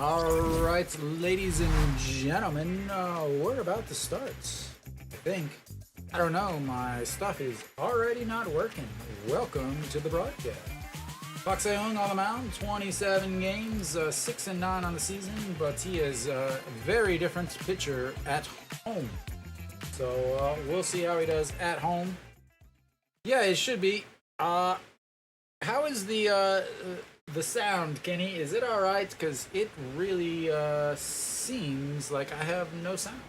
All right, ladies and gentlemen, we're about to start. I think. I don't know, my stuff is already not working. Welcome to the broadcast. Park Se-young on the mound, 27 games, 6-9 on the season, but he is a very different pitcher at home. So we'll see how he does at home. Yeah, it should be. How is the sound, Kenny? Is it all right? Because it really seems like I have no sound.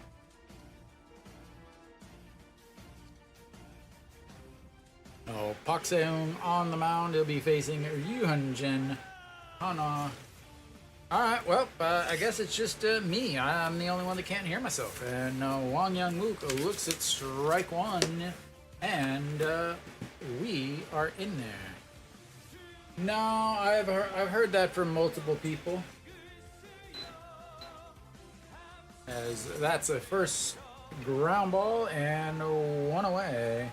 Oh, Park Se-young on the mound. He'll be facing Hanwha. Hanwha. All right, well, I guess it's just me. I'm the only one that can't hear myself. And Wang Young-mook looks at strike one, and we are in there. No, I've heard that from multiple people. As that's a first ground ball and one away.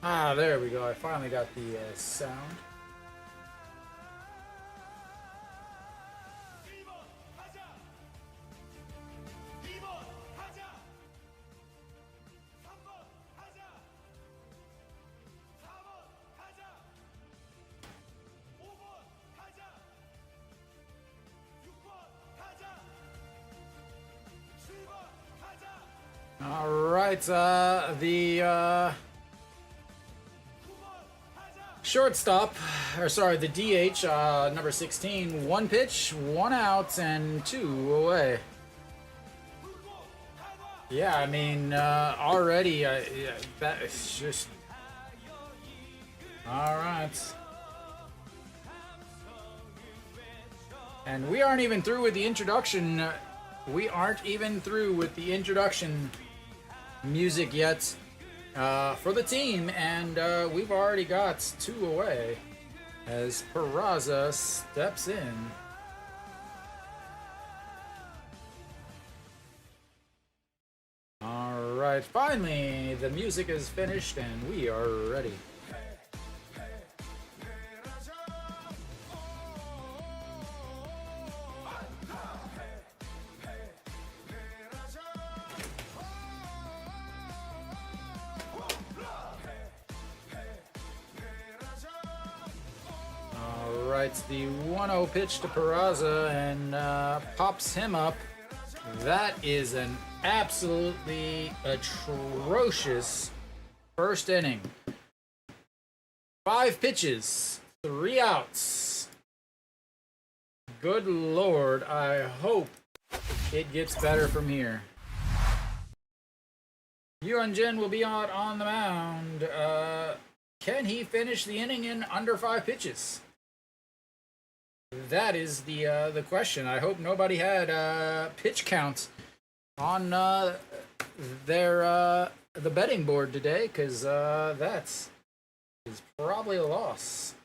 Ah, there we go. I finally got the sound. All right, the shortstop, or sorry, the DH, number 16, one pitch, one out, and two away. Yeah, I mean, already, that is just... All right. And we aren't even through with the introduction. We aren't even through with the introduction music yet. For the team, and we've already got two away as Peraza steps in. All right, finally, the music is finished and we are ready. The 1-0 pitch to Peraza and pops him up. That is an absolutely atrocious first inning. 5 pitches, 3 outs. Good Lord, I hope it gets better from here. Yuan-jin will be out on the mound. Can he finish the inning in under 5 pitches? That is the question. I hope nobody had pitch count on their the betting board today, because that's is probably a loss.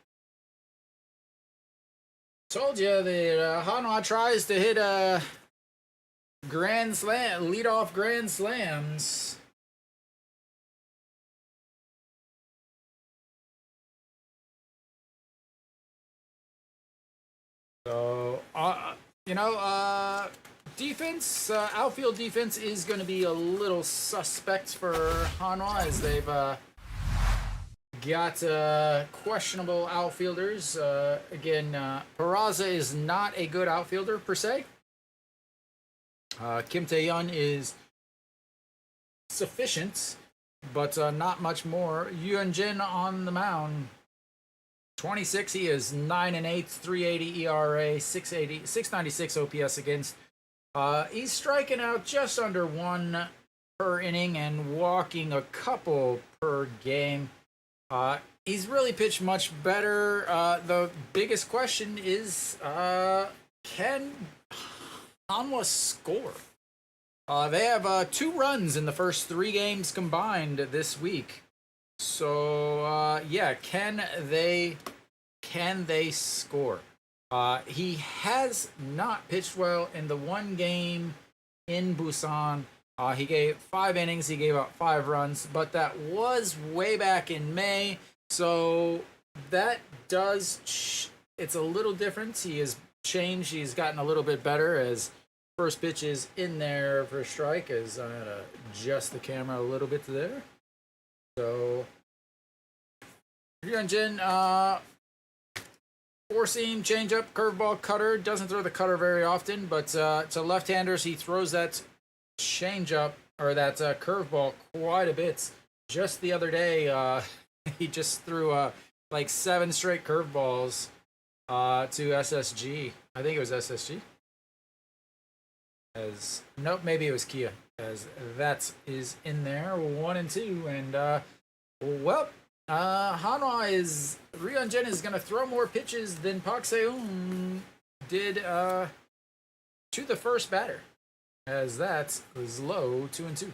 Told you that Hanwha tries to hit grand slam, leadoff grand slams. So, defense, outfield defense is going to be a little suspect for Hanwha, as they've got questionable outfielders. Again, Peraza is not a good outfielder per se. Kim Tae-yeon is sufficient, but not much more. Yuan-jin on the mound. 26, he is 9-8, 380 ERA, 696 OPS against. He's striking out just under 1 per inning and walking a couple per game. He's really pitched much better. The biggest question is, can Hanwha score? They have 2 runs in the first 3 games combined this week. So yeah, can they score? He has not pitched well in the 1 game in Busan. He gave 5 innings. He gave up 5 runs, but that was way back in May. So that it's a little different. He has changed. He's gotten a little bit better as first pitch is in there for a strike. As I'm going to adjust the camera a little bit there. So Hyunjin, 4-seam, changeup, curveball, cutter. Doesn't throw the cutter very often, but to left-handers, he throws that changeup or that curveball quite a bit. Just the other day, he just threw like 7 straight curveballs to SSG. I think it was SSG. Nope, maybe it was Kia. As that is in there, 1-2, and Hanwha Ryunjin is going to throw more pitches than Park Se-eun did to the first batter, as that was low, 2-2.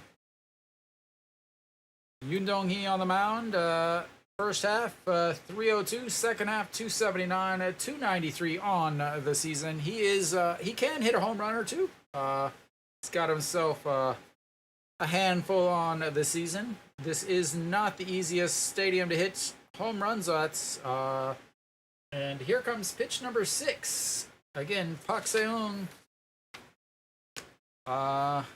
Yoon Dong-hee on the mound. First half, 302. Second half, 279. 293 on the season. He can hit a home run or two. He's got himself a handful on the season. This is not the easiest stadium to hit home runs at. And here comes pitch number 6. Again, Park Se-eun. Park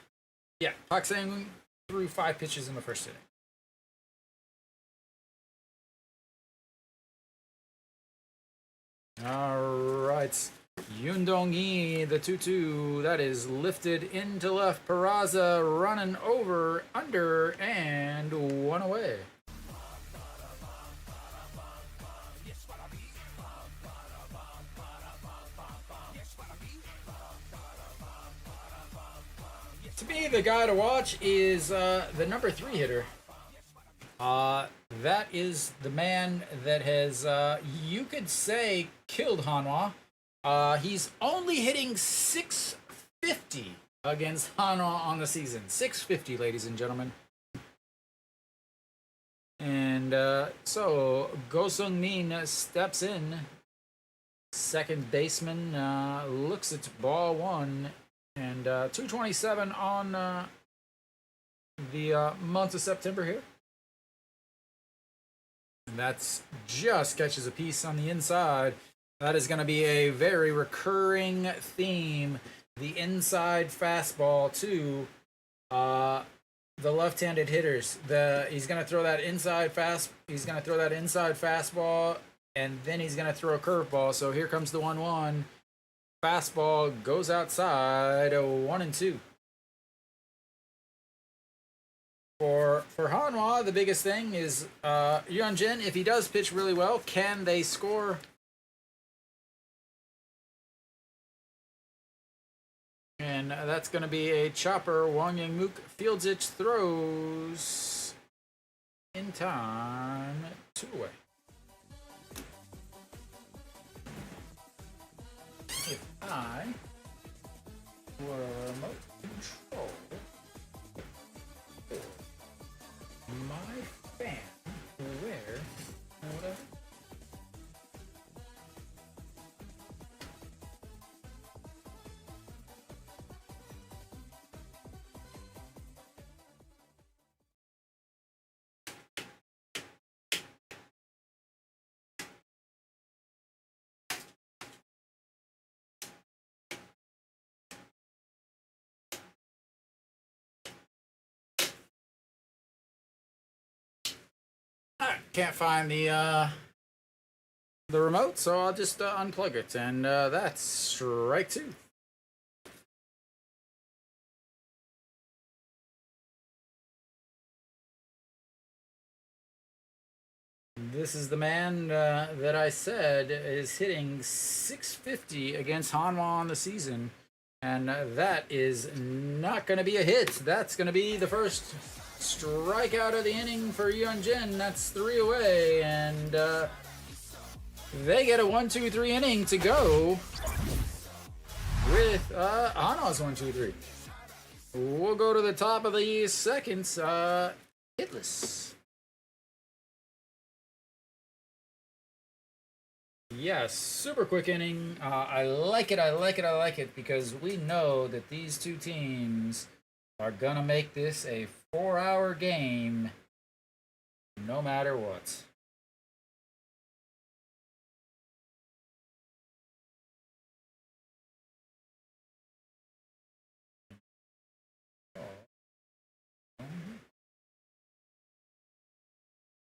Se-eun threw 5 pitches in the first inning. All right. Yoon Dong-hee, the 2-2, that is lifted into left. Peraza running over, under, and 1 away. To me, the guy to watch is the number 3 hitter. That is the man that has, you could say, killed Hanwha. He's only hitting 650 against Hanwha on the season. 650, ladies and gentlemen. And so Go Sung-min steps in. Second baseman looks at ball 1. And 227 on the month of September here. And that's just catches a piece on the inside. That is going to be a very recurring theme. The inside fastball to the left-handed hitters. He's going to throw that inside fastball, and then he's going to throw a curveball. So here comes the 1-1. Fastball goes outside, 1-2. For Hanwha, the biggest thing is Hyunjin, if he does pitch really well, can they score? And that's going to be a chopper. Wang Yang-mook fields it, throws in time, 2 away. If I were remote control my fan, where would I? Can't find the remote, so I'll just unplug it, and that's strike 2. This is the man that I said is hitting 650 against Hanwha on the season, and that is not going to be a hit. That's going to be the first strikeout of the inning for Hyunjin. That's 3 away, and they get a 1-2-3 inning to go with Hanwha's 1-2-3. We'll go to the top of the second, hitless. Yes, super quick inning. I like it because we know that these two teams are gonna make this a 4-hour game no matter what.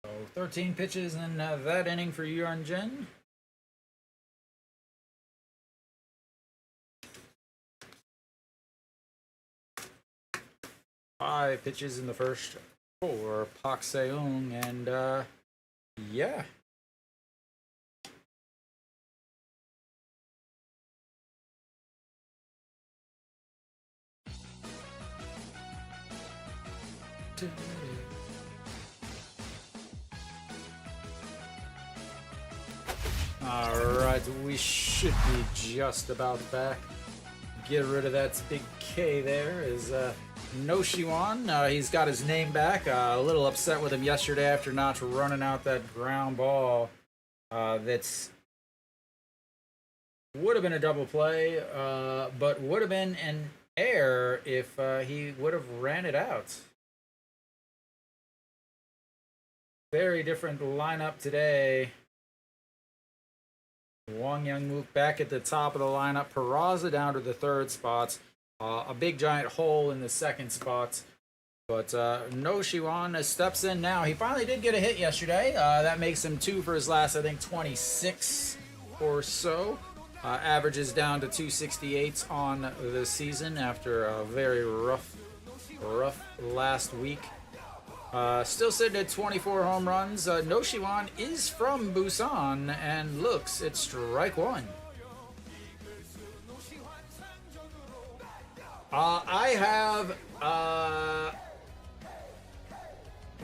So 13 pitches in that inning for Yuan-Jin. Five pitches in the first for Pak Seung, and yeah. Alright, we should be just about back. Get rid of that big K there is No Shiwan. He's got his name back. A little upset with him yesterday after not running out that ground ball. That's would have been a double play, but would have been an error if he would have ran it out. Very different lineup today. Wang Youngmook back at the top of the lineup. Peraza down to the third spot. A big giant hole in the second spot. But No Shiwan steps in now. He finally did get a hit yesterday. That makes him 2 for his last, I think, 26 or so. Averages down to 268 on the season after a very rough last week. Still sitting at 24 home runs. No Shiwan is from Busan and looks at strike one. I have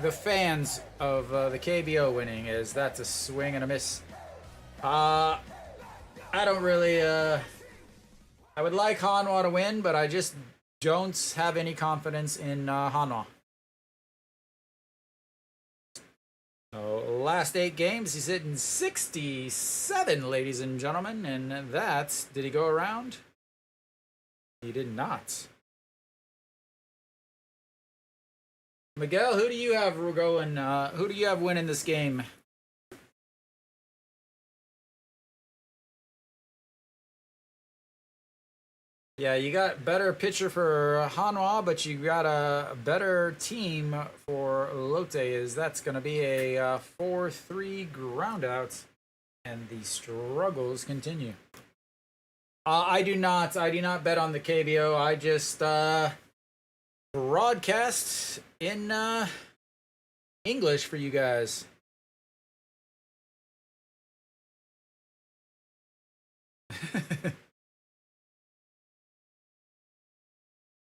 the fans of the KBO winning, as that's a swing and a miss. I don't really. I would like Hanwha to win, but I just don't have any confidence in Hanwha. So, last 8 games, he's hitting 67, ladies and gentlemen, and that, did he go around? He did not. Miguel, who do you have going? Who do you have winning this game? Yeah, you got better pitcher for Hanwha, but you got a better team for Lotte. Is that's going to be a 4-3 ground out, and the struggles continue. I do not bet on the KBO. I just broadcast in English for you guys.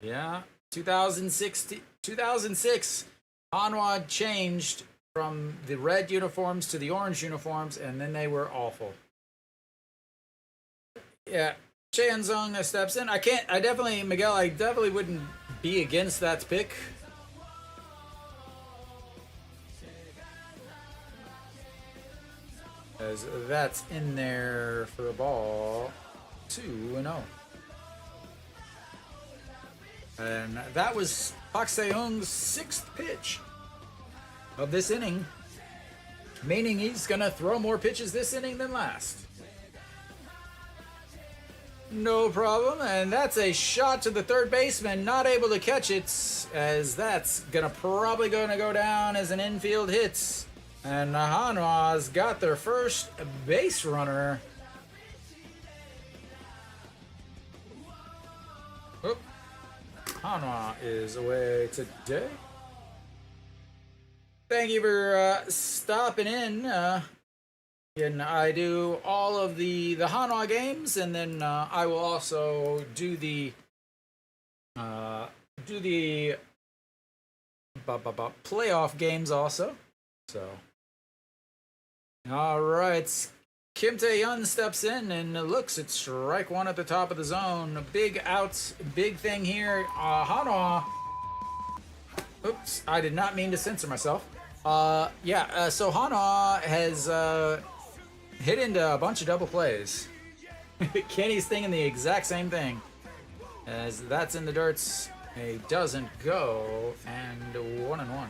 Yeah, 2006, Hanwha changed from the red uniforms to the orange uniforms, and then they were awful. Yeah, Chanzong steps in. Miguel, I definitely wouldn't be against that pick. As that's in there for a ball 2-0. And that was Pak Seung's 6th pitch of this inning, meaning he's going to throw more pitches this inning than last. No problem, and that's a shot to the third baseman, not able to catch it, as that's probably going to go down as an infield hit. And Hanwha's got their first base runner. Oop. Hanwha is away today. Thank you for stopping in. And I do all of the Hanwha games, and then I will also do the playoff games also. So, all right. Kim Tae-yun steps in and looks at strike one at the top of the zone. Big outs, big thing here. Hanwha. Oops, I did not mean to censor myself. So Hanwha has hit into a bunch of double plays. Kenny's thinking the exact same thing. As that's in the dirts. He doesn't go, and 1-1.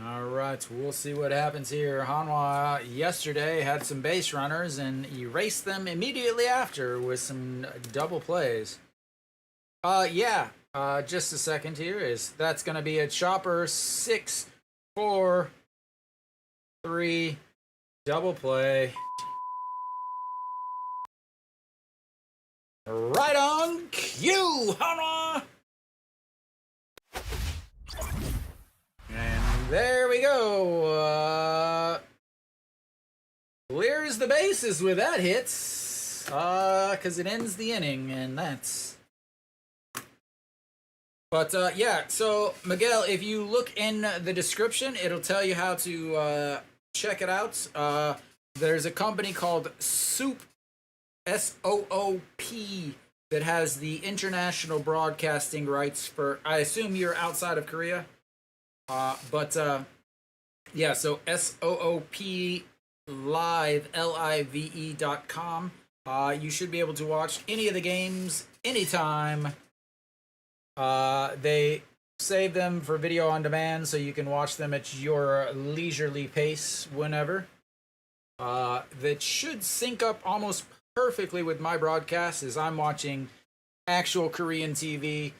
All right, we'll see what happens here. Hanwha yesterday had some base runners and erased them immediately after with some double plays. Just a second here that's going to be a chopper 6, 4, 3, double play. Right on cue, Hanwha! And there we go. Clears the bases with that hit. Because it ends the inning, and that's... But, so, Miguel, if you look in the description, it'll tell you how to check it out. There's a company called SOOP, SOOP, that has the international broadcasting rights for... I assume you're outside of Korea? So SOOP live, live.com. You should be able to watch any of the games anytime. They save them for video on demand, so you can watch them at your leisurely pace whenever. That should sync up almost perfectly with my broadcast, as I'm watching actual Korean TV,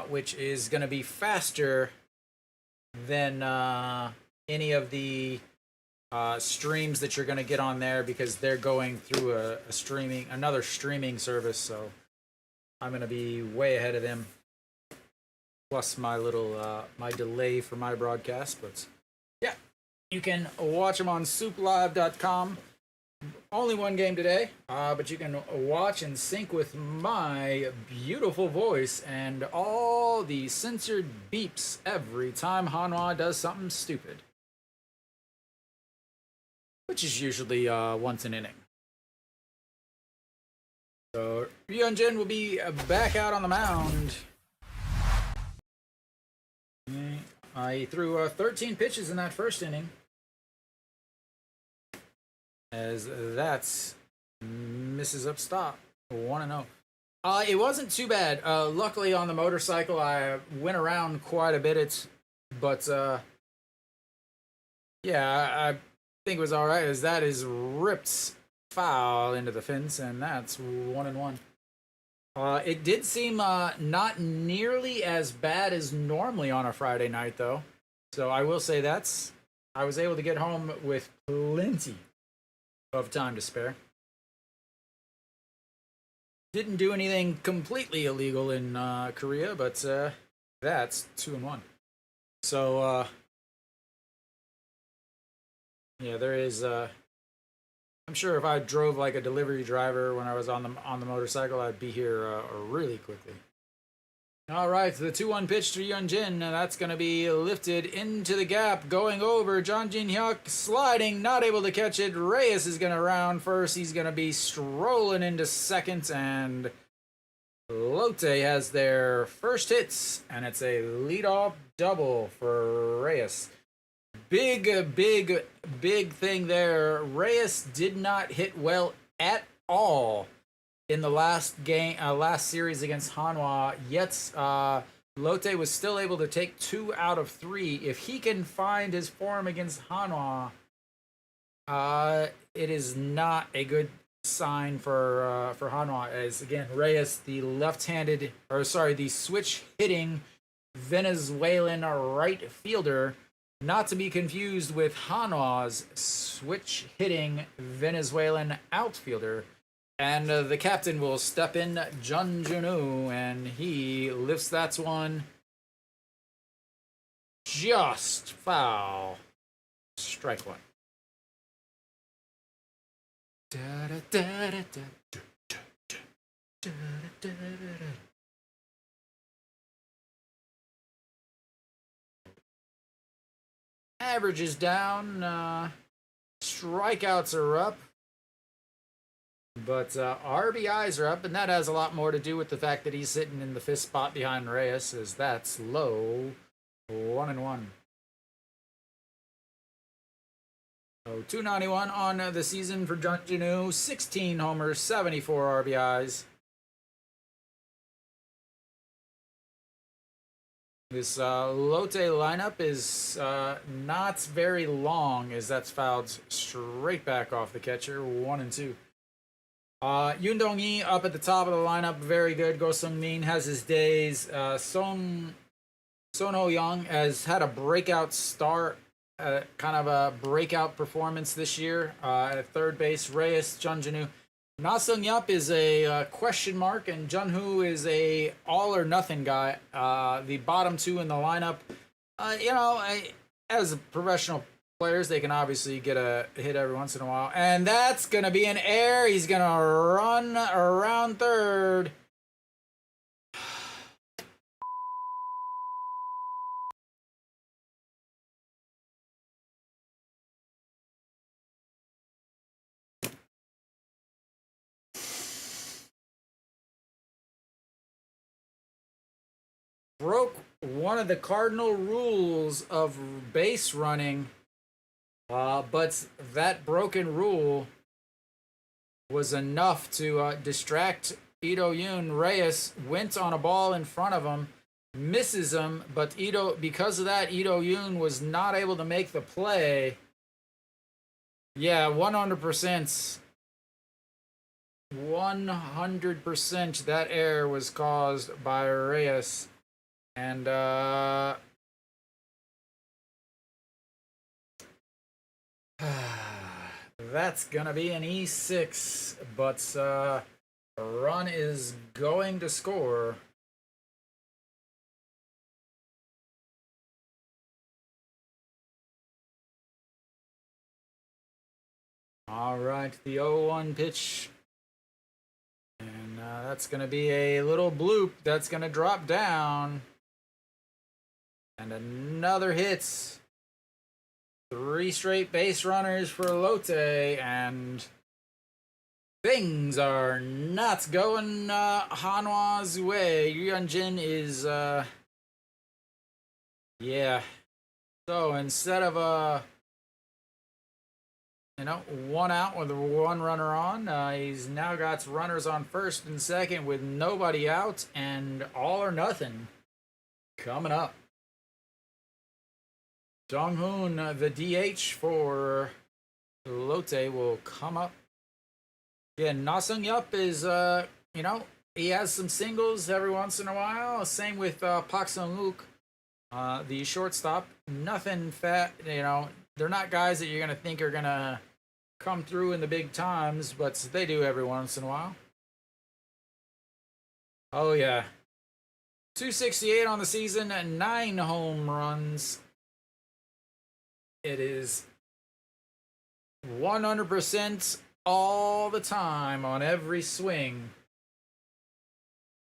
which is going to be faster than any of the streams that you're going to get on there, because they're going through another streaming service, so I'm going to be way ahead of them. Plus my little my delay for my broadcast, but yeah, you can watch them on SOOPlive.com. Only one game today, but you can watch and sync with my beautiful voice and all the censored beeps every time Hanwha does something stupid, which is usually once an inning. So Ryunjin will be back out on the mound. He threw 13 pitches in that first inning, as that's misses up stop, 1-0. It wasn't too bad. Luckily on the motorcycle, I went around quite a bit. But I think it was all right, as that is ripped foul into the fence, and that's 1-1. It did seem not nearly as bad as normally on a Friday night, though. So I will say I was able to get home with plenty of time to spare. Didn't do anything completely illegal in Korea, but that's 2-1. So, there is... I'm sure if I drove like a delivery driver when I was on the motorcycle, I'd be here really quickly. All right, the 2-1 pitch to Ryunjin. That's going to be lifted into the gap, going over. John Jin-hyuk sliding, not able to catch it. Reyes is going to round first. He's going to be strolling into second, and Lotte has their first hits, and it's a leadoff double for Reyes. Big thing there. Reyes did not hit well at all in the last series against Hanwha, yet Lotte was still able to take 2 out of 3. If he can find his form against Hanwha, it is not a good sign for Hanwha, as again, Reyes, the switch hitting Venezuelan right fielder, not to be confused with Hanwha's switch-hitting Venezuelan outfielder. And the captain will step in, Jun Junu, and he lifts that one just foul. Strike one. Average is down, strikeouts are up, but RBIs are up, and that has a lot more to do with the fact that he's sitting in the fifth spot behind Reyes, as that's low. 1-1. So 291 on the season for Jun Jinu. 16 homers, 74 RBIs. This Lotte lineup is not very long, as that's fouled straight back off the catcher. 1-2. Yoon Dong-hee up at the top of the lineup, very good. Go Sung-min has his days. Son Ho-young has had a breakout start, kind of a breakout performance this year at third base. Reyes, Jun Jinu. Na Sung-yup is a question mark, and Jun-hoo is a all or nothing guy. The bottom two in the lineup, as professional players, they can obviously get a hit every once in a while. And that's going to be an error. He's going to run around third. Broke one of the cardinal rules of base running, but that broken rule was enough to distract Ito Yoon. Reyes went on a ball in front of him, misses him, but because of that, Ito Yoon was not able to make the play. Yeah, 100%. 100% that error was caused by Reyes. And that's gonna be an E6, but a run is going to score. All right, the 0-1 pitch. And that's going to be a little bloop that's going to drop down. And another hit. 3 straight base runners for Lotte, and things are not going Hanwha's way. Yuanjin is, yeah. So instead of one out with 1 runner on, he's now got runners on first and second with nobody out, and all or nothing coming up. Dong-hoon, the DH for Lotte, will come up. Yeah, Na Sung-yup is, he has some singles every once in a while. Same with Pak Sung-wook, the shortstop. Nothing fat, they're not guys that you're going to think are going to come through in the big times, but they do every once in a while. Oh, yeah. 268 on the season, 9 home runs. It is 100% all the time on every swing.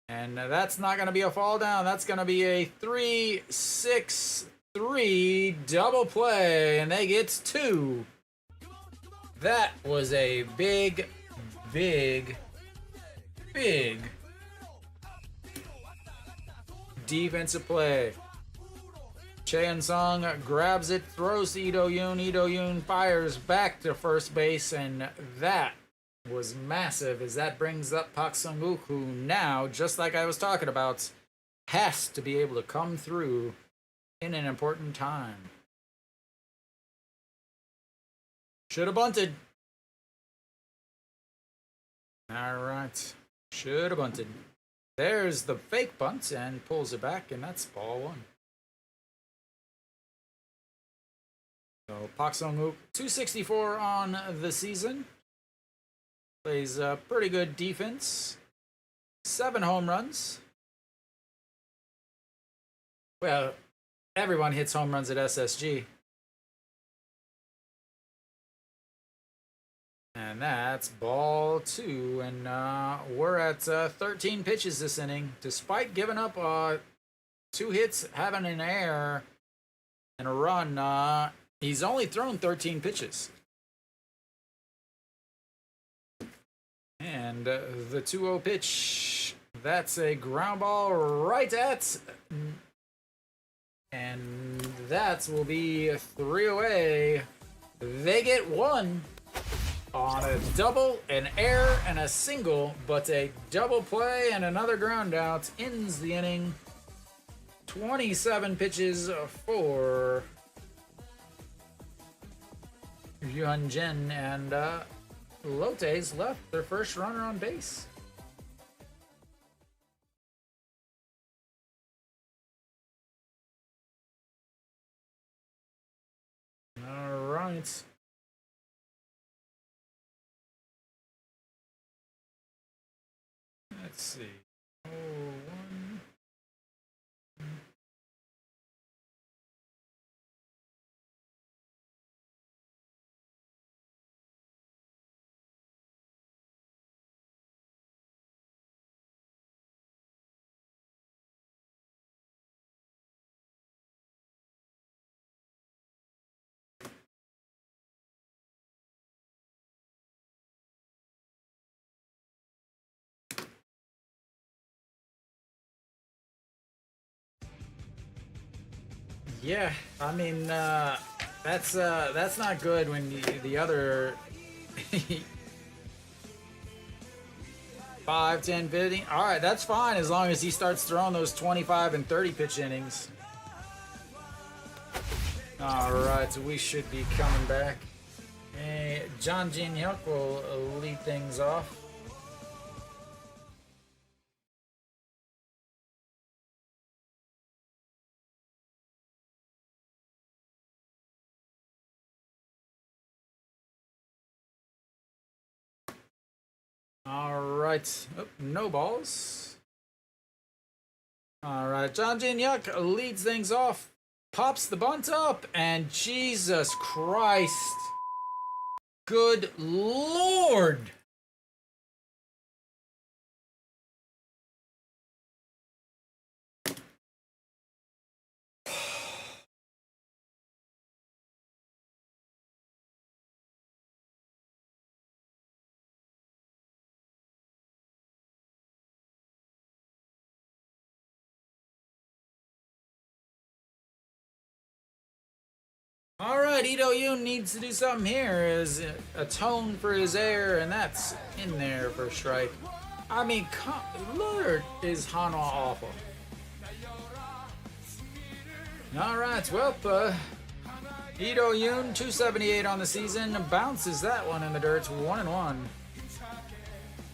And that's not going to be a fall down. That's going to be a 3-6-3 double play. And they get 2. That was a big, big, big defensive play. Chaeun-sung grabs it, throws to Ito Yoon. Ito Yoon fires back to first base, and that was massive, as that brings up Pak Sung-wook, who now, just like I was talking about, has to be able to come through in an important time. Should have bunted. All right. Should have bunted. There's the fake bunt, and pulls it back, and that's ball 1. So Pak Sung-wook, 264 on the season. Plays a pretty good defense. 7 home runs. Well, everyone hits home runs at SSG. And that's ball 2. And we're at 13 pitches this inning. Despite giving up 2 hits, having an error, and a run, he's only thrown 13 pitches. And the 2-0 pitch, that's a ground ball right at And that will be 3 away. They get 1 on a double, an error, and a single, but a double play and another ground out ends the inning. 27 pitches for Hyunjin, and Lotte's left their first runner on base. All right. Let's see. Oh, 1. Yeah, I mean, that's not good when the other 5, 10, 15. All right, that's fine as long as he starts throwing those 25 and 30 pitch innings. All right, so we should be coming back. John Jin Hyuk will lead things off. All right. Oh, no balls. All right. John Jin Hyuk leads things off, pops the bunt up, and Jesus Christ. Good Lord. All right, Ito Yoon needs to do something here as atone for his error, and that's in there for a strike. I mean, Lord, is Hanwha awful. All right, well, Ito Yoon, 278 on the season, bounces that one in the dirt, 1-1.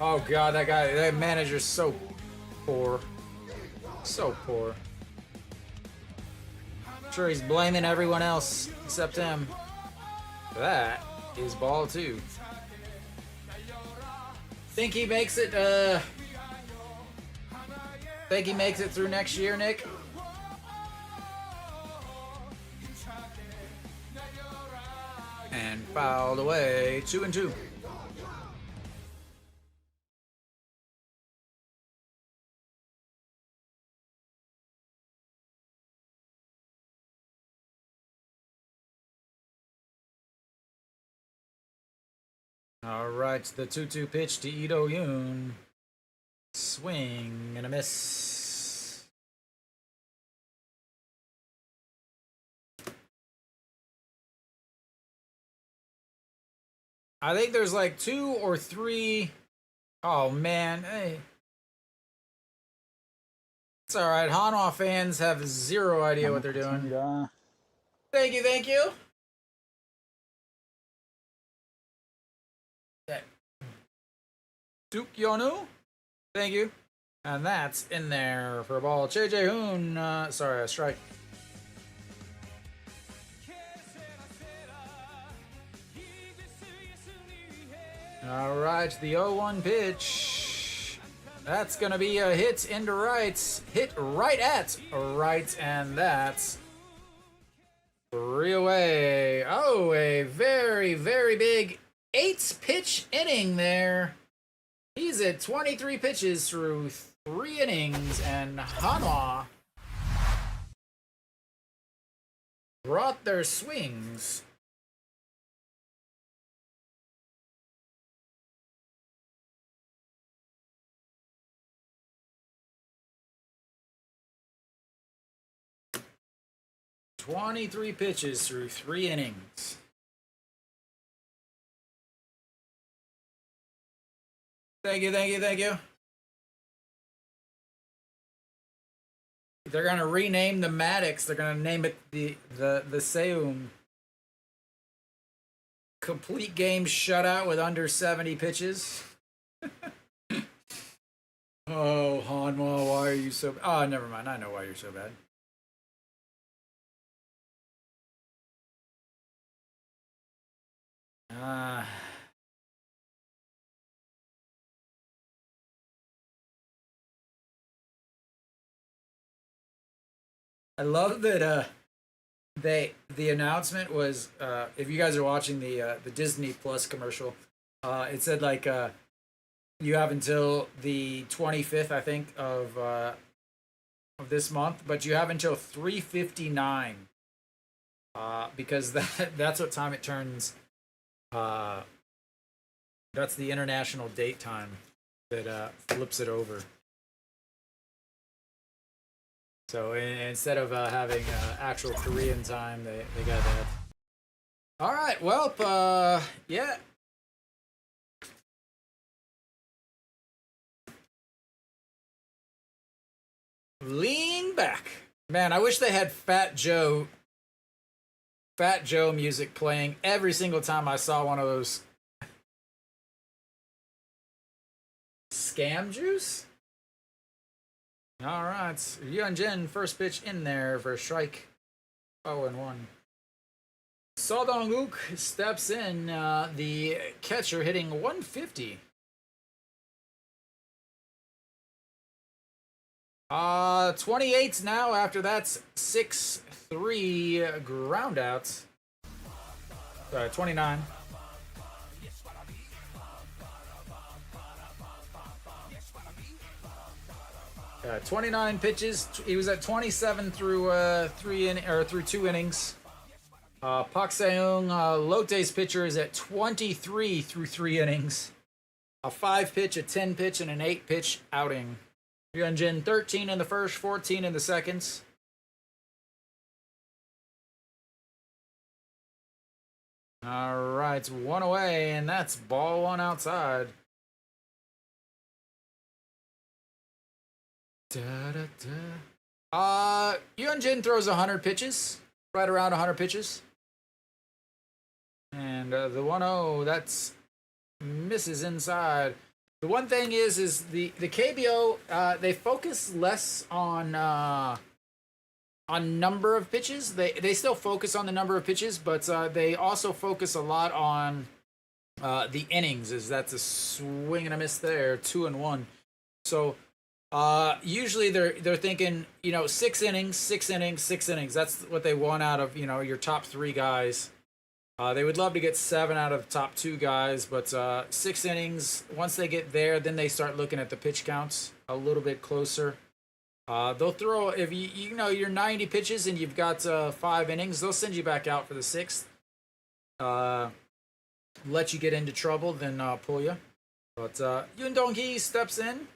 Oh God, that manager's so poor, so poor. Sure, he's blaming everyone else except him. That is ball 2. Think he makes it through next year, Nick? And fouled away, 2-2. All right, the 2-2 pitch to Ito Yoon. Swing and a miss. I think there's like 2 or 3. Oh man, hey. It's all right. Hanwha fans have 0 idea what they're doing. Thank you, thank you. Duke Yonu, thank you. And that's in there for a ball. JJ Hoon, sorry, a strike. All right, the 0-1 pitch. That's going to be a hit into right. Hit right at right, and that's 3 away. Oh, a very, very big 8-pitch inning there. He's at 23 pitches through 3 innings, and Hanwha brought their swings. 23 pitches through 3 innings. Thank you, thank you, thank you. They're gonna rename the Maddox. They're gonna name it the Seum. Complete game shutout with under 70 pitches. Oh, Hanwha, why are you so... Oh, never mind. I know why you're so bad. I love that the announcement was if you guys are watching the Disney Plus commercial, it said like you have until the 25th, I think, of this month, but you have until 3:59 because that's what time it turns. That's the international date time that flips it over. So instead of having actual Korean time, they got that. All right, well, yeah. Lean back. Man, I wish they had Fat Joe music playing every single time I saw one of those. Scam juice? All right, Yunjin, first pitch in there for a strike. 0-1. So Dong-wook steps in, the catcher hitting 150. 28 now after that's 6-3 ground outs. 29. 29 pitches. He was at 27 through through 2 innings. Pak Seung, Lotte's pitcher, is at 23 through 3 innings. A 5-pitch, a 10-pitch, and an 8-pitch outing. Hyunjin 13 in the first, 14 in the seconds. All right, 1 away, and that's ball 1 outside. Hyunjin throws 100 pitches, right around 100 pitches. And the 1-0, that's misses inside. The one thing is the KBO, they focus less on number of pitches. They still focus on the number of pitches, but they also focus a lot on the innings. That's a swing and a miss there, 2-1. So usually they're thinking, 6 innings, 6 innings, 6 innings. That's what they want out of your top 3 guys. They would love to get 7 out of the top 2 guys, but 6 innings. Once they get there, then they start looking at the pitch counts a little bit closer. They'll throw, if you're 90 pitches and you've got 5 innings, they'll send you back out for the 6th. Let you get into trouble, then pull you. But Yoon Dong-hee steps in.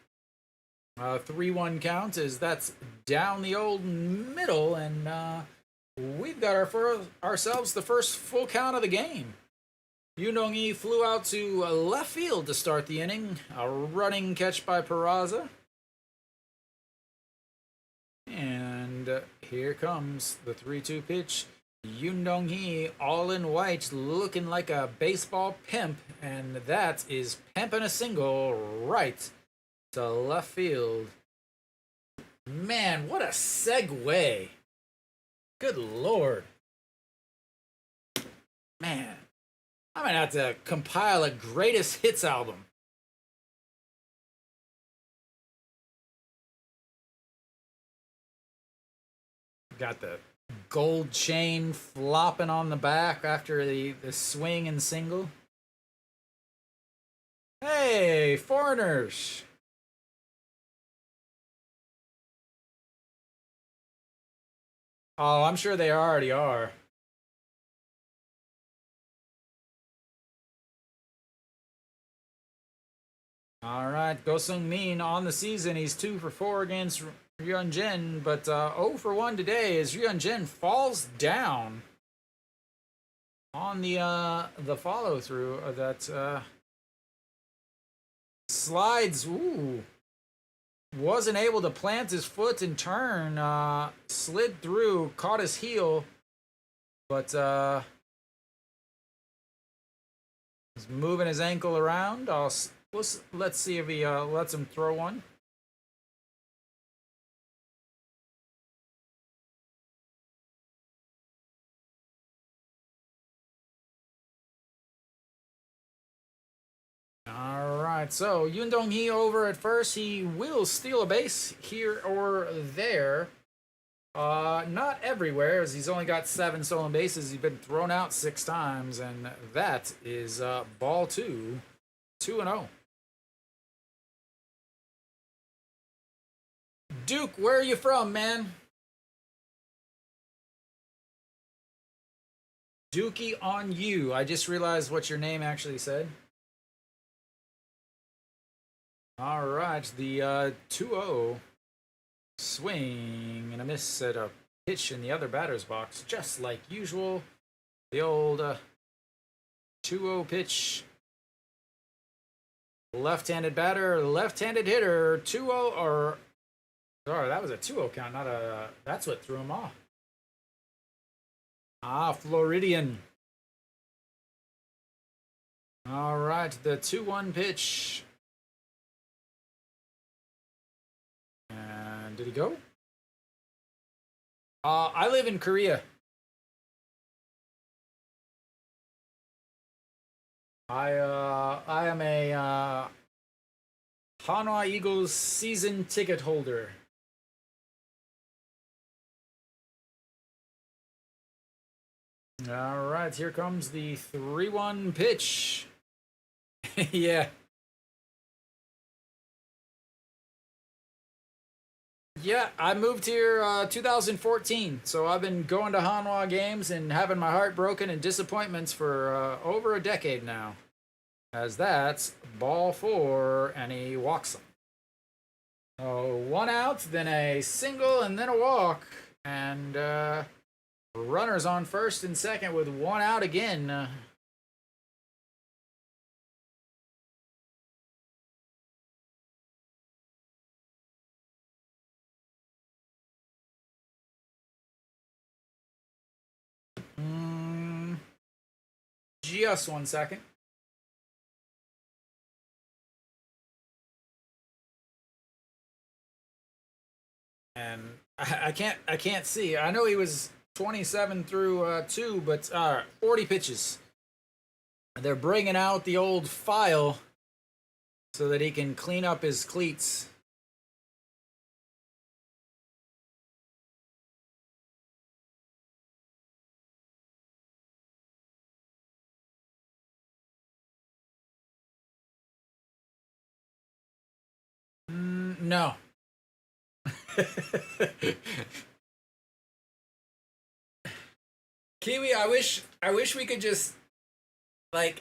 3-1 count that's down the old middle, and we've got ourselves the first full count of the game. Yoon Dong-hee flew out to left field to start the inning. A running catch by Peraza. And here comes the 3-2 pitch. Yoon Dong-hee, all in white, looking like a baseball pimp, and that is pimping a single right to left field. Man, what a segue. Good Lord. Man, I might have to compile a greatest hits album. Got the gold chain flopping on the back after the swing and single. Hey, foreigners. Oh, I'm sure they already are. All right, Go Sung Min on the season. He's 2 for 4 against Ryunjin, but 0 for 1 today as Ryunjin falls down on the follow through that slides. Ooh, wasn't able to plant his foot and turn. Slid through, caught his heel, but he's moving his ankle around. Let's see if he lets him throw one. All right, so Yoon Dong-hee over at first. He will steal a base here or there. Not everywhere, as he's only got 7 stolen bases. He's been thrown out 6 times, and that is ball 2, 2-0. Duke, where are you from, man? Dookie on you. I just realized what your name actually said. All right, the 2-0 swing and a miss at a pitch in the other batter's box, just like usual. The old 2-0 pitch. Left-handed batter, left-handed hitter, 2-0, or sorry, that was a 2-0 count, not a. That's what threw him off. Floridian. All right, the 2-1 pitch. And did he go? I live in Korea. I am a Hanwha Eagles season ticket holder. All right, here comes the 3-1 pitch. Yeah. Yeah, I moved here 2014, so I've been going to Hanwha games and having my heart broken and disappointments for over a decade now. As that's ball 4, and he walks him. Oh, 1 out, then a single, and then a walk. And runners on first and second with 1 out again. Just 1 second. And I can't see. I know he was 27 through 2, but 40 pitches. They're bringing out the old file so that he can clean up his cleats. No. Kiwi, I wish we could just I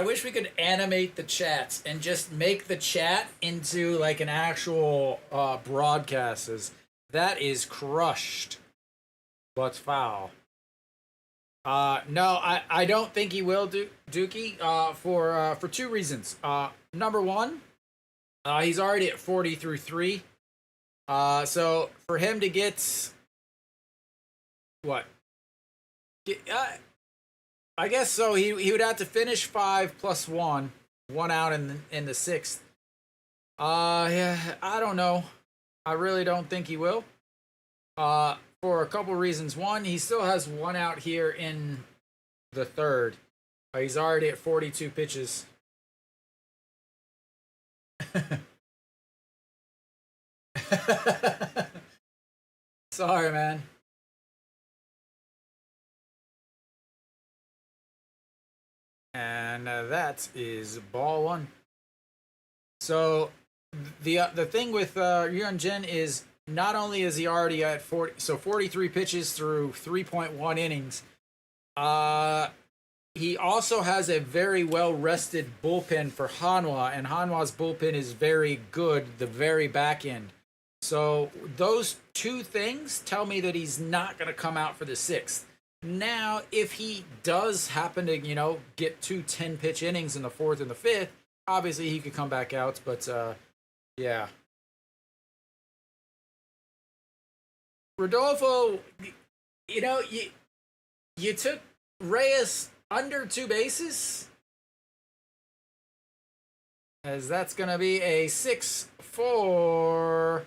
wish we could animate the chats and just make the chat into like an actual broadcast. That is crushed, but foul. No, I don't think he will do Dookie for 2 reasons. Number 1, he's already at 40 through 3. So for him to get what? I guess so. He would have to finish 5 plus 1 out in the 6th. Yeah, I don't know. I really don't think he will. For a couple reasons. 1, he still has 1 out here in the 3rd. He's already at 42 pitches. Sorry, man. And that is ball 1. So the thing with Ryunjin is not only is he already at 43 pitches through 3.1 innings, he also has a very well rested bullpen for Hanwha, and Hanwha's bullpen is very good, the very back end. So those two things tell me that he's not going to come out for the 6th. Now, if he does happen to, get 2 10-pitch innings in the 4th and the 5th, obviously he could come back out. But, yeah. Rodolfo, you took Reyes under 2 bases, as that's going to be a 6-4-3,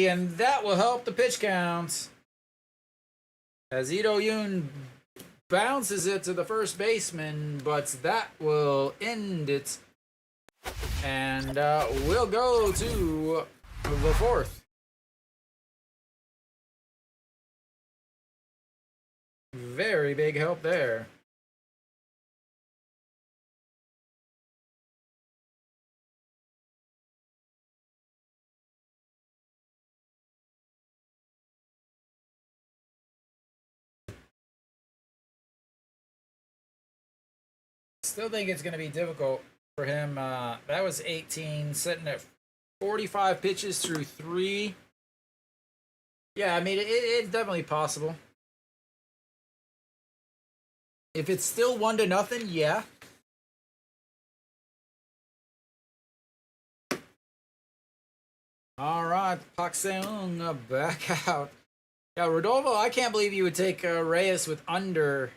and that will help the pitch count. As Ito Yoon bounces it to the first baseman, but that will end it. And we'll go to the 4th. Very big help there. Still think it's going to be difficult for him. That was 18, sitting at 45 pitches through 3. Yeah, I mean, it's definitely possible. If it's still 1-0, yeah. All right, Pak Seung back out. Yeah, Rodolfo, I can't believe you would take Reyes with under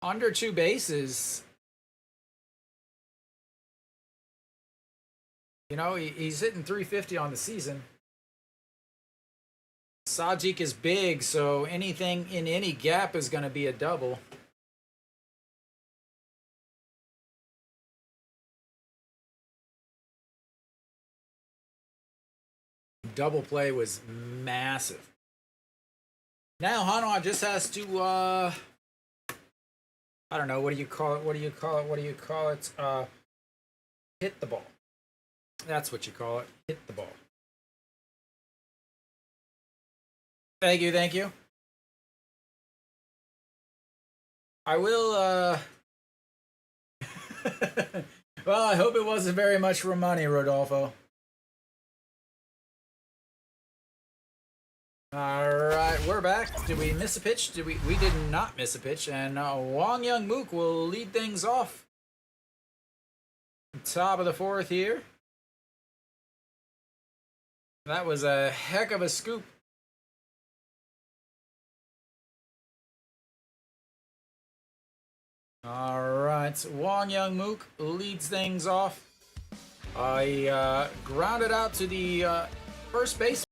2 bases. He's hitting 350 on the season. Sajik is big, so anything in any gap is going to be a double. Double play was massive. Now Hanwha just has to, I don't know, what do you call it? Hit the ball. That's what you call it. Hit the ball. Thank you. I will, well, I hope it wasn't very much for money, Rodolfo. Alright, we're back. Did we miss a pitch? We did not miss a pitch, and Wong Young Mook will lead things off. Top of the 4th here. That was a heck of a scoop. Alright, Wong Young Mook leads things off. He grounded out to the first base.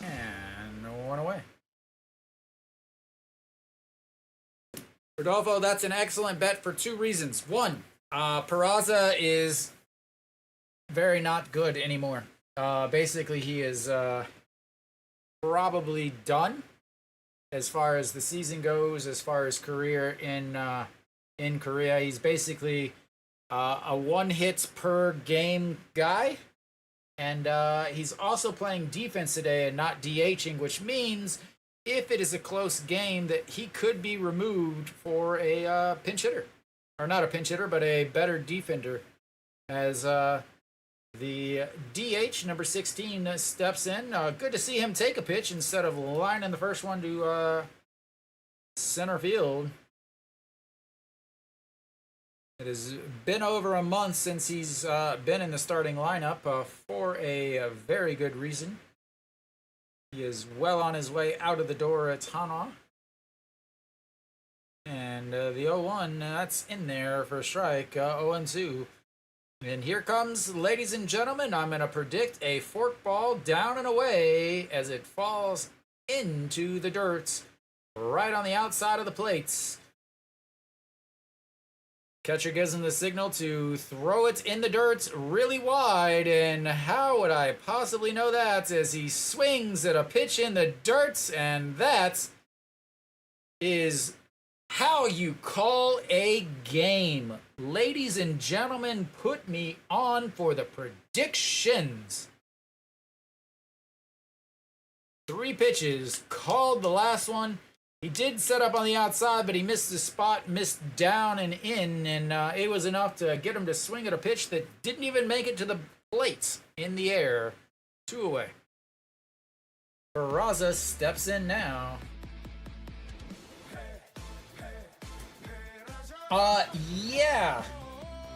And one away. Rodolfo, that's an excellent bet for 2 reasons. One, Peraza is very not good anymore. Basically, he is probably done as far as the season goes, as far as career in Korea. He's basically a 1 hit per game guy. And he's also playing defense today and not DHing, which means if it is a close game that he could be removed for a pinch hitter. Or not a pinch hitter, but a better defender. As the DH, number 16, steps in. Good to see him take a pitch instead of lining the first one to center field. It has been over a month since he's been in the starting lineup for a very good reason. He is well on his way out of the door at Hanwha. And the 0-1, that's in there for a strike. 0-2. And here comes, ladies and gentlemen, I'm going to predict a forkball down and away as it falls into the dirt right on the outside of the plates. Catcher gives him the signal to throw it in the dirt really wide, and how would I possibly know that as he swings at a pitch in the dirt, and that is how you call a game. Ladies and gentlemen, put me on for the predictions. 3 pitches, called the last one. He did set up on the outside, but he missed the spot, missed down and in, and it was enough to get him to swing at a pitch that didn't even make it to the plate in the air. 2 away. Peraza steps in now. Yeah.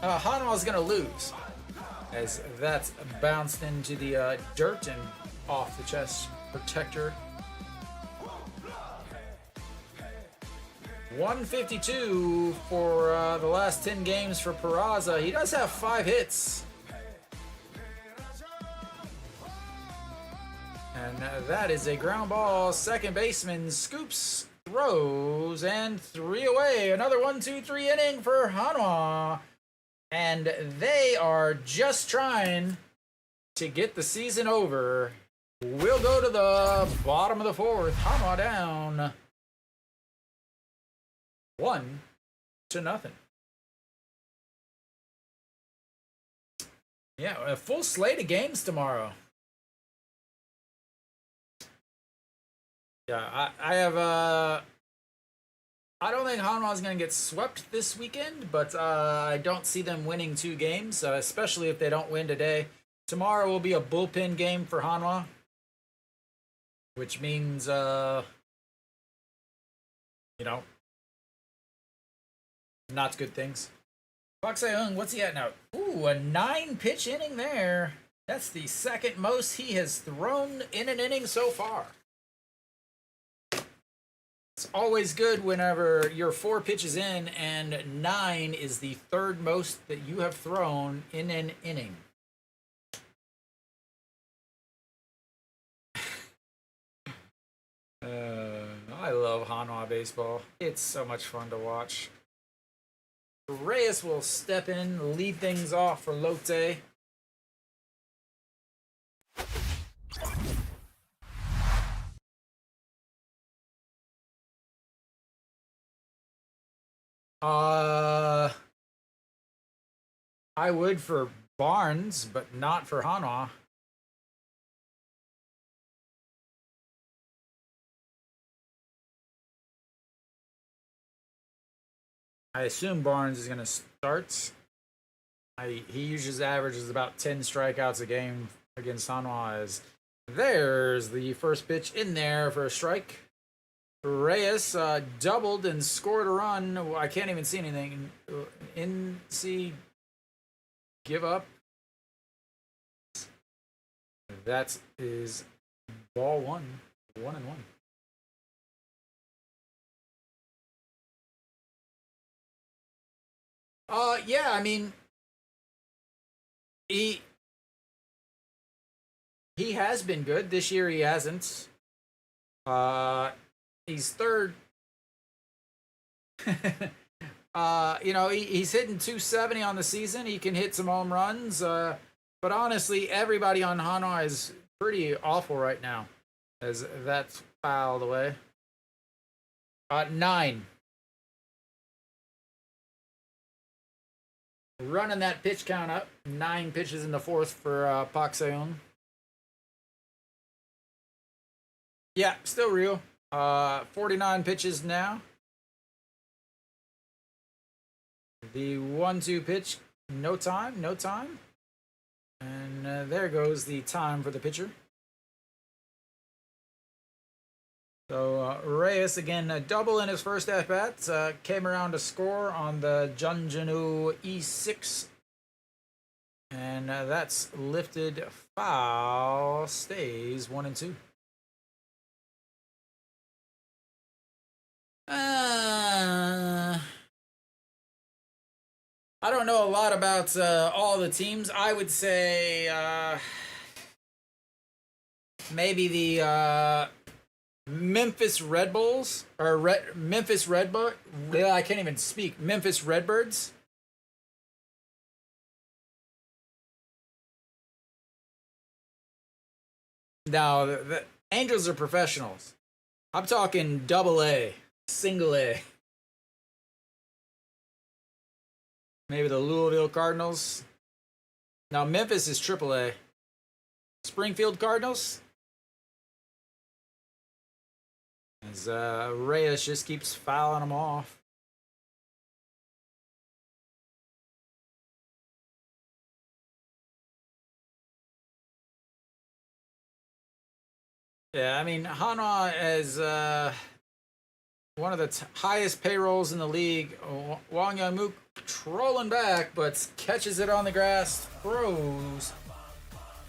Hanwha's gonna lose, as that's bounced into the dirt and off the chest protector. 152 for the last 10 games for Peraza. He does have 5 hits. And that is a ground ball. Second baseman scoops, throws, and 3 away. Another 1-2-3 inning for Hanwha. And they are just trying to get the season over. We'll go to the bottom of the 4th. Hanwha down 1-0. Yeah, a full slate of games tomorrow. Yeah, I have I don't think Hanwha's going to get swept this weekend, but I don't see them winning 2 games, especially if they don't win today. Tomorrow will be a bullpen game for Hanwha, which means, not good things. Park Se-young, what's he at now? Ooh, a 9-pitch inning there. That's the second most he has thrown in an inning so far. It's always good whenever you're 4 pitches in and 9 is the third most that you have thrown in an inning. I love Hanwha baseball. It's so much fun to watch. Reyes will step in, lead things off for Lotte. I would for Barnes, but not for Hanwha. I assume Barnes is going to start. He usually averages about 10 strikeouts a game against Hanwha. As there's the first pitch in there for a strike. Reyes doubled and scored a run. I can't even see anything. NC give up. That is ball 1. 1-1. Yeah, I mean, he has been good. This year he hasn't. He's third. He's hitting 270 on the season. He can hit some home runs. But honestly, everybody on Hanwha is pretty awful right now, as that's fouled away. 9. Running that pitch count up. 9 pitches in the 4th for Park Se-young. Yeah, still real. 49 pitches now. The 1-2 pitch. No time. And there goes the time for the pitcher. So Reyes again, a double in his first at-bat. Came around to score on the Junjunu E6. And that's lifted foul. Stays 1-2. I don't know a lot about all the teams. I would say maybe the Memphis Red Bulls or Memphis Redbird. I can't even speak. Memphis Redbirds. Now the Angels are professionals. I'm talking double A, single A. Maybe the Louisville Cardinals. Now Memphis is triple A. Springfield Cardinals. As Reyes just keeps fouling them off. Yeah, I mean, Hanwha is one of the highest payrolls in the league. Wang Yangmook trolling back, but catches it on the grass, throws,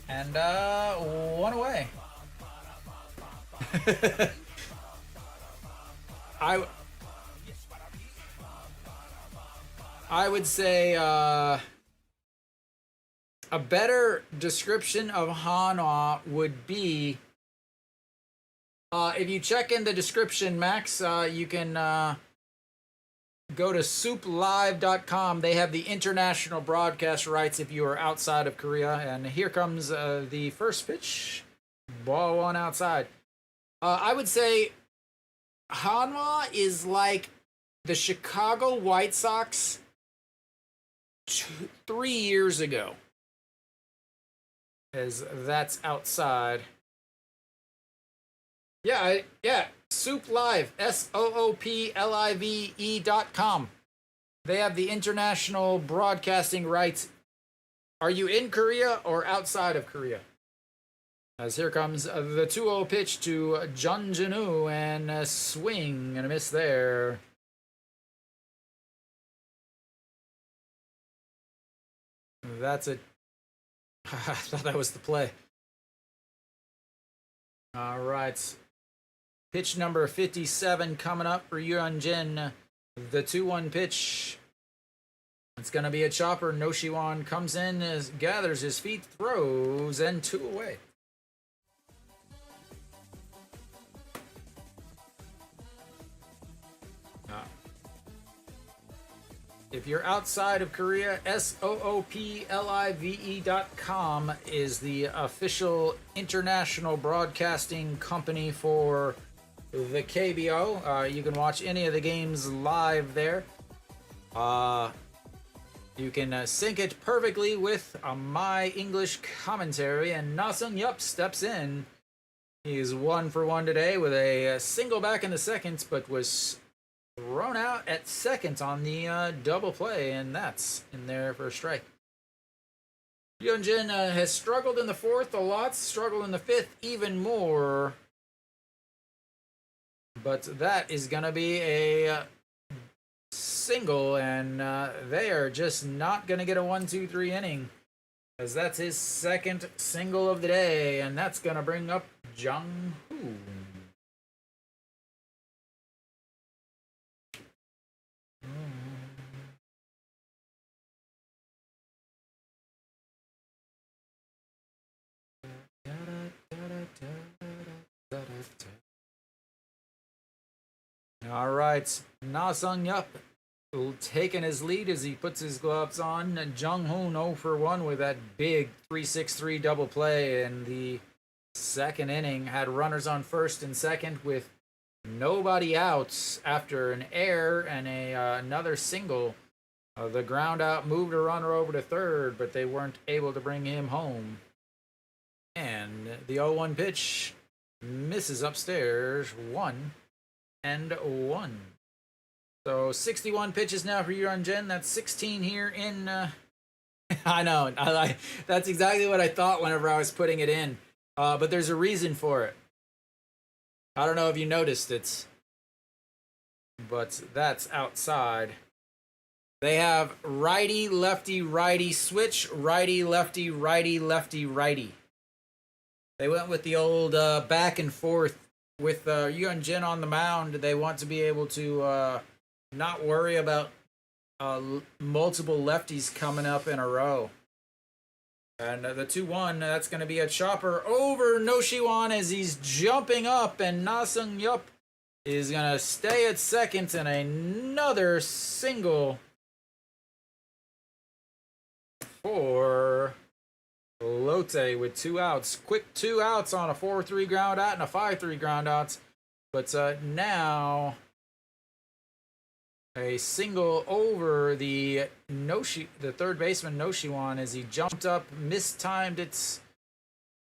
and one away. I would say a better description of Hanwha would be if you check in the description, Max, you can go to SOOPlive.com. They have the international broadcast rights if you are outside of Korea. And here comes the first pitch. Ball one outside. I would say Hanwha is like the Chicago White Sox 3 years ago. As that's outside. Yeah, SOOPlive, SOOPlive.com. They have the international broadcasting rights. Are you in Korea or outside of Korea? As here comes the 2-0 pitch to Jun Jinu, and a swing and a miss there. That's it. I thought that was the play. All right. Pitch number 57 coming up for Yuan-Jin. The 2-1 pitch. It's going to be a chopper. No Shiwan comes in, gathers his feet, throws, and 2 away. If you're outside of Korea, SOOPlive.com is the official international broadcasting company for the KBO. You can watch any of the games live there. You can sync it perfectly with my English commentary, and Na Sung-yup steps in. He's 1 for 1 today with a single back in the second, but was thrown out at second on the double play, and that's in there for a strike. Yuan-Jin has struggled in the fourth a lot, struggled in the fifth even more. But that is going to be a single, and they are just not going to get a 1-2-3 inning, as that's his second single of the day, and that's going to bring up Jung-hoo. All right, Na Sung-yup taking his lead as he puts his gloves on. Jung-hoon 0 for 1 with that big 3-6-3 double play in the second inning. Had runners on first and second with nobody out after an error and another single. The ground out moved a runner over to third, but they weren't able to bring him home. And the 0-1 pitch misses upstairs. 1-1. So 61 pitches now for Yuan-Jin. That's 16 here in. I know. That's exactly what I thought whenever I was putting it in. But there's a reason for it. I don't know if you noticed it, but that's outside. They have righty, lefty, righty switch, righty, lefty, righty, lefty, righty. They went with the old back and forth. With Yuan-Jin on the mound, they want to be able to not worry about multiple lefties coming up in a row. And the 2-1, that's going to be a chopper over Noshiwan as he's jumping up, and Nasung Yup is going to stay at second, and another single for Lotte with 2 outs. Quick 2 outs on a 4-3 ground out and a 5-3 ground out. But now a single over the third baseman Noshiwan as he jumped up, mistimed it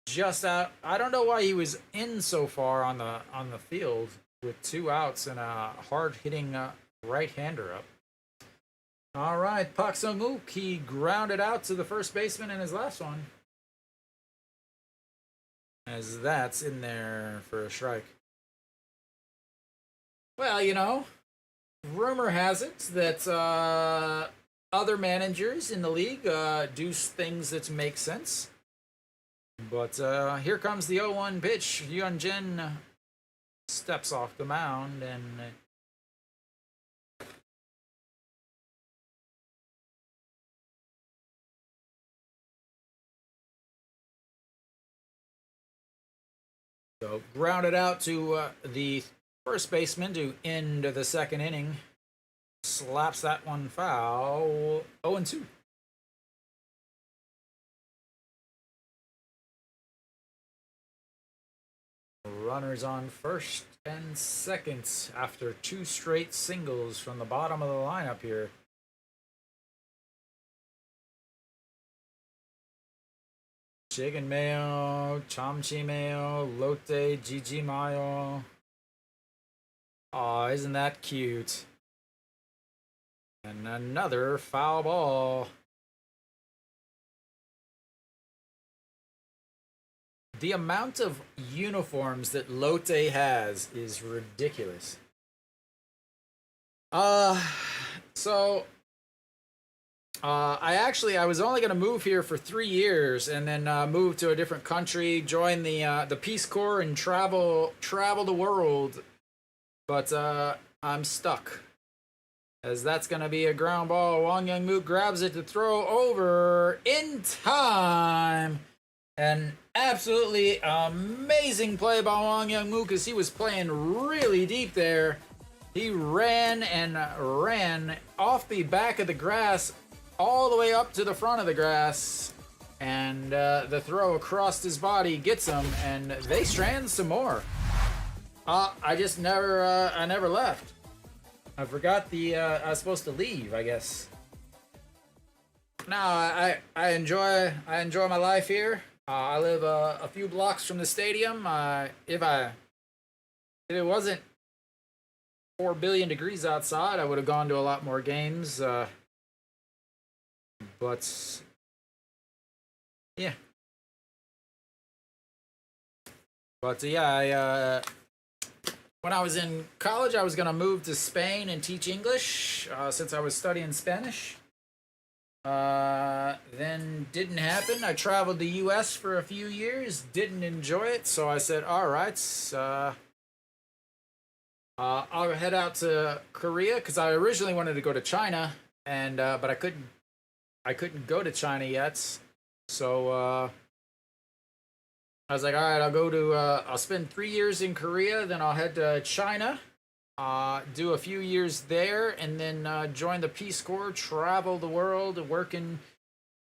just out. I don't know why he was in so far on the field with 2 outs and a hard hitting right-hander up. All right, Pak Sung-wook, he grounded out to the first baseman in his last one, as that's in there for a strike. Well, you know, rumor has it that other managers in the league do things that make sense. But here comes the 0-1 pitch. Hyunjin steps off the mound and so grounded out to the first baseman to end the second inning. Slaps that one foul. 0-2. Runners on first and second after 2 straight singles from the bottom of the lineup here. Chicken mayo, chamchi mayo, lotte jiji mayo. Aw, isn't that cute? And another foul ball. The amount of uniforms that Lotte has is ridiculous. I was only going to move here for 3 years and then move to a different country, join the Peace Corps and travel the world. But I'm stuck, as that's going to be a ground ball. Wang Young-mook grabs it to throw over in time. An absolutely amazing play by Wang Young-mook as he was playing really deep there. He ran and ran off the back of the grass all the way up to the front of the grass. And the throw across his body gets him, and they strand some more. I just never, I never left. I forgot I was supposed to leave, I guess. No, I enjoy my life here. I live a few blocks from the stadium. If it wasn't 4 billion degrees outside, I would have gone to a lot more games. But yeah. But yeah, when I was in college, I was going to move to Spain and teach English since I was studying Spanish. Then didn't happen. I traveled the U.S. for a few years, didn't enjoy it, so I said, all right, I'll head out to Korea, because I originally wanted to go to China, and but I couldn't go to China yet, so I was like, all right, I'll spend 3 years in Korea, then I'll head to China, do a few years there, and then join the Peace Corps, travel the world, work in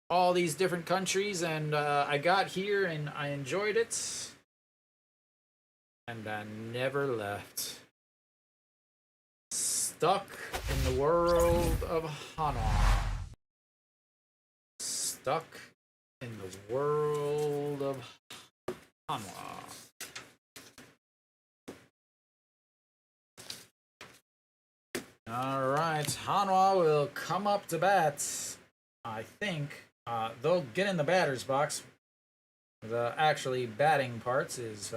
all these different countries, and I got here and I enjoyed it, and I never left. Stuck in the world of Hanwha. Stuck in the world of Hanwha. All right, Hanwha will come up to bat. I think they'll get in the batter's box. The actually batting parts is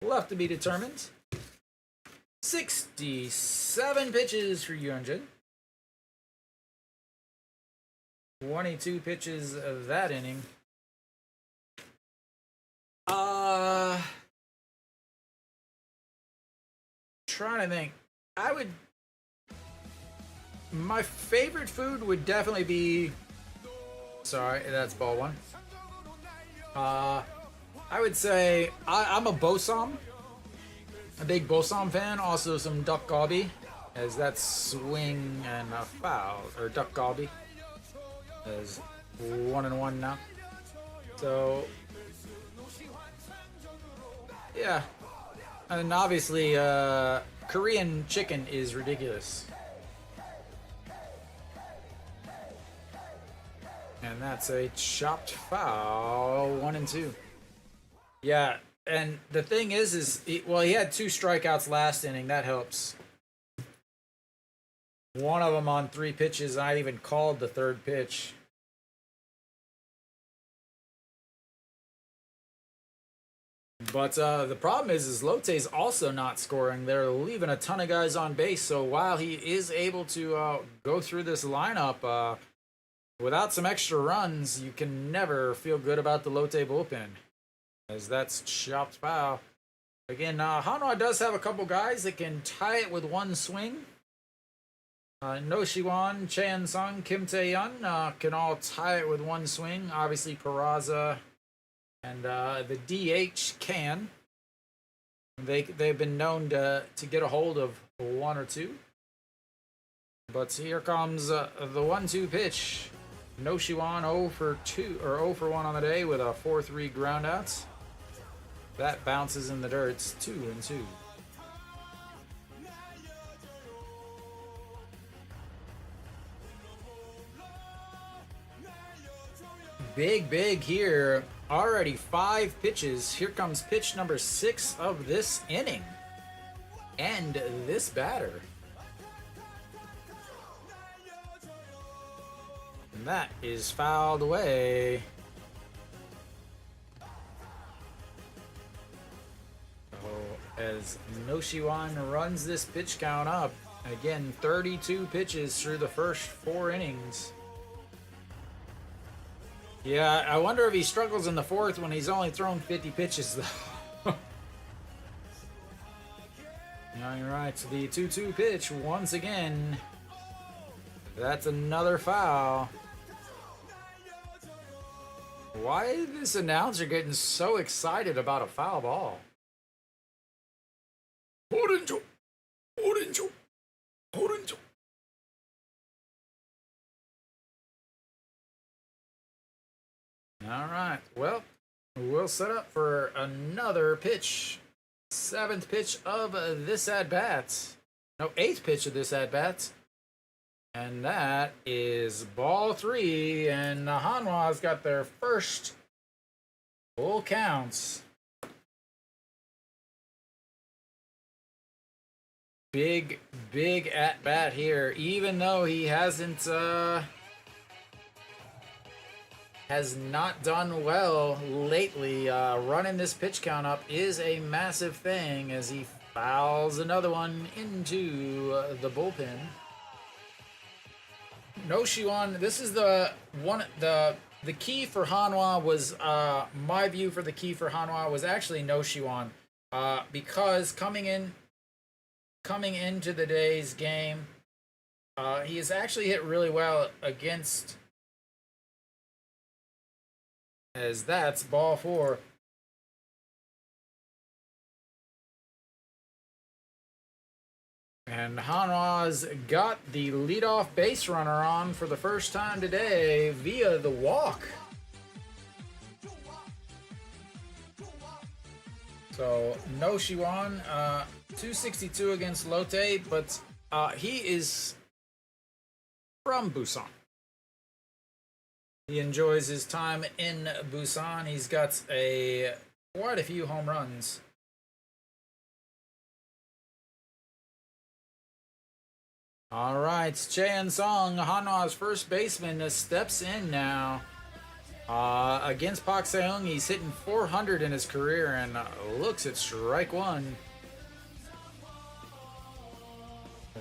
left to be determined. 67 pitches for Hyunjin. 22 pitches of that inning. Trying to think. My favorite food would definitely be. Sorry, that's ball one. I would say I'm a Busan. A big Busan fan. Also some duck gobi, as that's swing and a foul, or duck gobi, as 1-1 now. So yeah, and obviously Korean chicken is ridiculous. And that's a chopped foul, 1-2. Yeah, and the thing is he had 2 strikeouts last inning. That helps. One of them on 3 pitches. I even called the 3rd pitch. But the problem is Lotte's also not scoring. They're leaving a ton of guys on base. So while he is able to go through this lineup, without some extra runs, you can never feel good about the Lotte bullpen, as that's chopped foul. Again, Hanwha does have a couple guys that can tie it with one swing. No Shiwan, Chan Sung, Kim Tae-yun can all tie it with one swing. Obviously, Peraza and the DH can. They've been known to get a hold of 1 or 2. But here comes the 1-2 pitch. No Shiwan 0 for 2 or 0 for 1 on the day with a 4-3 groundout. That bounces in the dirt. It's 2-2. Big here. Already 5 pitches. Here comes pitch number 6 of this inning. And this batter. And that is fouled away. So as Noshiwan runs this pitch count up, again 32 pitches through the first 4 innings. Yeah, I wonder if he struggles in the 4th when he's only thrown 50 pitches though. Alright, so the 2-2 pitch once again. That's another foul. Why is this announcer getting so excited about a foul ball? Orange. All right. Well, we'll set up for another pitch. 7th pitch of this at bat. No, 8th pitch of this at bat. And that is ball 3, and Hanwha's got their first full counts. Big at bat here, even though he has not done well lately. Running this pitch count up is a massive thing as he fouls another one into the bullpen. No Shiwan, this is the key for Hanwha was my view for the key for Hanwha was actually no Shiwan, because coming into the day's game, he has actually hit really well against, as that's ball 4. And Hanwha's got the leadoff base runner on for the first time today via the walk. So no Shiwan, 262 against Lotte, but he is from Busan. He enjoys his time in Busan. He's got quite a few home runs. All right, Chae Song, Hanwha's first baseman, steps in now. Against Park Se-young, he's hitting 400 in his career and looks at strike 1.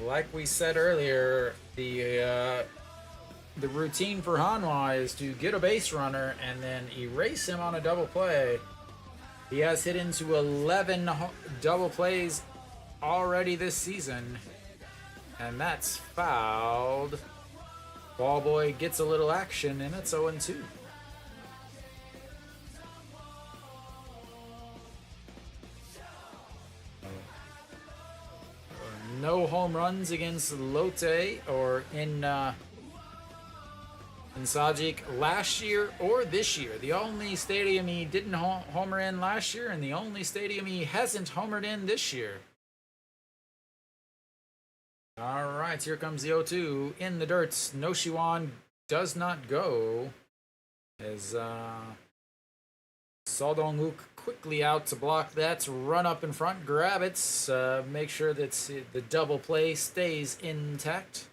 Like we said earlier, the routine for Hanwha is to get a base runner and then erase him on a double play. He has hit into 11 double plays already this season. And that's fouled. Ball boy gets a little action, and it's 0-2. No home runs against Lotte or in Sajik last year or this year. The only stadium he didn't homer in last year, and the only stadium he hasn't homered in this year. All right, here comes the 0-2 in the dirt. No Shiwan does not go as Saldong-wook quickly out to block that. Run up in front, grab it, make sure that the double play stays intact.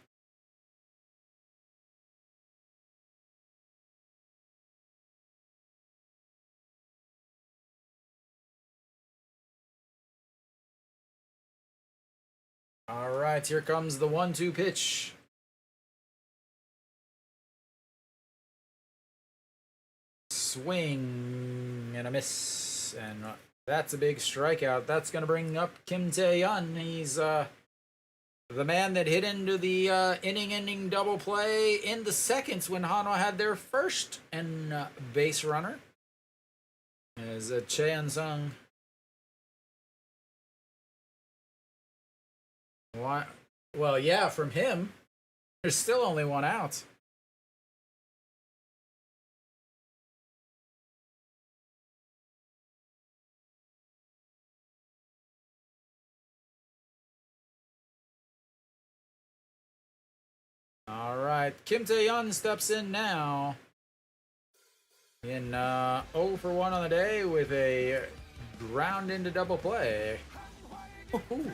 All right, here comes the 1-2 pitch. Swing and a miss, and that's a big strikeout. That's going to bring up Kim Tae-yeon. He's the man that hit into the inning-ending double play in the seconds when Hanwha had their first and base runner. As Cheon Sung. What? Well, yeah, from him. There's still only one out. All right, Kim Tae-yeon steps in now. In 0 for 1 on the day with a ground into double play. Woohoo!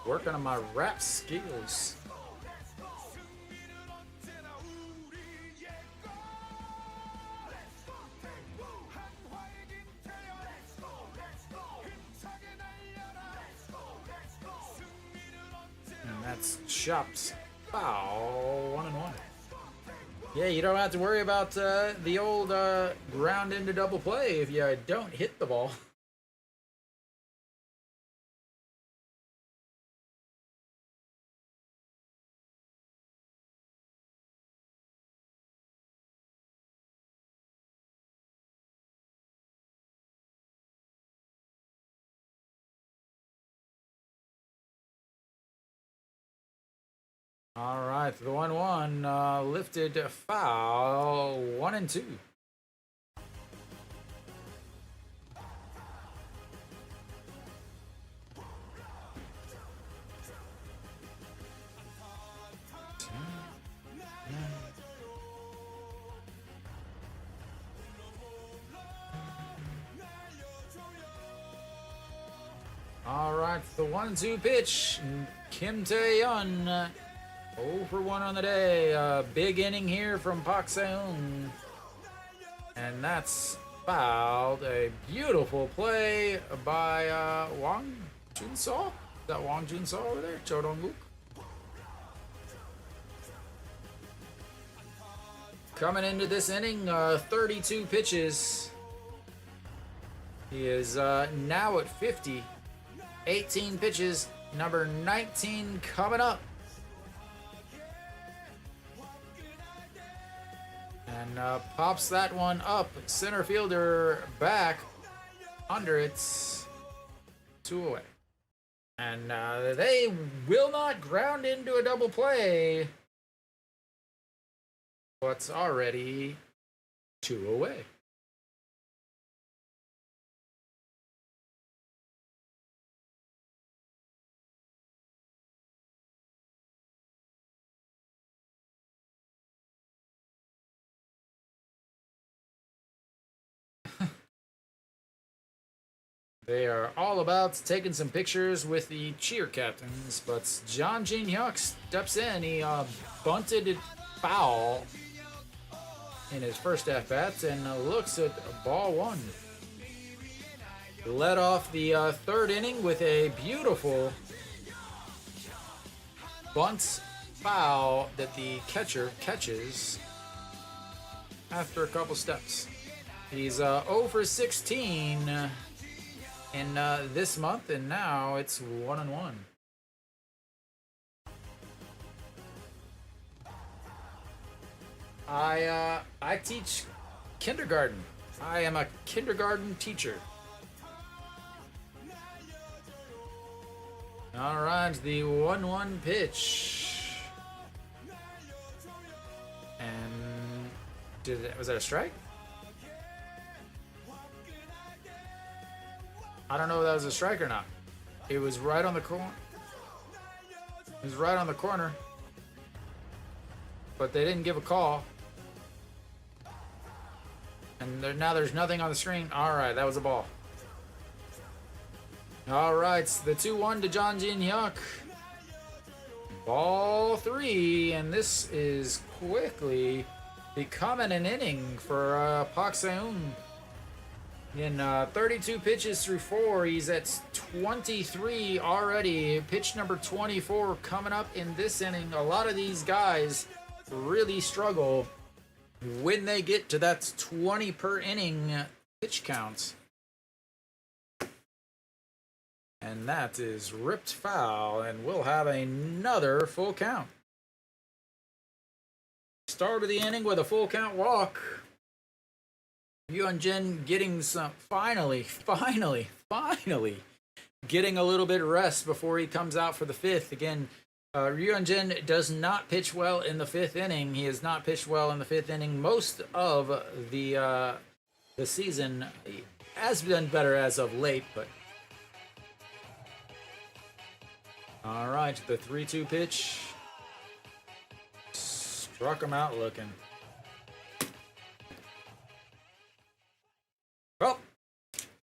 Working on my rap skills. And that's chopped. Foul. 1-1. Yeah, you don't have to worry about the old ground into double play if you don't hit the ball. All right, the 1-1 lifted foul. 1-2. All right, the 1-2 pitch. Kim Tae-yeon. 0 for 1 on the day. Big inning here from Park Se-hoon. And that's fouled. A beautiful play by Wang Jun-seo. Is that Wang Jun-seo over there? Cho Dong-wook. Coming into this inning, 32 pitches. He is now at 50. 18 pitches. Number 19 coming up. And pops that one up. Center fielder back under it. 2 away. And they will not ground into a double play. But already 2 away. They are all about taking some pictures with the cheer captains, but John Jin-hyuk steps in. He bunted it foul in his first at-bat and looks at ball 1. Led off the 3rd inning with a beautiful bunt foul that the catcher catches after a couple steps. He's 0 for 16 in this month, and now it's 1-1. I teach kindergarten. I am a kindergarten teacher. All right, the 1-1 pitch. And was that a strike? I don't know if that was a strike or not. It was right on the corner. It was right on the corner. But they didn't give a call. And now there's nothing on the screen. All right, that was a ball. All right, the 2-1 to John Jin Hyuk. Ball 3, and this is quickly becoming an inning for Park Seung. In 32 pitches through 4, he's at 23 already. Pitch number 24 coming up in this inning. A lot of these guys really struggle when they get to that 20 per inning pitch count. And that is ripped foul, and we'll have another full count. Start of the inning with a full count walk. Yuan-Jin getting some, finally getting a little bit of rest before he comes out for the 5th. Again, Yuan-Jin does not pitch well in the 5th inning. He has not pitched well in the 5th inning most of the season. He has been better as of late, but all right, the 3-2 pitch struck him out looking. Well,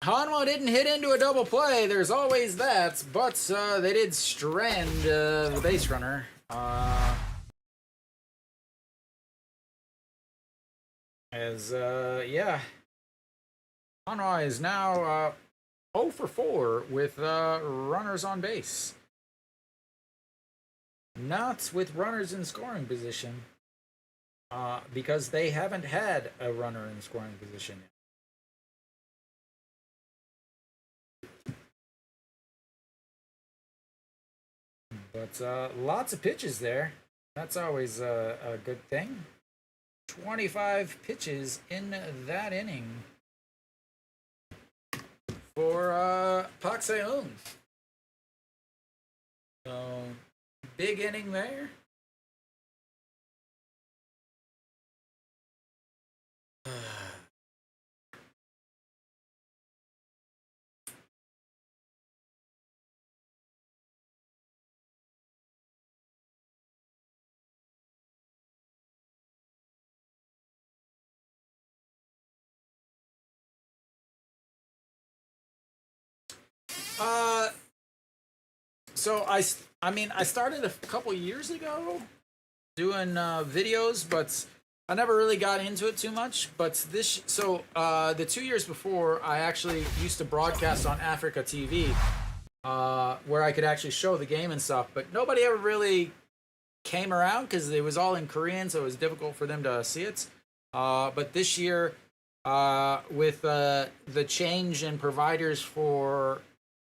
Hanwha didn't hit into a double play. There's always that, but they did strand the base runner. Yeah, Hanwha is now 0 for 4 with runners on base. Not with runners in scoring position, because they haven't had a runner in scoring position yet. But lots of pitches there. That's always a good thing. 25 pitches in that inning for Park Seung. So, big inning there. So I started a couple years ago doing videos, but I never really got into it too much. But the 2 years before, I actually used to broadcast on Africa TV, where I could actually show the game and stuff. But nobody ever really came around because it was all in Korean, so it was difficult for them to see it. But this year, with the change in providers for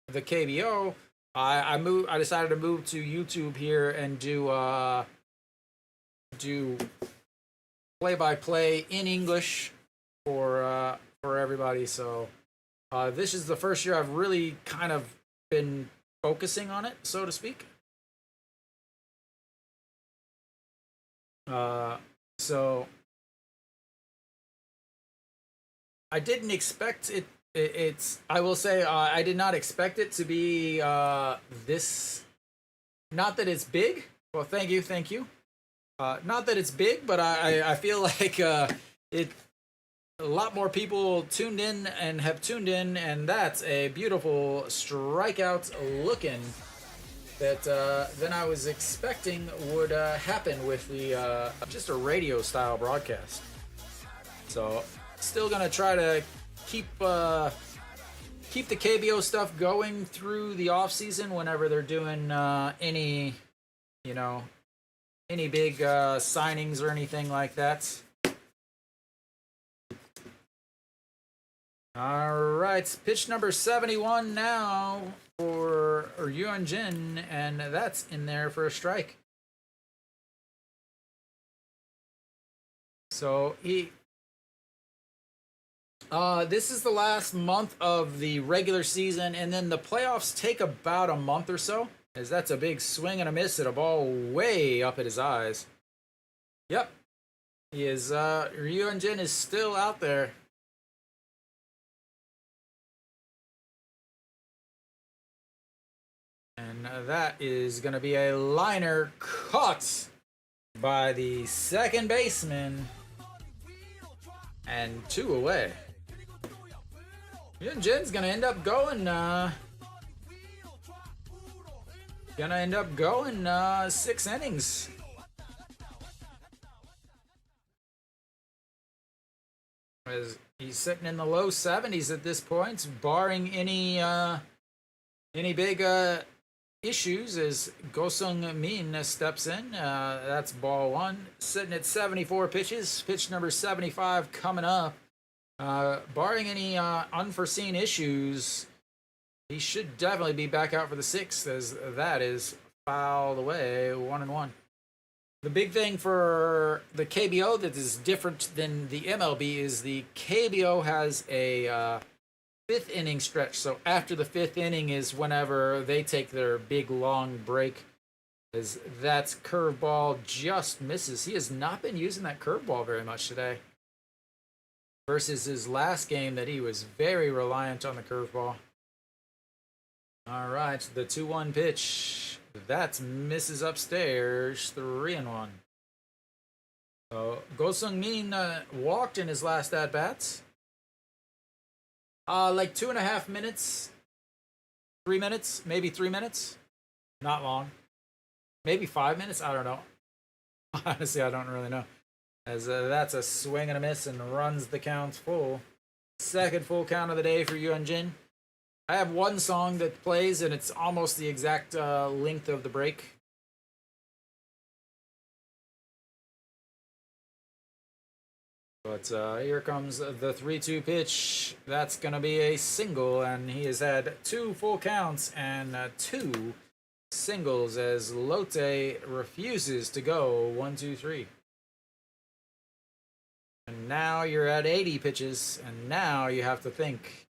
the KBO, I decided to move to YouTube here and do play-by-play in English for everybody. So this is the first year I've really kind of been focusing on it, so to speak. So I didn't expect it. I will say I did not expect it to be this. Not that it's big. Well, thank you. Not that it's big, but I feel like a lot more people tuned in and have tuned in, and that's a beautiful strikeout looking that than I was expecting would happen with the just a radio style broadcast. So still gonna try to keep the KBO stuff going through the off season whenever they're doing any big signings or anything like that. All right, pitch number 71 now for Yuan-Jin, and that's in there for a strike. So this is the last month of the regular season, and then the playoffs take about a month or so, as that's a big swing and a miss at a ball way up at his eyes. Yep. He is, Ryun Jin is still out there. And that is going to be a liner caught by the second baseman. And 2 away. Ryun Jin's going to end up going, 6 innings. As he's sitting in the low 70s at this point, barring any big issues, as Go-sung Min steps in. That's ball 1. Sitting at 74 pitches. Pitch number 75 coming up. Barring any unforeseen issues, he should definitely be back out for the 6th, as that is fouled away, 1-1. The big thing for the KBO that is different than the MLB is the KBO has a 5th inning stretch. So after the 5th inning is whenever they take their big long break, as that curveball just misses. He has not been using that curveball very much today, versus his last game that he was very reliant on the curveball. All right, the 2-1 pitch. That misses upstairs, 3-1. So Go-sung Min walked in his last at-bats. Like 2.5 minutes, 3 minutes, maybe 3 minutes. Not long. Maybe 5 minutes, I don't know. Honestly, I don't really know. As that's a swing and a miss and runs the count full. Second full count of the day for Ryun Jin. I have one song that plays, and it's almost the exact length of the break. But here comes the 3-2 pitch. That's going to be a single, and he has had 2 full counts and 2 singles as Lotte refuses to go 1-2-3. And now you're at 80 pitches, and now you have to think.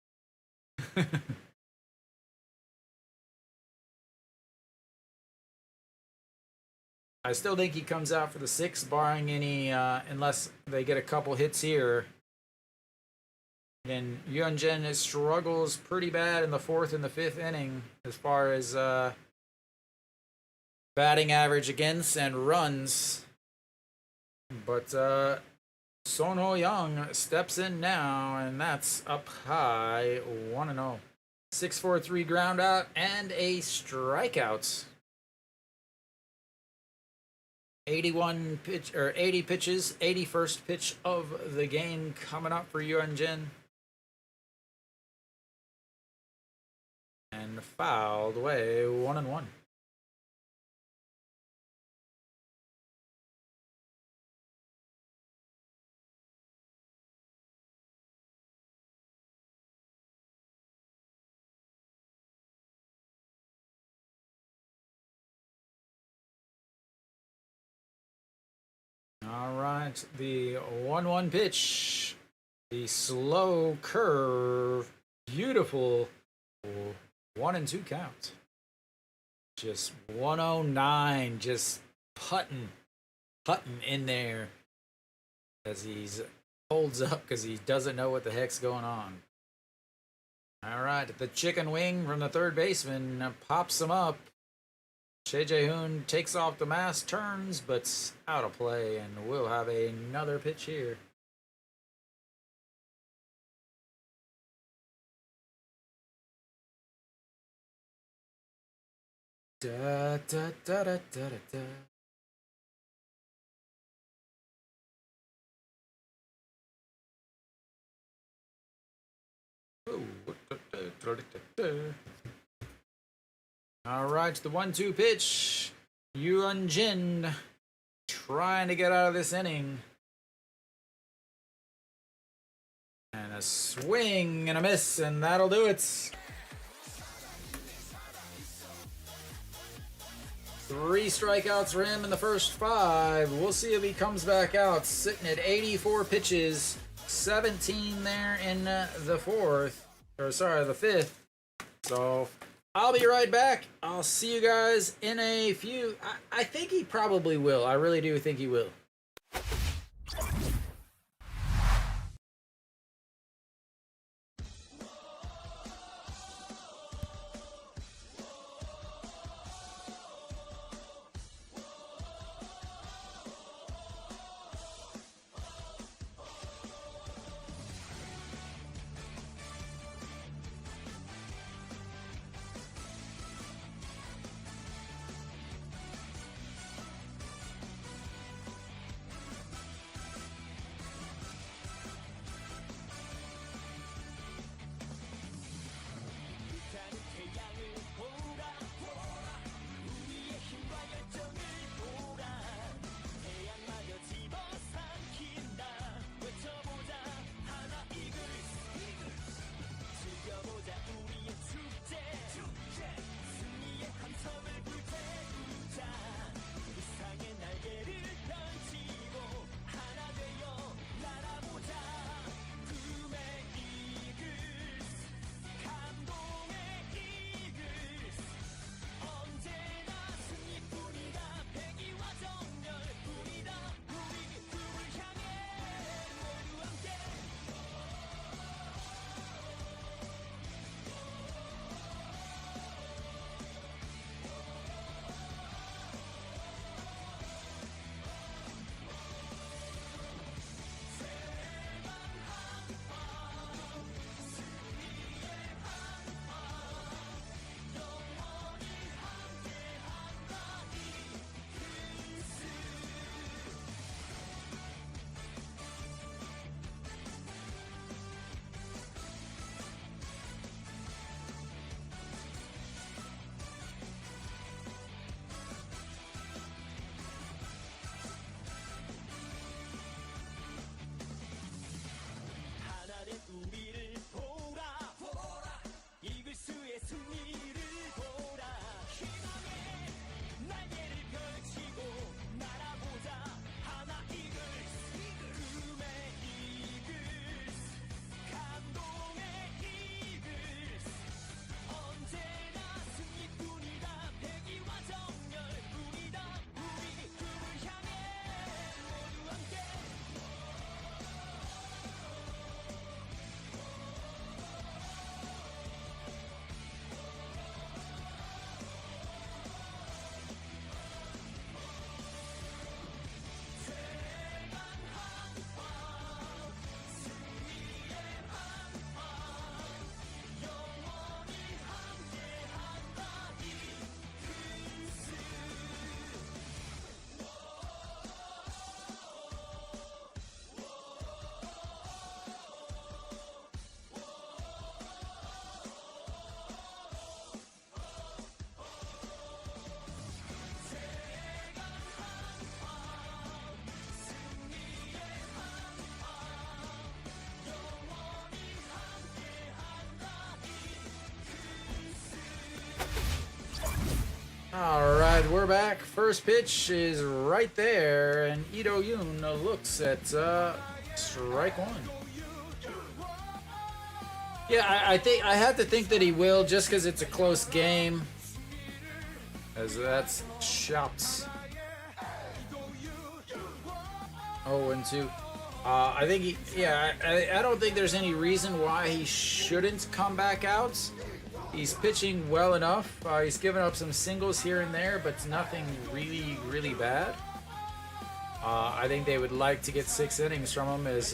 I still think he comes out for the 6th, barring any, unless they get a couple hits here. And Ryun Jin struggles pretty bad in the 4th and the 5th inning as far as batting average against and runs. But Son Ho Young steps in now, and that's up high, 1-0. 6-4-3 ground out and a strikeout. 80 pitches, 81st pitch of the game coming up for Ryun Jin. And fouled away, 1-1. All right, the 1-1 pitch, the slow curve, beautiful 1-2 count. Just 109, just putting in there as he's holds up because he doesn't know what the heck's going on. All right, the chicken wing from the third baseman pops him up. Choi Jae-hoon takes off the mask, turns, but out of play, and we'll have another pitch here. Da da da da da da. All right, the 1-2 pitch. Ryun Jin trying to get out of this inning. And a swing and a miss, and that'll do it. 3 strikeouts for him in the first 5. We'll see if he comes back out. Sitting at 84 pitches, 17 there in the 4th. Or sorry, the 5th. So I'll be right back. I'll see you guys in a few. I think he probably will. I really do think he will. All right, we're back. First pitch is right there, and Ito Yoon looks at strike 1. Yeah, I think I have to think that he will, just because it's a close game. As that's shots. 0-2. I think I don't think there's any reason why he shouldn't come back out. He's pitching well enough. He's given up some singles here and there, but nothing really, really bad. I think they would like to get 6 innings from him. As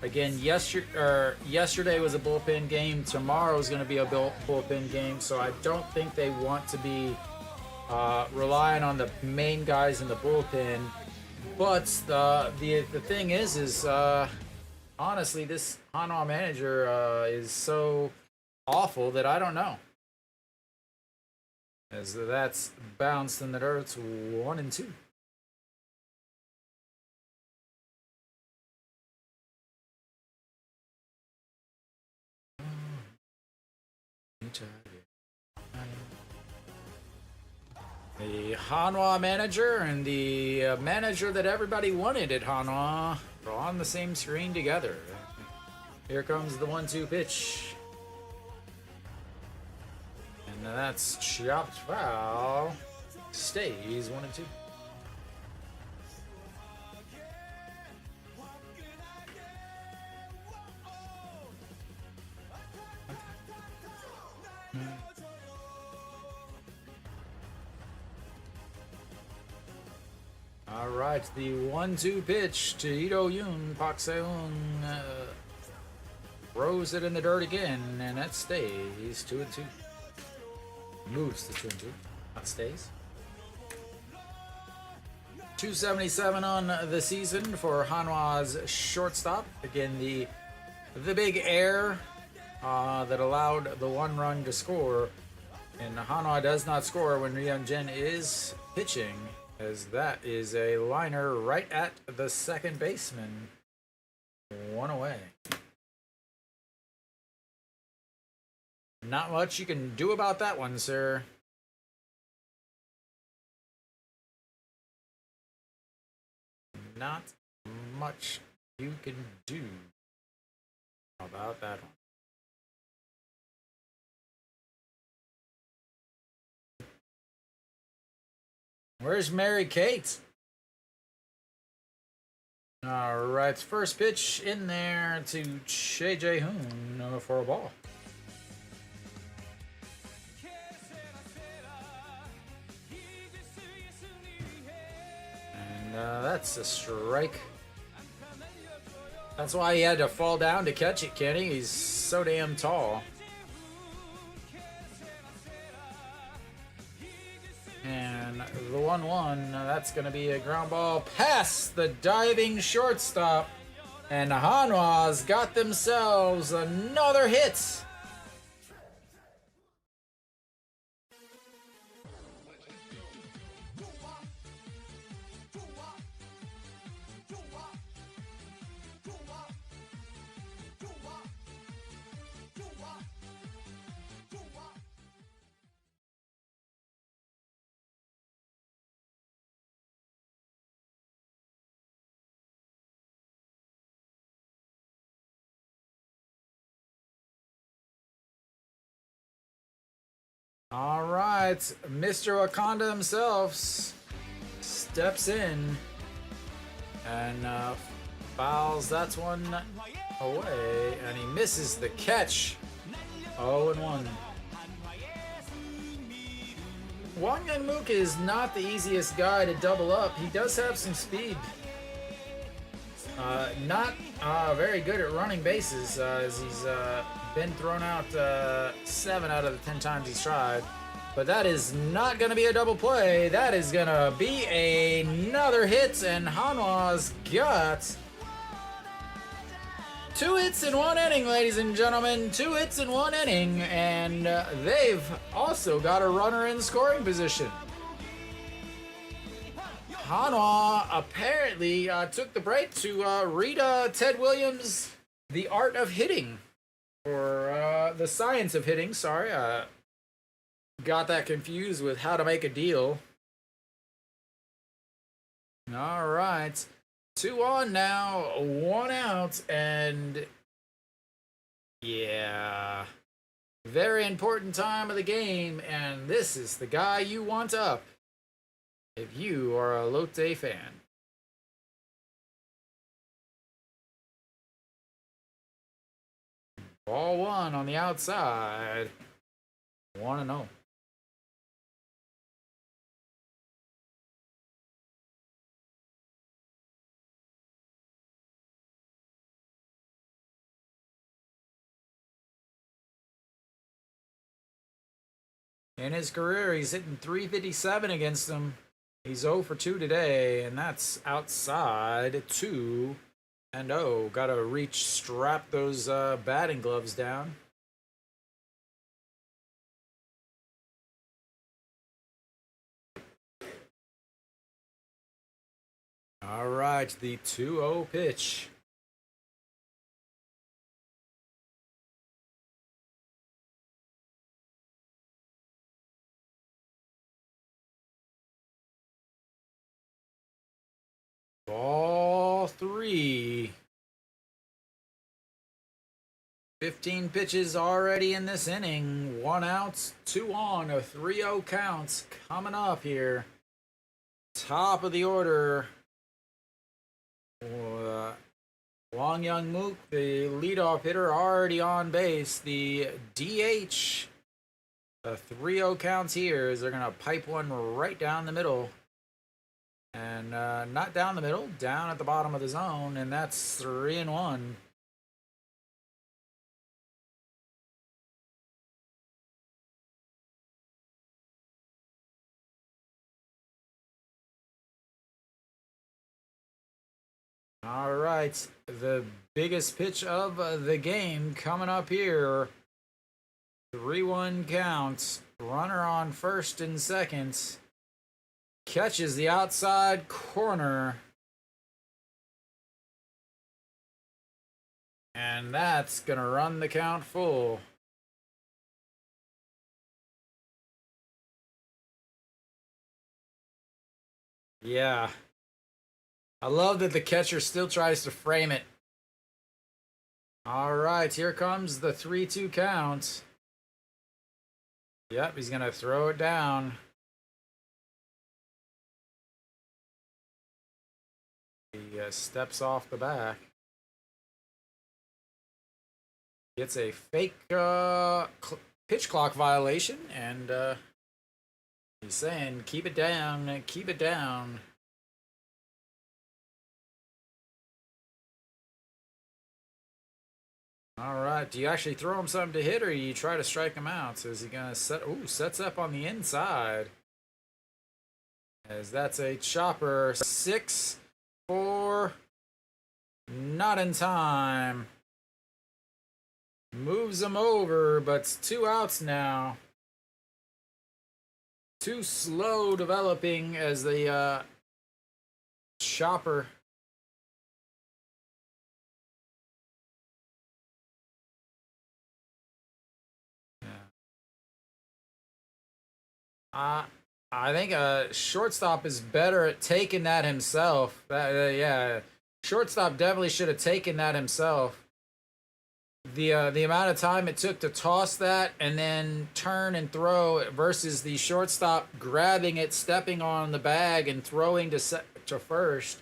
again, yesterday was a bullpen game. Tomorrow is going to be a bullpen game. So I don't think they want to be relying on the main guys in the bullpen. But the thing is honestly, this Hanwha manager is so awful that I don't know. As that's bounced in the dirt. It's 1-2. The Hanwha manager and the manager that everybody wanted at Hanwha are on the same screen together. Here comes the 1-2 pitch. And that's chopped foul. Stays 1-2. All right, the 1-2 pitch to Ito Yoon. Pak Seung throws it in the dirt again, and that stays 2-2. Moves to 2-2, not stays. 277 on the season for Hanwha's shortstop. Again, the big error that allowed the 1 run to score. And Hanwha does not score when Ryu Jin is pitching, as that is a liner right at the second baseman. 1 away. Not much you can do about that one, sir. Not much you can do about that one. Where's Mary Kate? All right, first pitch in there to Che Jae-hoon for a ball. And that's a strike. That's why he had to fall down to catch it, Kenny. He's so damn tall. And the 1-1, that's going to be a ground ball past the diving shortstop. And Hanwha's got themselves another hit. All right, Mr. Wakanda himself steps in and fouls that one away, and he misses the catch. 0-1. Wang Young-mook is not the easiest guy to double up. He does have some speed. Not very good at running bases, as he's been thrown out 7 out of the 10 times he's tried. But that is not going to be a double play. That is going to be another hit, and Hanwha's got 2 hits in 1 inning, ladies and gentlemen. 2 hits in 1 inning, and they've also got a runner in scoring position. Hanwha apparently took the break to read Ted Williams' The Art of Hitting, or The Science of Hitting, sorry. Got that confused with How to Make a Deal. All right. 2 on now, 1 out, and yeah, very important time of the game, and this is the guy you want up if you are a Lotte fan. Ball 1 on the outside. 1-0. In his career, he's hitting .357 against them. He's 0 for 2 today, and that's outside 2-0. Gotta strap those batting gloves down. All right, the 2-0 pitch. 3. 15 pitches already in this inning. 1 out, 2 on, a 3-0 count coming up here. Top of the order. Wong Young Mook, the leadoff hitter, already on base. The DH. A 3-0 counts here as they're going to pipe one right down the middle. And not down the middle, down at the bottom of the zone. And that's 3-1. All right, the biggest pitch of the game coming up here. 3-1 count. Runner on first and second. Catches the outside corner. And that's going to run the count full. Yeah. I love that the catcher still tries to frame it. All right, here comes the 3-2 count. Yep, he's going to throw it down. He steps off the back. Gets a fake pitch clock violation, and he's saying, keep it down, keep it down. All right, do you actually throw him something to hit, or you try to strike him out? So is he going to set... Ooh, sets up on the inside. As that's a chopper. 6-4. Not in time. Moves him over, but it's 2 outs now. Too slow developing as the chopper... I think a shortstop is better at taking that himself. Yeah, shortstop definitely should have taken that himself. The amount of time it took to toss that and then turn and throw versus the shortstop grabbing it, stepping on the bag, and throwing to first.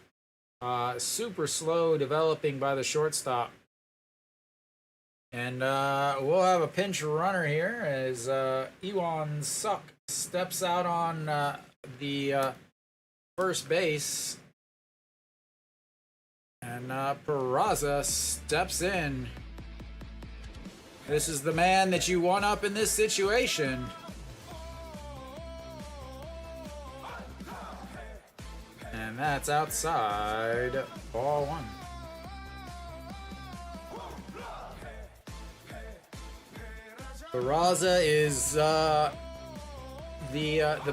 Super slow developing by the shortstop. And we'll have a pinch runner here as Iwan Suk steps out on the first base. And Peraza steps in. This is the man that you want up in this situation. And that's outside. Ball 1. Peraza is the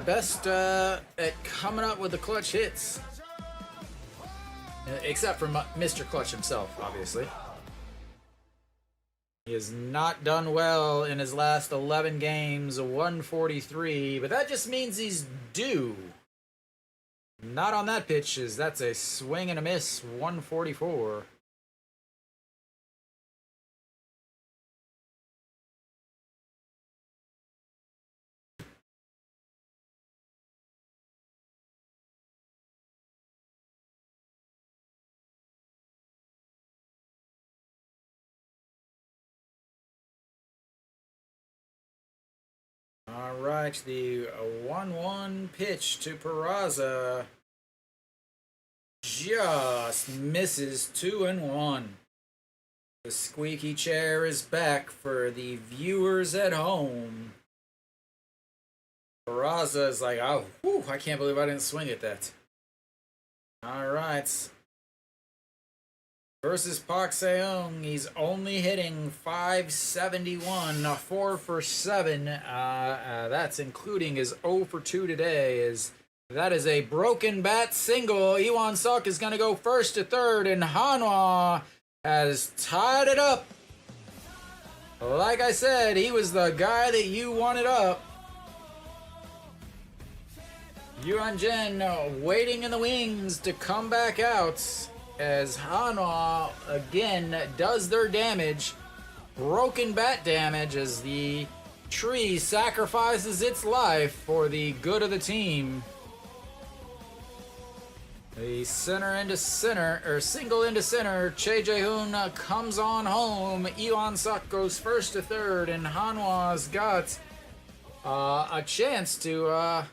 best at coming up with the clutch hits, except for Mr. Clutch himself, obviously. He has not done well in his last 11 games, 143, but that just means he's due. Not on that pitch, as that's a swing and a miss, 144. All right, the 1-1 pitch to Peraza just misses 2-1. The squeaky chair is back for the viewers at home. Peraza is like, oh, whew, I can't believe I didn't swing at that. All right. Versus Park Seong, he's only hitting .571, 4 for 7. That's including his 0 for 2 today. That is a broken bat single. Iwan Suk is going to go first to third, and Hanwha has tied it up. Like I said, he was the guy that you wanted up. Yuan Jin waiting in the wings to come back out. as Hanwha again does their damage. Broken bat damage as the tree sacrifices its life for the good of the team. The center into center, or single into center. Che Jae-hoon comes on home. Iwan Suk goes first to third, and Hanwha's got a chance to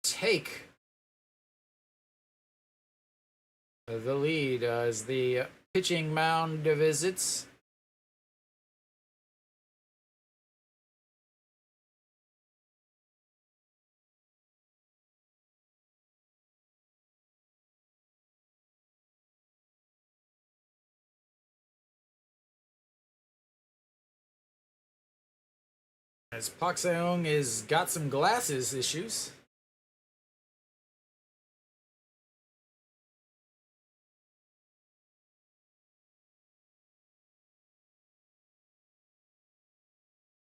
take the lead as the pitching mound visits. As Park Seung is got some glasses issues.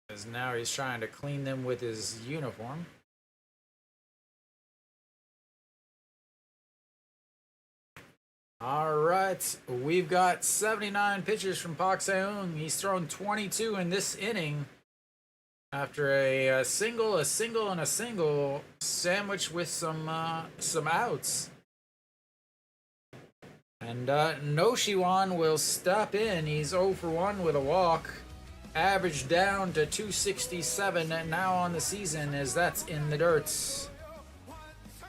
As now he's trying to clean them with his uniform. All right, we've got 79 pitches from Park Seung. He's thrown 22 in this inning after a single, and a single, sandwiched with some outs. And No Shiwan will step in. He's 0 for 1 with a walk. Average down to 267 now on the season, as that's in the dirt.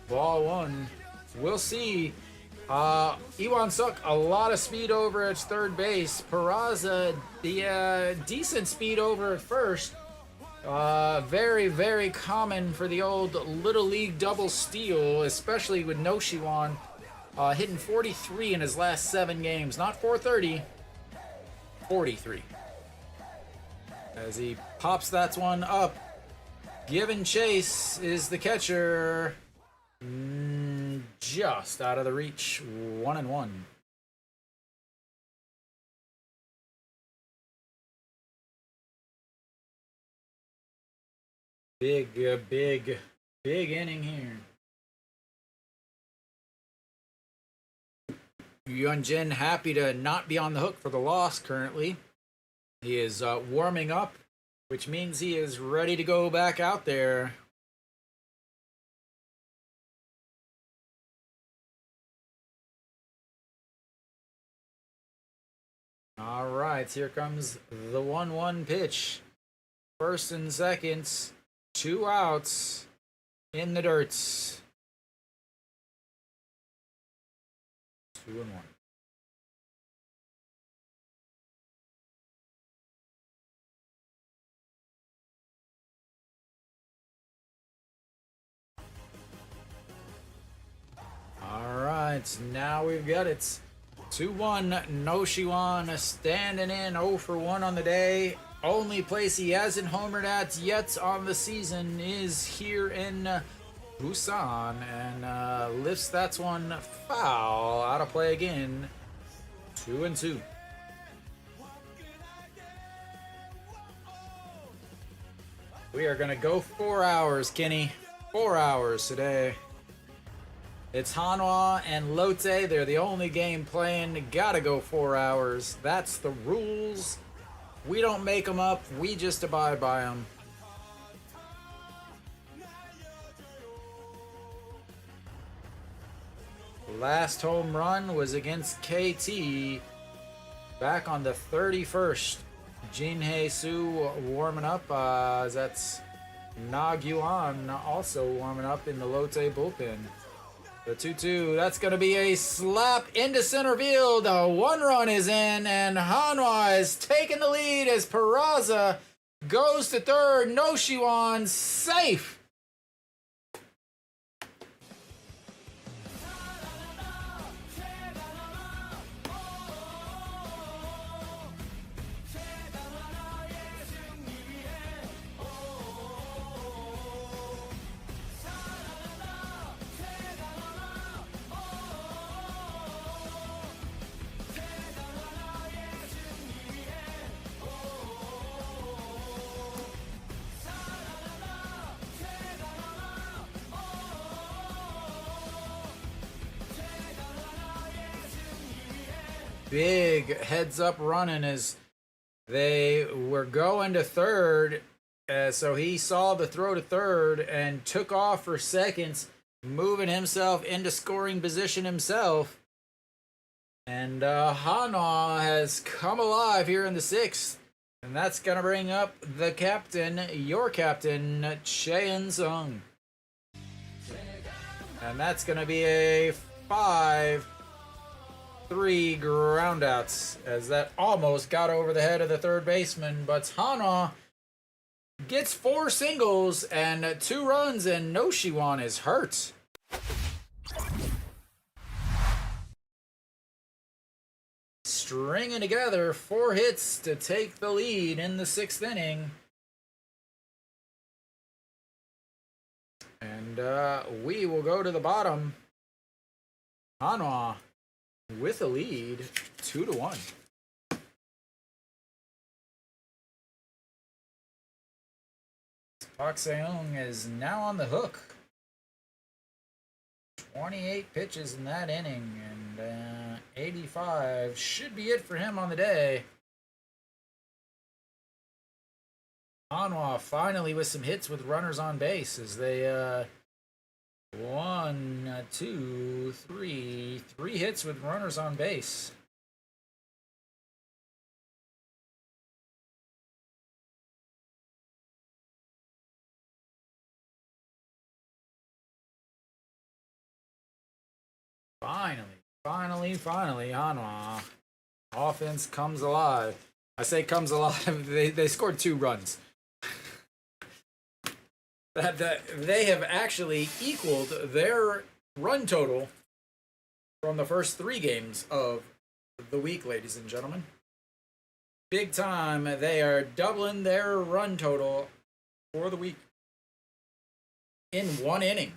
Ball one. We'll see. Iwan Suk, a lot of speed over at third base. Peraza, the decent speed over at first. Very, very common for the old Little League double steal, especially with No Shiwan. Hitting 43 in his last 7 games. Not 430, 43. As he pops that one up. Given chase is the catcher. Just out of the reach. 1-1. Big inning here. Yunjin happy to not be on the hook for the loss currently. He is warming up, which means he is ready to go back out there. All right, here comes the 1-1 pitch. First and seconds, 2 outs in the dirt. 2-1. All right, now we've got it. 2-1, No Shiwan standing in 0 for 1 on the day. Only place he hasn't homered at yet on the season is here in Busan, and lifts that one foul, out of play again. 2-2. We are gonna go 4 hours, Kenny. 4 hours today. It's Hanwha and Lotte. They're the only game playing. Gotta go 4 hours. That's the rules. We don't make them up. We just abide by them. Last home run was against KT back on the 31st. Jin Hae Soo warming up. That's Na Gyuan also warming up in the Lotte bullpen. The 2-2, that's going to be a slap into center field. 1 run is in, and Hanwha is taking the lead as Peraza goes to third. No Shiwan safe. big heads up running as they were going to third. So he saw the throw to third and took off for seconds, moving himself into scoring position himself. And Hanwha has come alive here in the sixth. And that's going to bring up the captain, your captain, Chaein Sung. And that's going to be a 5-3 groundouts, as that almost got over the head of the third baseman. But Hanwha gets 4 singles and 2 runs, and No Shiwan is hurt. Stringing together 4 hits to take the lead in the 6th inning. And we will go to the bottom. Hanwha with a lead, 2-1. Park Seung is now on the hook. 28 pitches in that inning, and 85 should be it for him on the day. Hanwha finally with some hits with runners on base as they 1, 2, 3 hits with runners on base. Finally, Hanwha. Offense comes alive. I say comes alive. They scored 2 runs. They have actually equaled their run total from the first 3 games of the week, ladies and gentlemen. Big time. They are doubling their run total for the week in 1 inning.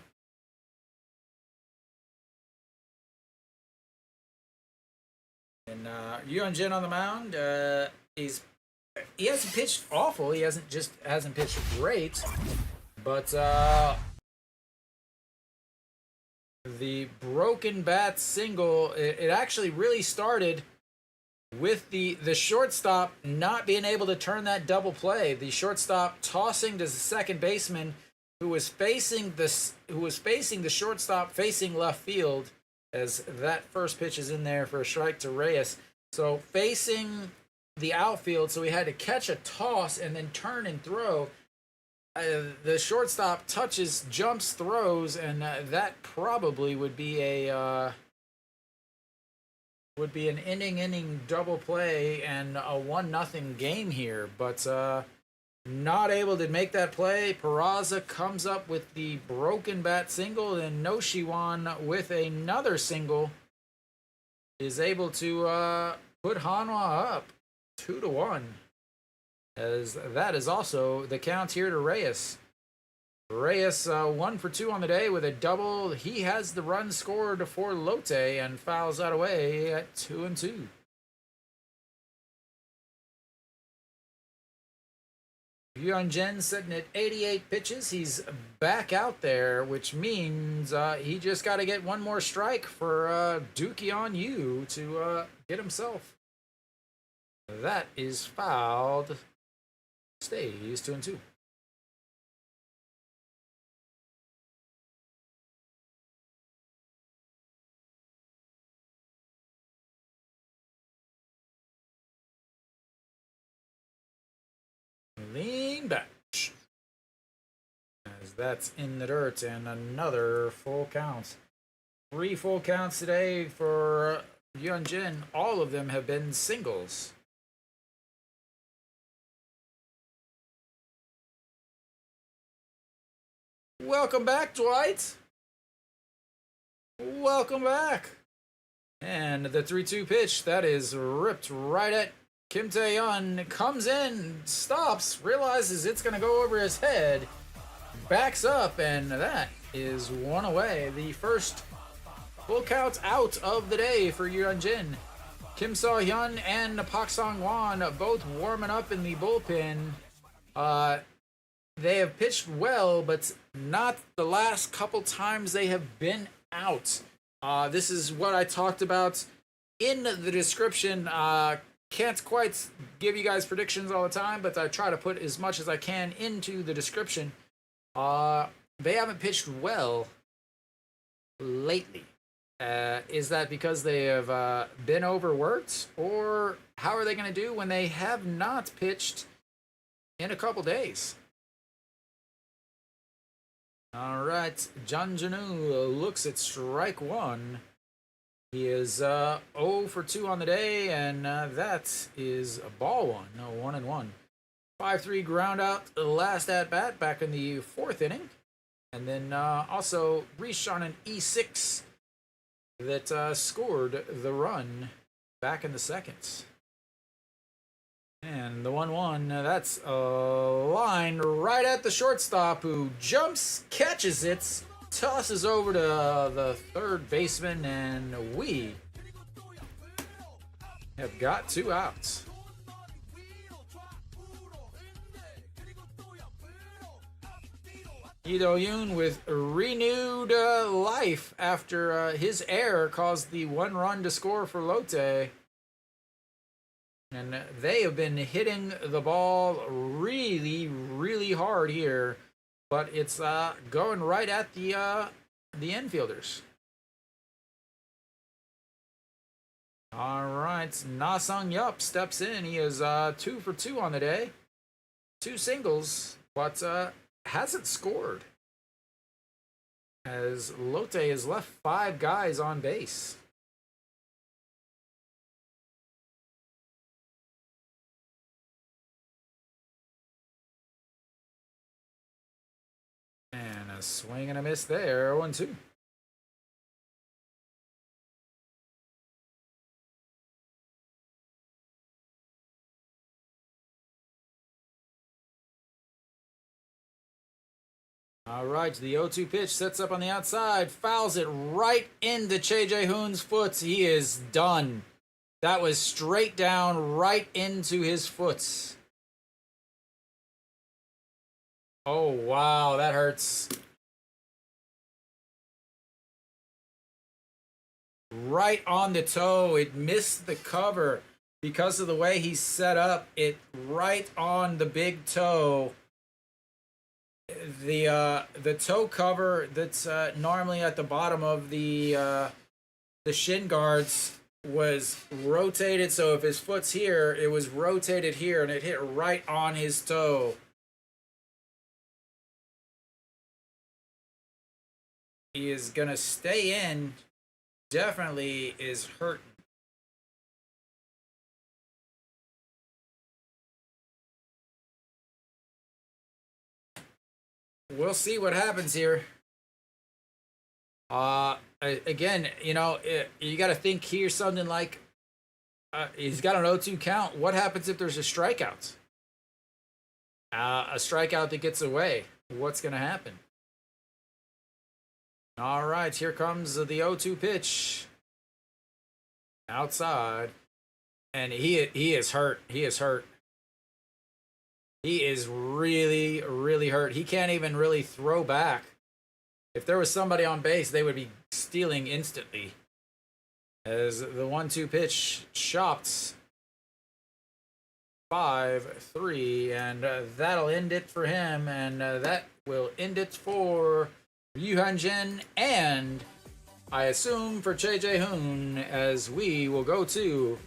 And Yuan-jin on the mound, he hasn't pitched awful. He hasn't pitched great, but the broken bat single, it actually really started with the shortstop not being able to turn that double play. The shortstop tossing to the second baseman who was facing the shortstop facing left field, as that first pitch is in there for a strike to Reyes. So facing the outfield, so he had to catch a toss and then turn and throw. The shortstop touches, jumps, throws, and that probably would be an inning double play and a 1-0 game here. But not able to make that play. Peraza comes up with the broken bat single, and No Shiwan with another single is able to put Hanwha up 2-1, as that is also the count here to Reyes. Reyes 1 for 2 on the day with a double. He has the run scored for Lotte and fouls that away at 2-2. Yuan-jin sitting at 88 pitches. He's back out there, which means he just got to get 1 more strike for Dookie on you to get himself. That is fouled. Stays 2-2. Lean back, as that's in the dirt, and another full count. 3 full counts today for Yuan-jin. All of them have been singles. Welcome back, Dwight. Welcome back. And the 3-2 pitch, that is ripped right at Kim Tae-yeon. Comes in, stops, realizes it's going to go over his head, backs up, and that is 1 away. The first full count out of the day for Yuan-jin. Kim So-hyun and Park Sang-won both warming up in the bullpen. They have pitched well, but not the last couple times they have been out. This is what I talked about in the description. Can't quite give you guys predictions all the time, but I try to put as much as I can into the description. They haven't pitched well lately. Is that because they have been overworked, or how are they going to do when they have not pitched in a couple days? All right, Janjanu looks at strike one. He is 0 for 2 on the day, and that is a ball one. No, 1-1. 5-3 ground out the last at bat back in the 4th inning. And then also reached on an E6 that scored the run back in the 2nd. And the 1-1, that's a line right at the shortstop, who jumps, catches it, tosses over to the 3rd baseman, and we have got 2 outs. Lee Do-yoon with renewed life after his error caused the 1 run to score for Lotte. And they have been hitting the ball really, really hard here, but it's going right at the infielders. All right, Na Sung-yup steps in. He is 2 for 2 on the day, 2 singles, but hasn't scored, as Lotte has left 5 guys on base. And a swing and a miss there, 0-2. All right, the 0-2 pitch sets up on the outside, fouls it right into Che Jae-hoon's foot. He is done. That was straight down right into his foot. Oh, wow, that hurts. Right on the toe. It missed the cover because of the way he's set up. It right on the big toe. The toe cover that's normally at the bottom of the shin guards was rotated, so if his foot's here, it was rotated here, and it hit right on his toe. He is gonna stay in. Definitely is hurt. We'll see what happens here. Again, you know, you got to think here something like he's got an 0-2 count. What happens if there's a strikeout? A strikeout that gets away. What's going to happen? All right, here comes the 0-2 pitch. Outside. And he is hurt. He is hurt. He is really, really hurt. He can't even really throw back. If there was somebody on base, they would be stealing instantly. As the 1-2 pitch chopped. 5-3, and that'll end it for him, and that will end it for Ryu Hyun-jin, and I assume for Che Jae-hoon, as we will go to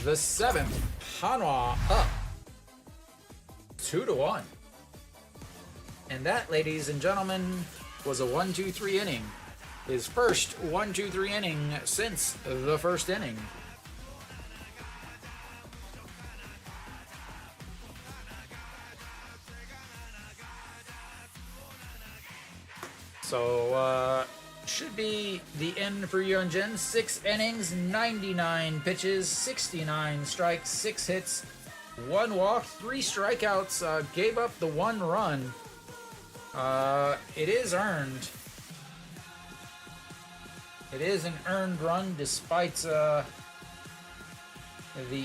the 7th. Hanwha up 2-1. And that, ladies and gentlemen, was a 1-2-3 inning. His first 1-2-3 inning since the first inning. So, should be the end for Hyun-jin. 6 innings, 99 pitches, 69 strikes, 6 hits, 1 walk, 3 strikeouts, gave up the 1 run. It is earned. It is an earned run despite the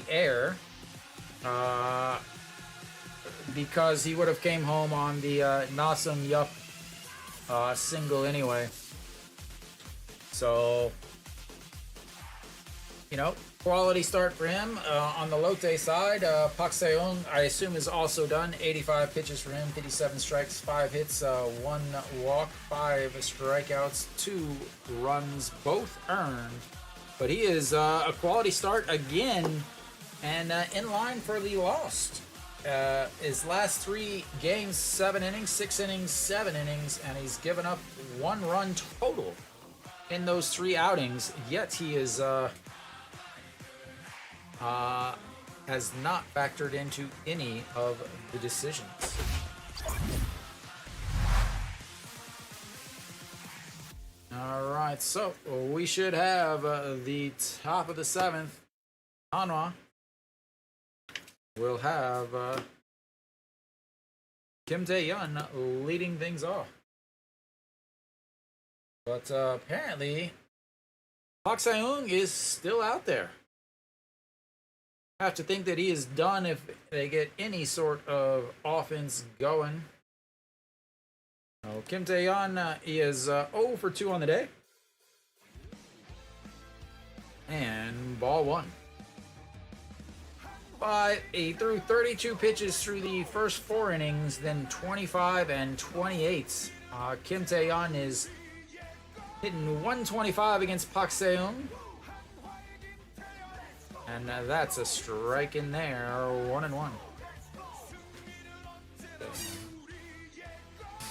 error. Because he would have came home on the Na Sung-yup single anyway. So quality start for him. On the Lotte side, Pak Seong, I assume, is also done. 85 pitches for him, 57 strikes, 5 hits, 1 walk, 5 strikeouts, 2 runs, both earned. But he is a quality start again, and in line for the lost. His last 3 games, 7 innings, 6 innings, 7 innings, and he's given up 1 run total in those 3 outings. Yet he is has not factored into any of the decisions. All right, so we should have the top of the 7th. Hanwha will have Kim Tae-yeon leading things off. But apparently, Pak Seong is still out there. I have to think that he is done if they get any sort of offense going. Kim Tae-yeon is 0 for 2 on the day. And ball 1. He threw 32 pitches through the first 4 innings, then 25 and 28. Kim Tae-yeon is hitting 125 against Pak Seong. And that's a strike in there, 1-1.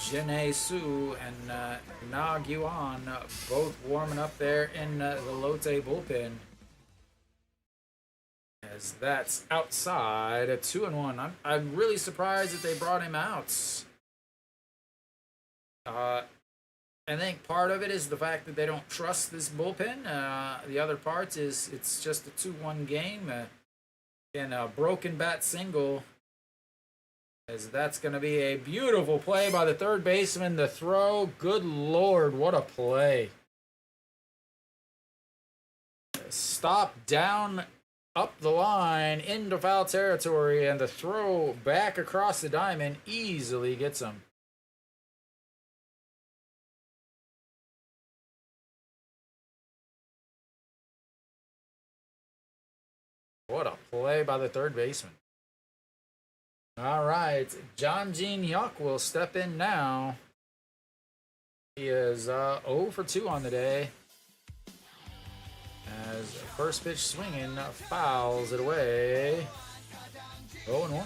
Jin Soo and Na Gyuan both warming up there in the Lotte bullpen. As that's outside at 2-1. I'm really surprised that they brought him out. I think part of it is the fact that they don't trust this bullpen. The other part is it's just a 2-1 game. And a broken bat single. As that's going to be a beautiful play by the third baseman. The throw, good Lord, what a play. Stop down, up the line, into foul territory, and the throw back across the diamond easily gets him. What a play by the third baseman. All right, John Jin-hyuk will step in now. He is 0 for 2 on the day. As first pitch swinging, fouls it away. 0-1.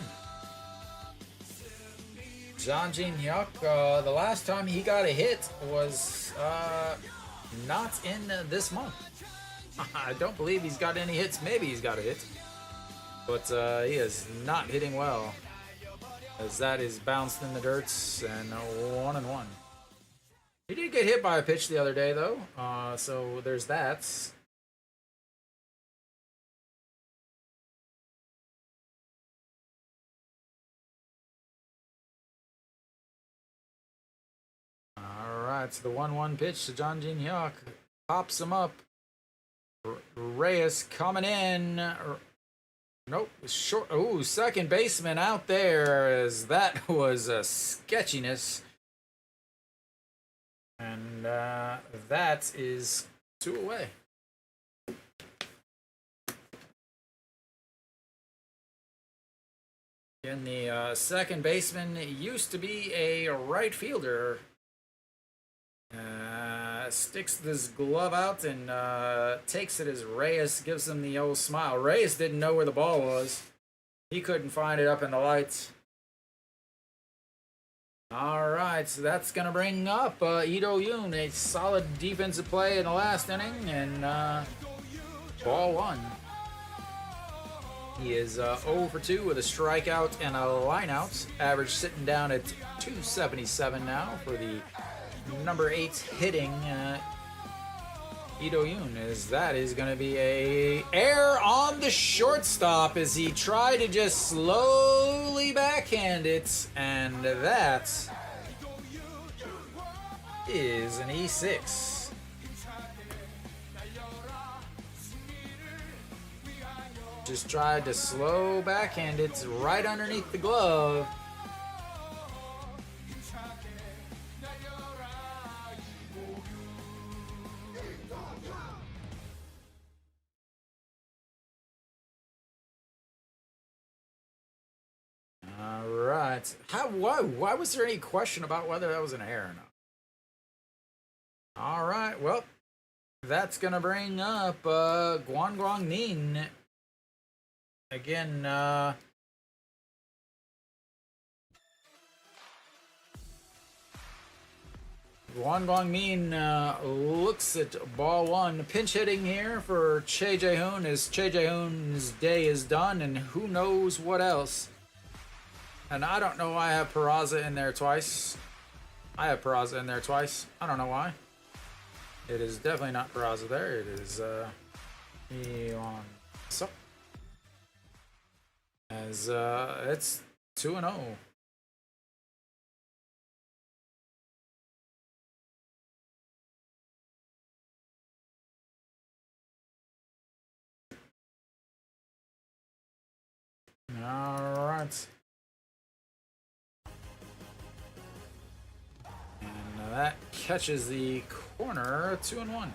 John Jin-hyuk, the last time he got a hit was not in this month. I don't believe he's got any hits. Maybe he's got a hit. But he is not hitting well. As that is bounced in the dirt and 1-1. He did get hit by a pitch the other day, though. So there's that. All right, so the 1-1 pitch to John Jin-hyuk pops him up. Reyes coming in. Nope, short. Ooh, second baseman out there, as that was a sketchiness. And that is 2 away. And the second baseman used to be a right fielder. Sticks this glove out and takes it as Reyes gives him the old smile. Reyes didn't know where the ball was. He couldn't find it up in the lights. All right, so that's going to bring up Lee Do-yoon, a solid defensive play in the last inning, and ball 1. He is 0 for 2 with a strikeout and a lineout. Average sitting down at 277 now for the number 8 hitting Lee Do-yoon, as that is going to be a error on the shortstop as he tried to just slowly backhand it, and that is an E6. Just tried to slow backhand it right underneath the glove. right. Why was there any question about whether that was an error or not? All right. Well, that's gonna bring up Guang Nin again. Guang Nin looks at ball one. Pinch hitting here for Che Jae-hoon as Che Jae-hoon's day is done, and who knows what else. And I don't know why I have Peraza in there twice. I have Peraza in there twice. I don't know why. It is definitely not Peraza there. It is Elon Sup. As it's 2-0. All right. And that catches the corner. 2-1.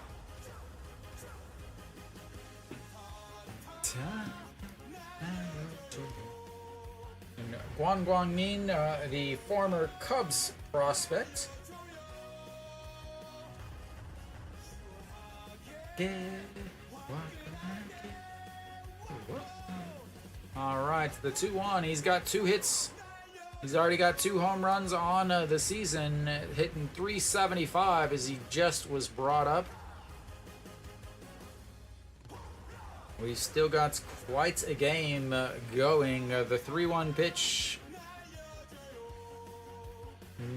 And Guang Nin, the former Cubs prospect. All right, the 2-1. He's got 2 hits. He's already got 2 home runs on the season, hitting .375 as he just was brought up. We still got quite a game going. The 3-1 pitch.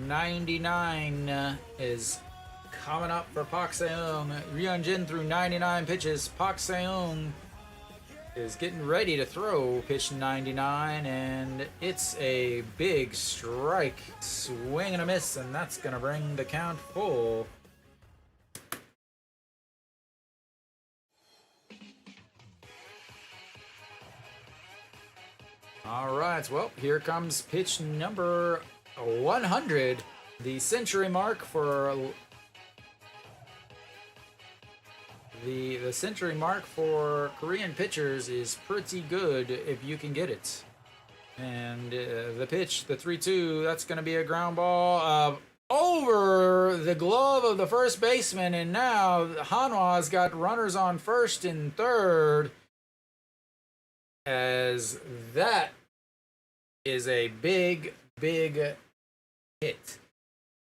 99 is coming up for Park Se-eung. Ryun-jin threw 99 pitches. Park Se-eung is getting ready to throw pitch 99, and it's a big strike. Swing and a miss, and that's going to bring the count full. All right, well, here comes pitch number 100. The century mark for the century mark for Korean pitchers is pretty good if you can get it. And the pitch, the 3-2, that's going to be a ground ball over the glove of the first baseman. And now Hanwha's got runners on first and third, as that is a big hit.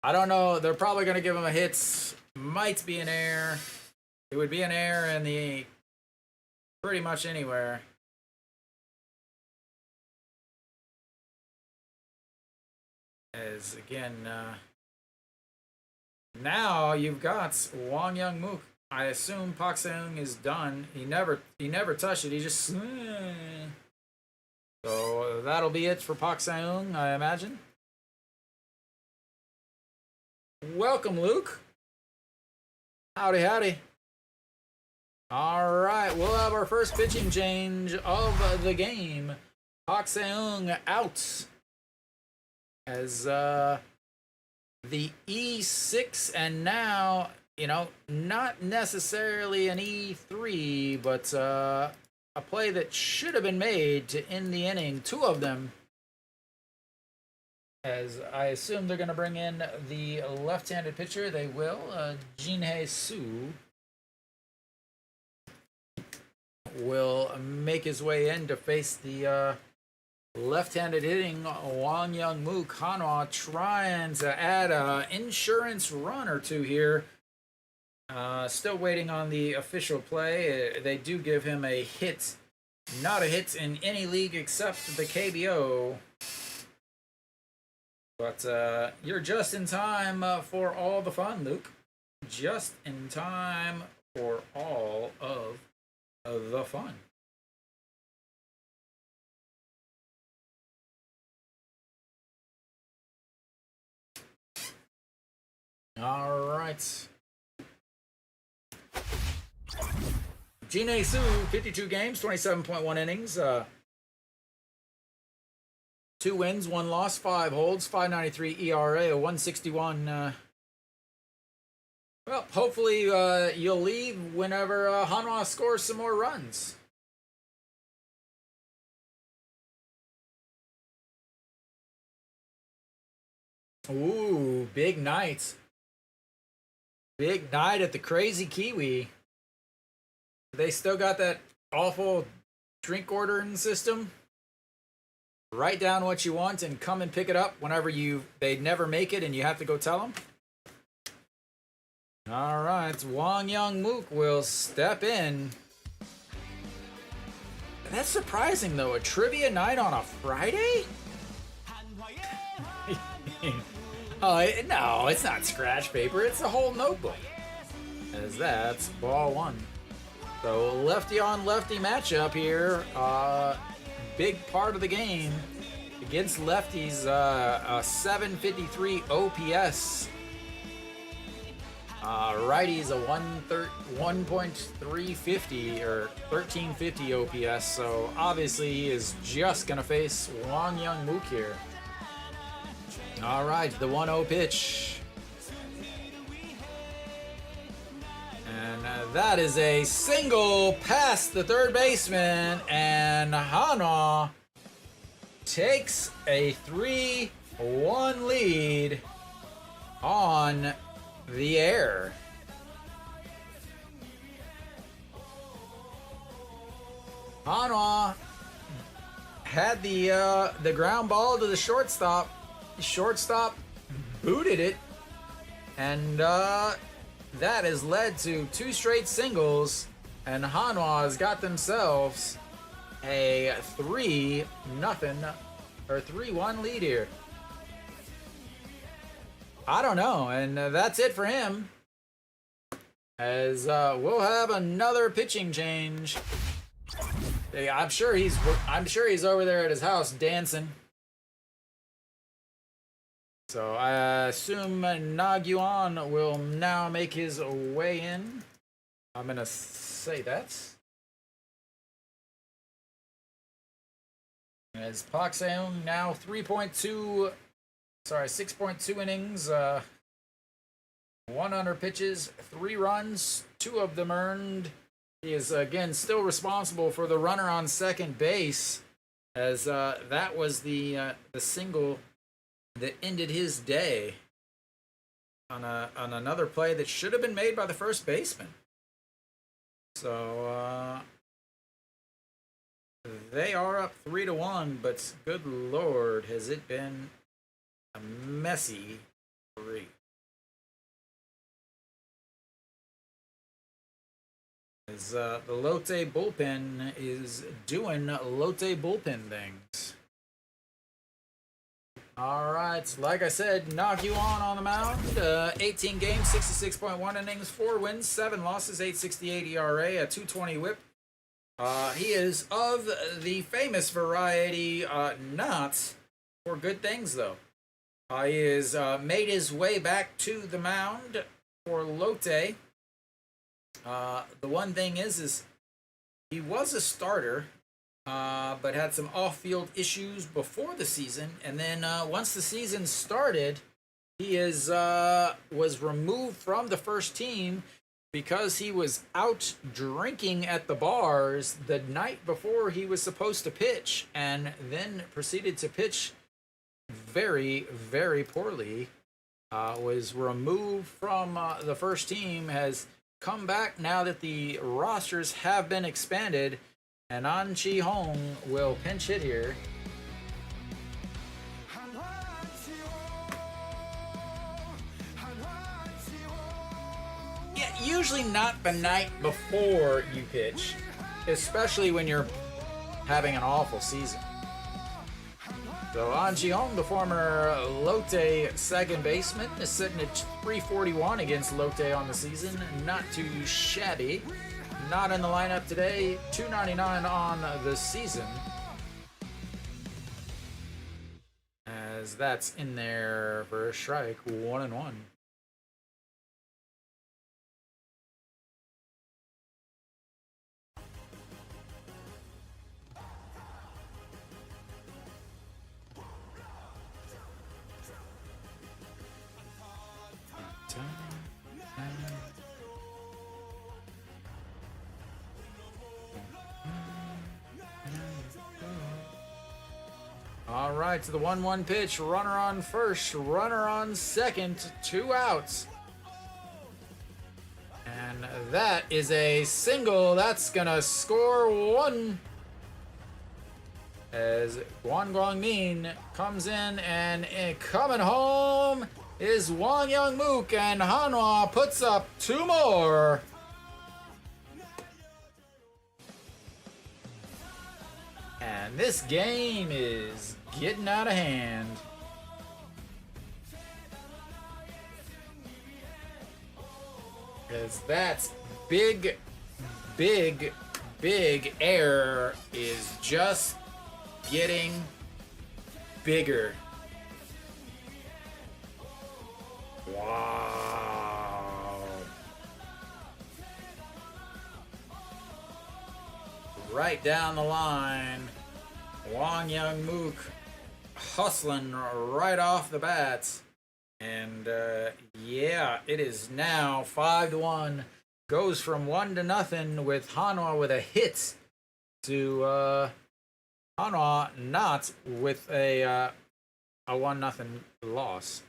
I don't know. They're probably going to give him a hit. Might be an error. It would be an error in the pretty much anywhere. As again, now you've got Wang Young-mook. I assume Park Se-eung is done. He never touched it. He just so that'll be it for Park Se-eung, I imagine. Welcome, Luke. Howdy. All right, we'll have our first pitching change of the game. Park Se-eung out as the E6, and now, not necessarily an E3, but a play that should have been made to end the inning. 2 of them, as I assume they're going to bring in the left-handed pitcher. They will. Jin-hae Soo will make his way in to face the left-handed hitting Wang Young-mook. Hanwha trying to add an insurance run or 2 here. Still waiting on the official play. They do give him a hit. Not a hit in any league except the KBO. But you're just in time for all the fun, Luke. Just in time for all of the fun. All right. Jin-hae Soo, 52 games, 27.1 innings, 2 wins, 1 loss, 5 holds, 5.93 ERA, a 1.61. Well, hopefully you'll leave whenever Hanwha scores some more runs. Ooh, big night. Big night at the Crazy Kiwi. They still got that awful drink ordering system. Write down what you want and come and pick it up whenever they never make it and you have to go tell them. All right, Wang Young Mook will step in. That's surprising though, a trivia night on a Friday? Oh, no, it's not scratch paper, it's a whole notebook. As that's ball one. So lefty on lefty matchup here. Big part of the game against lefties, a 753 OPS. Righties a 1.350 or 1350 OPS. So obviously he is just gonna face Wang Young Mook here. All right, the 1-0 pitch. And that is a single past the third baseman, and Hanwha takes a 3-1 lead on the air. Hanwha had the ground ball to the shortstop. The shortstop booted it, and that has led to 2 straight singles, and Hanwha has got themselves a 3-0 or 3-1 lead here. I don't know, and that's it for him. As we'll have another pitching change. I'm sure he's over there at his house dancing. So I assume Nagyuan will now make his way in. I'm gonna say that. As Pak Seung now 6.2 innings, 100 pitches, 3 runs, 2 of them earned. He is again still responsible for the runner on second base, as that was the single that ended his day on another play that should have been made by the first baseman. So they are up 3-1, but good Lord, has it been a messy 3. As the Lotte bullpen is doing Lotte bullpen things. All right, like I said, Nagyuan on the mound. 18 games, 66.1 innings, 4 wins, 7 losses, 8.68 ERA, a 2.20 WHIP. He is of the famous variety, not for good things though. He has made his way back to the mound for Lotte. The one thing is he was a starter, but had some off-field issues before the season, and then once the season started, he was removed from the first team because he was out drinking at the bars the night before he was supposed to pitch, and then proceeded to pitch very, very poorly. Was removed from the first team, has come back now that the rosters have been expanded, and An Chi-hong will pinch hit here. Yeah, usually not the night before you pitch, especially when you're having an awful season. So An Chi-hong, the former Lotte second baseman, is sitting at 341 against Lotte on the season. Not too shabby. Not in the lineup today. 299 on the season. As that's in there for a strike, 1-1. All right, to the 1-1 pitch. Runner on first, runner on second, 2 outs. And that is a single. That's going to score 1. As Guan Guangmin comes in, and coming home is Wang Youngmook, and Hanwha puts up 2 more. And this game is getting out of hand. Because that's big air is just getting bigger. Wow. Right down the line. Wang Youngmook hustling right off the bats. And yeah, it is now 5-1. Goes from 1-0 with Hanwha with a hit to Hanwha not with a 1-0 loss.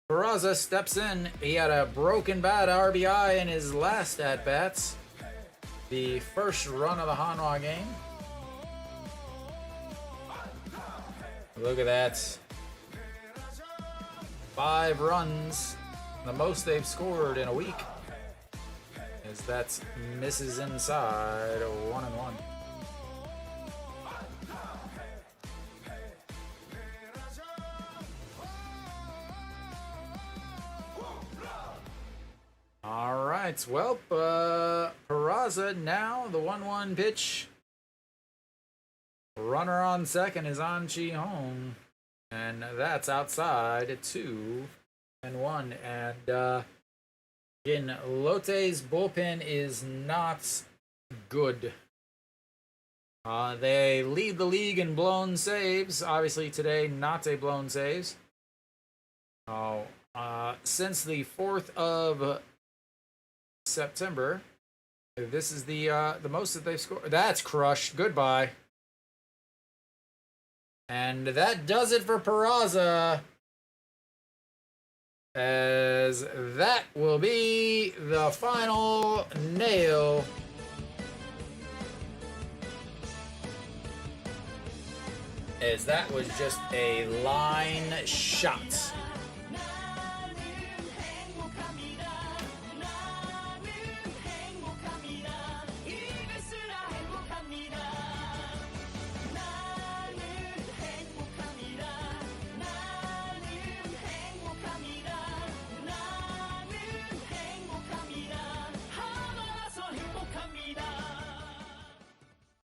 Peraza steps in. He had a broken bat RBI in his last at-bats. The first run of the Hanwha game. Look at that. 5 runs. The most they've scored in a week. As that's misses inside. 1-1. All right, well, Peraza now, the 1-1 pitch. Runner on second is An Chi Hong, and that's outside 2-1. And again, Lotte's bullpen is not good. They lead the league in blown saves. Obviously today, not a blown saves. Since the 4th of September, this is the most that they've scored. That's crushed. Goodbye. And that does it for Peraza. As that will be the final nail. As that was just a line shot.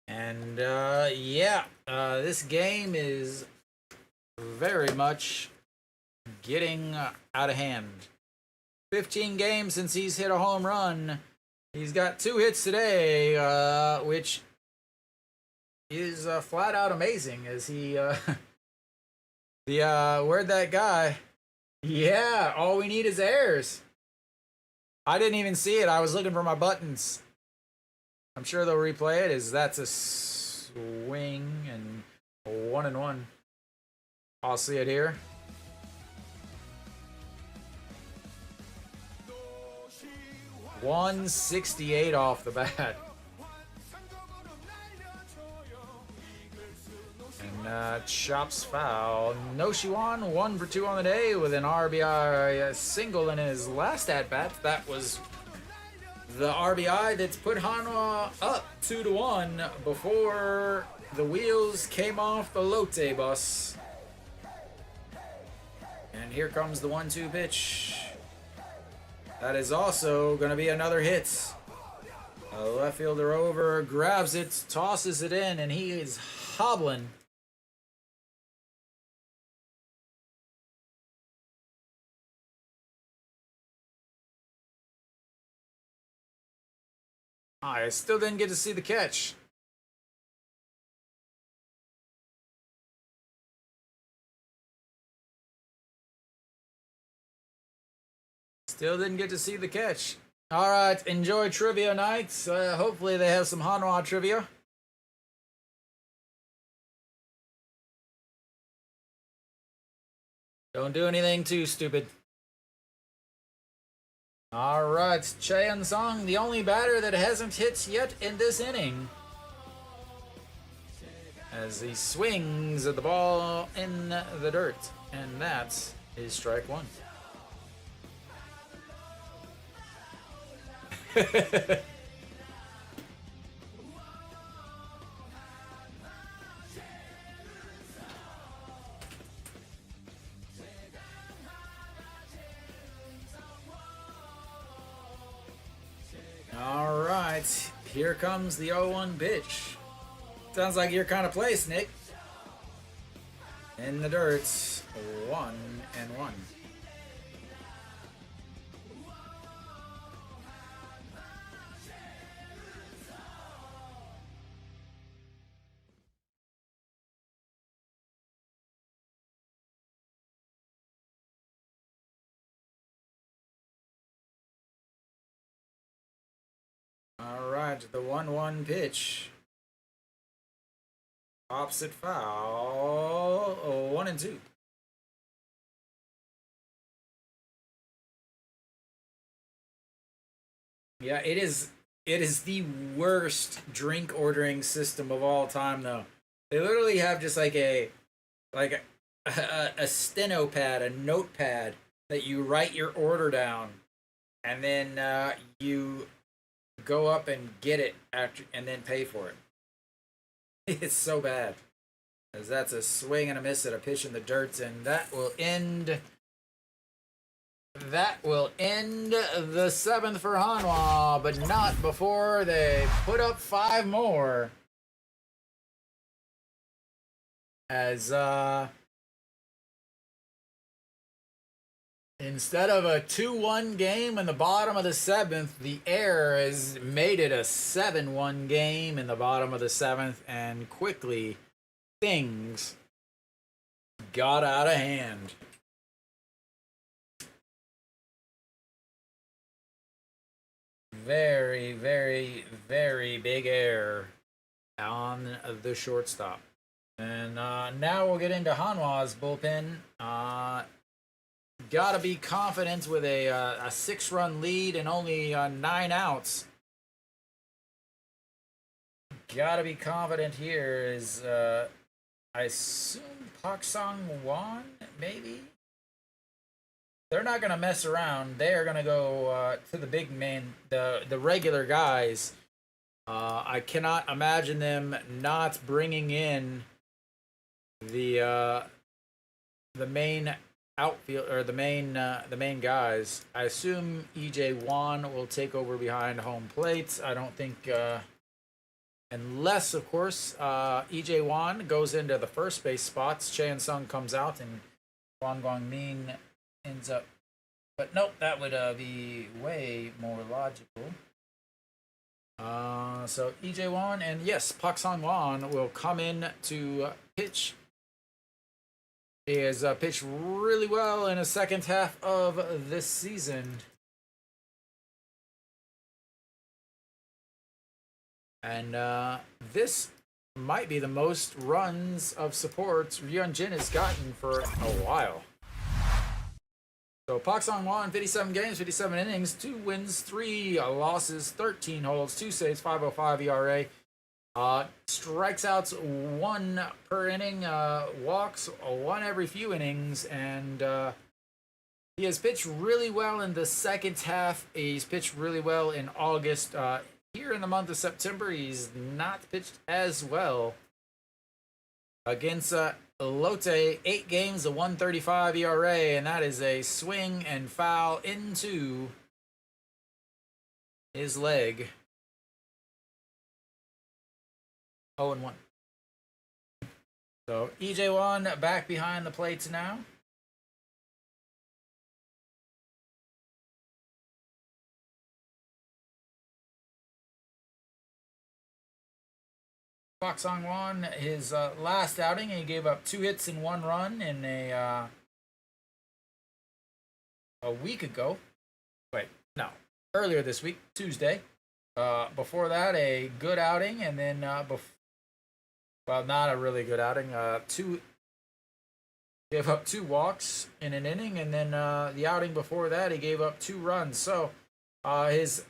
And this game is very much getting out of hand. 15 games since he's hit a home run. He's got 2 hits today, which is flat out amazing. As he, where'd that guy? Yeah, all we need is errors. I didn't even see it. I was looking for my buttons. I'm sure they'll replay it. That's a swing and 1-1. I'll see it here. .168 off the bat. And chops foul. No Shiwan, 1 for 2 on the day with an RBI single in his last at-bat. That was the RBI that's put Hanwha up 2-1 before the wheels came off the Lotte bus. And here comes the 1-2 pitch. That is also going to be another hit. Left fielder over, grabs it, tosses it in, and he is hobbling. I still didn't get to see the catch. Still didn't get to see the catch. All right, enjoy trivia nights. Hopefully they have some Hanwha trivia. Don't do anything too stupid. All right, Chae Song, the only batter that hasn't hit yet in this inning, as he swings the ball in the dirt, and that is strike one. All right, here comes the 0-1 pitch. Sounds like your kind of place, Nick. In the dirt, 1-1. All right, the 1-1 pitch. Opposite foul. 1-2. Yeah, it is. It is the worst drink ordering system of all time, though. They literally have just like a steno pad, a notepad that you write your order down, and then you go up and get it after, and then pay for it. It's so bad, as that's a swing and a miss at a pitch in the dirt, and that will end. That will end the 7th for Hanwha, but not before they put up 5 more. As instead of a 2-1 game in the bottom of the 7th, the air has made it a 7-1 game in the bottom of the 7th, and quickly things got out of hand. Very, very, very big error on the shortstop. And now we'll get into Hanwha's bullpen. Gotta be confident with a 6-run lead and only 9 outs. Gotta be confident here is, I assume Pak Sang-won, maybe? They're not going to mess around. They are going to go to the big man, the regular guys. I cannot imagine them not bringing in the main outfield, or the main guys. I assume EJ Wan will take over behind home plate. I don't think, unless of course EJ Wan goes into the first base spots, Chae Sung comes out, and Wang Guangmin ends up, but nope, that would be way more logical. So EJ Wan, and yes, Pak Sang-won will come in to pitch. He has pitched really well in the second half of this season, and this might be the most runs of support Ryunjin has gotten for a while. So Pak Sang-won, 57 games, 57 innings, 2 wins, 3 losses, 13 holds, 2 saves, 5.05 ERA. Strikes outs 1 per inning, walks 1 every few innings, and he has pitched really well in the second half. He's pitched really well in August. Here in the month of September, he's not pitched as well. Against Lotte, 8 games, a 1.35 ERA, and that is a swing and foul into his leg. 0-1. So EJ Wan back behind the plates now. Pak Sang-won, his last outing, he gave up 2 hits and 1 run in a week ago. Wait, no, earlier this week, Tuesday. Before that, a good outing, and then well, not a really good outing. He Gave up 2 walks in an inning, and then the outing before that, he gave up 2 runs. So his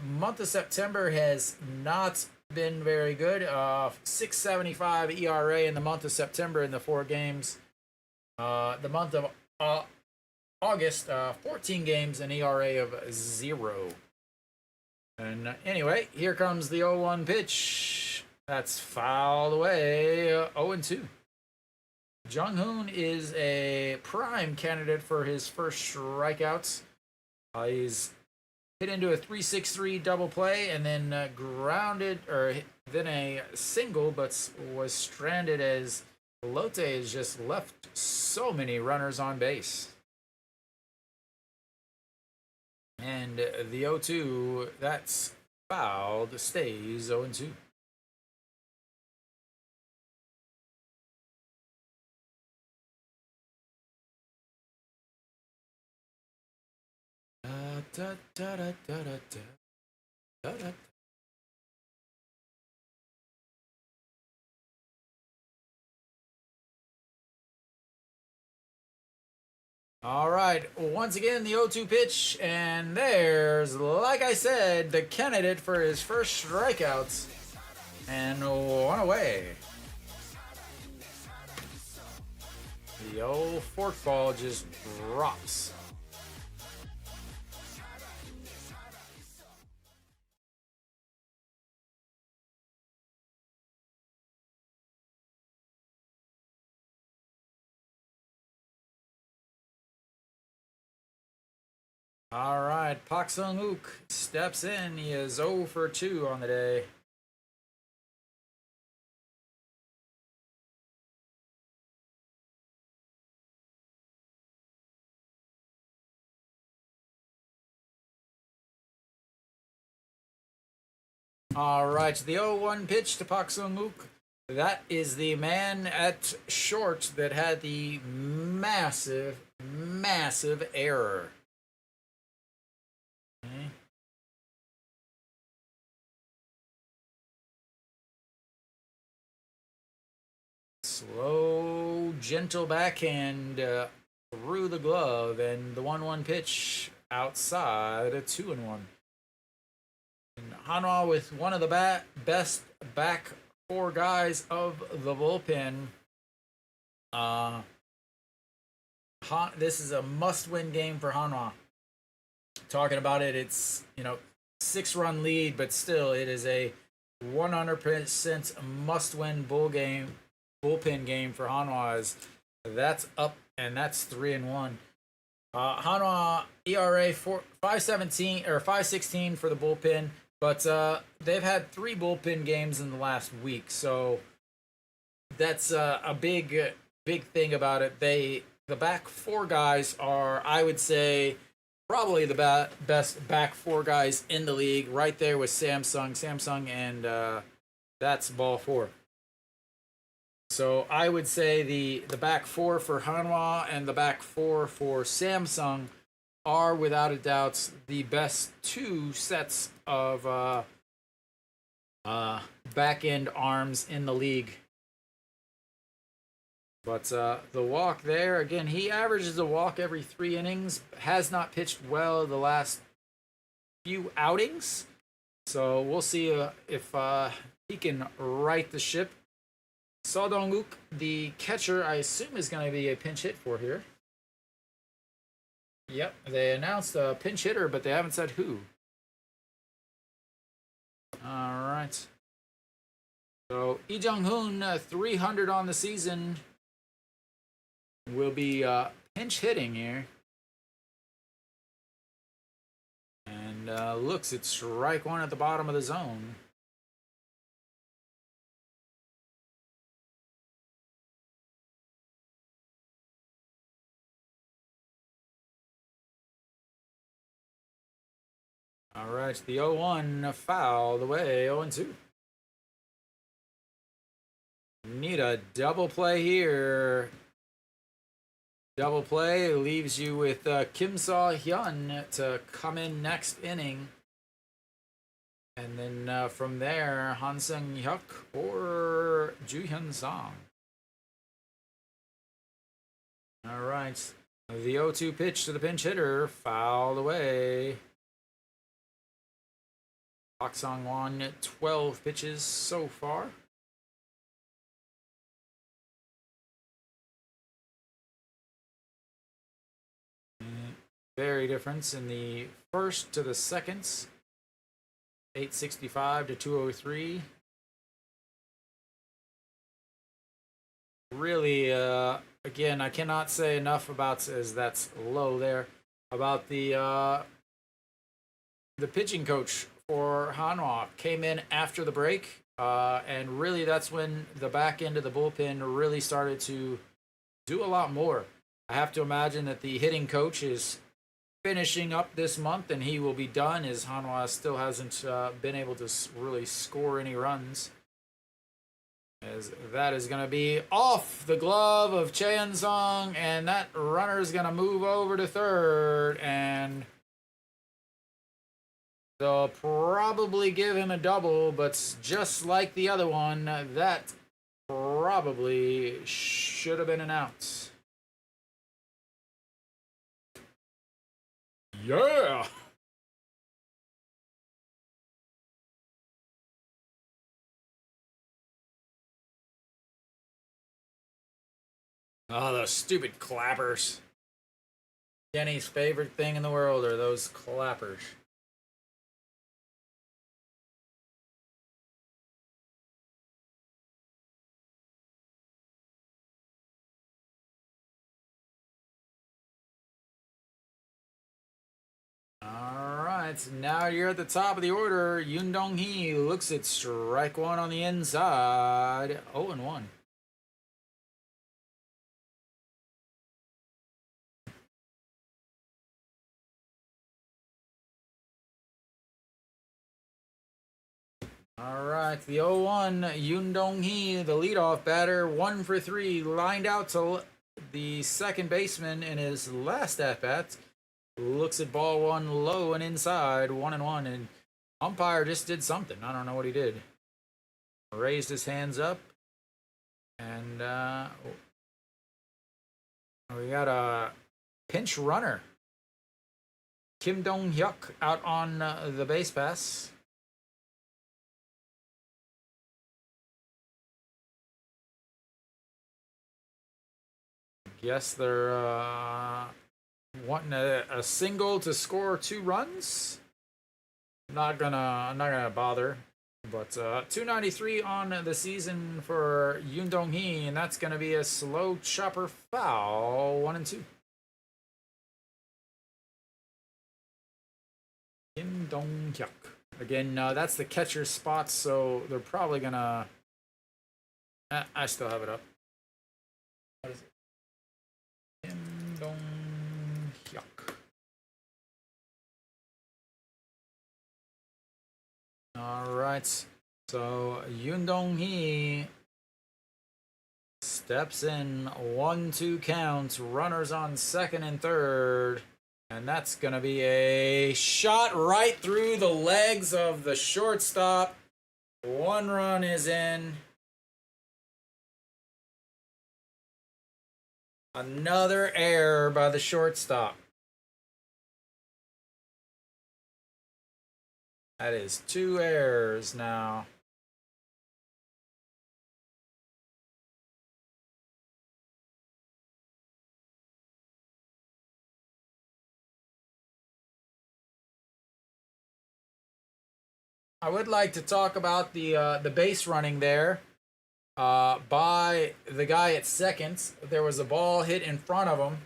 month of September has not been very good. 6.75 ERA in the month of September in the 4 games. The month of August, 14 games, an ERA of 0. And anyway, here comes the 0-1 pitch. That's fouled away. 0-2. Jung-hoon is a prime candidate for his first strikeouts. He's hit into a 3-6-3 double play and then grounded, or then a single, but was stranded as Lotte has just left so many runners on base. And the 0-2, that's fouled, stays 0-2. Da, da, da, da, da, da, da. All right, once again, the 0-2 pitch, and there's, like I said, the candidate for his first strikeouts, and 1 away. The old forkball just drops. All right, Pak Sung-wook steps in. He is 0 for 2 on the day. All right, the 0-1 pitch to Pak Sung-wook. That is the man at short that had the massive error. Okay. Slow, gentle backhand through the glove, and the 1-1 pitch outside, a 2-1. And Hanwha with one of the best back 4 guys of the bullpen. This is a must-win game for Hanwha. Talking about it, it's 6-run lead, but still, it is a 100% must-win bullpen game for Hanwha. That's up, and that's 3-1. Hanwha ERA 5.17 or 5.16 for the bullpen, but they've had 3 bullpen games in the last week, so that's a big thing about it. The back 4 guys are, I would say, probably the best back 4 guys in the league, right there with Samsung, and that's ball 4. So I would say the back 4 for Hanwha and the back 4 for Samsung are without a doubt the best 2 sets of back end arms in the league. But the walk there, again, he averages a walk every 3 innings, has not pitched well the last few outings. So we'll see if he can right the ship. So Dong-wook, the catcher, I assume is going to be a pinch hit for here. Yep, they announced a pinch hitter, but they haven't said who. All right. So Lee Jung-hoon, 300 on the season, will be pinch hitting here. And looks at strike 1 at the bottom of the zone. All right, the 0-1 fouled away, 0-2. Need a double play here. Double play leaves you with Kim Saw-hyun to come in next inning. And then from there, Han Seung-hyuk or Ju Hyun Song. All right. The 0-2 pitch to the pinch hitter, fouled away. Park Sang-won, 12 pitches so far. Very difference in the first to the seconds. 865 to 203. Really, again, I cannot say enough about, as that's low there, about the pitching coach for Hanwha came in after the break, and really that's when the back end of the bullpen really started to do a lot more. I have to imagine that the hitting coach is finishing up this month, and he will be done, as Hanwha still hasn't been able to really score any runs. As that is going to be off the glove of Cheon-sung, and that runner is going to move over to third, and they'll probably give him a double, but just like the other one, that probably should have been an out. Yeah! Oh, those stupid clappers. Jenny's favorite thing in the world are those clappers. Alright, now you're at the top of the order. Yoon Dong-hee looks at strike one on the inside. 0-1. Alright, the 0-1, Yoon Dong-hee, the leadoff batter, 1 for 3, lined out to the second baseman in his last at-bat. Looks at ball one low and inside, 1-1, and umpire just did something. I don't know what he did. Raised his hands up, and we got a pinch runner. Kim Dong-hyuk out on the base pass. Guess they're wanting a single to score 2 runs. I'm not gonna bother. But 293 on the season for Yoon Dong-hee, and that's gonna be a slow chopper foul. 1-2. Kim Dong-hyuk. Again, that's the catcher's spot, so they're probably gonna. I still have it up. What is it? Kim Dong-hyuk. All right, so Yoon Dong-hee steps in, 1-2 count, runners on second and third, and that's gonna be a shot right through the legs of the shortstop. 1 run is in. Another error by the shortstop. That is 2 errors now. I would like to talk about the base running there by the guy at second. There was a ball hit in front of him.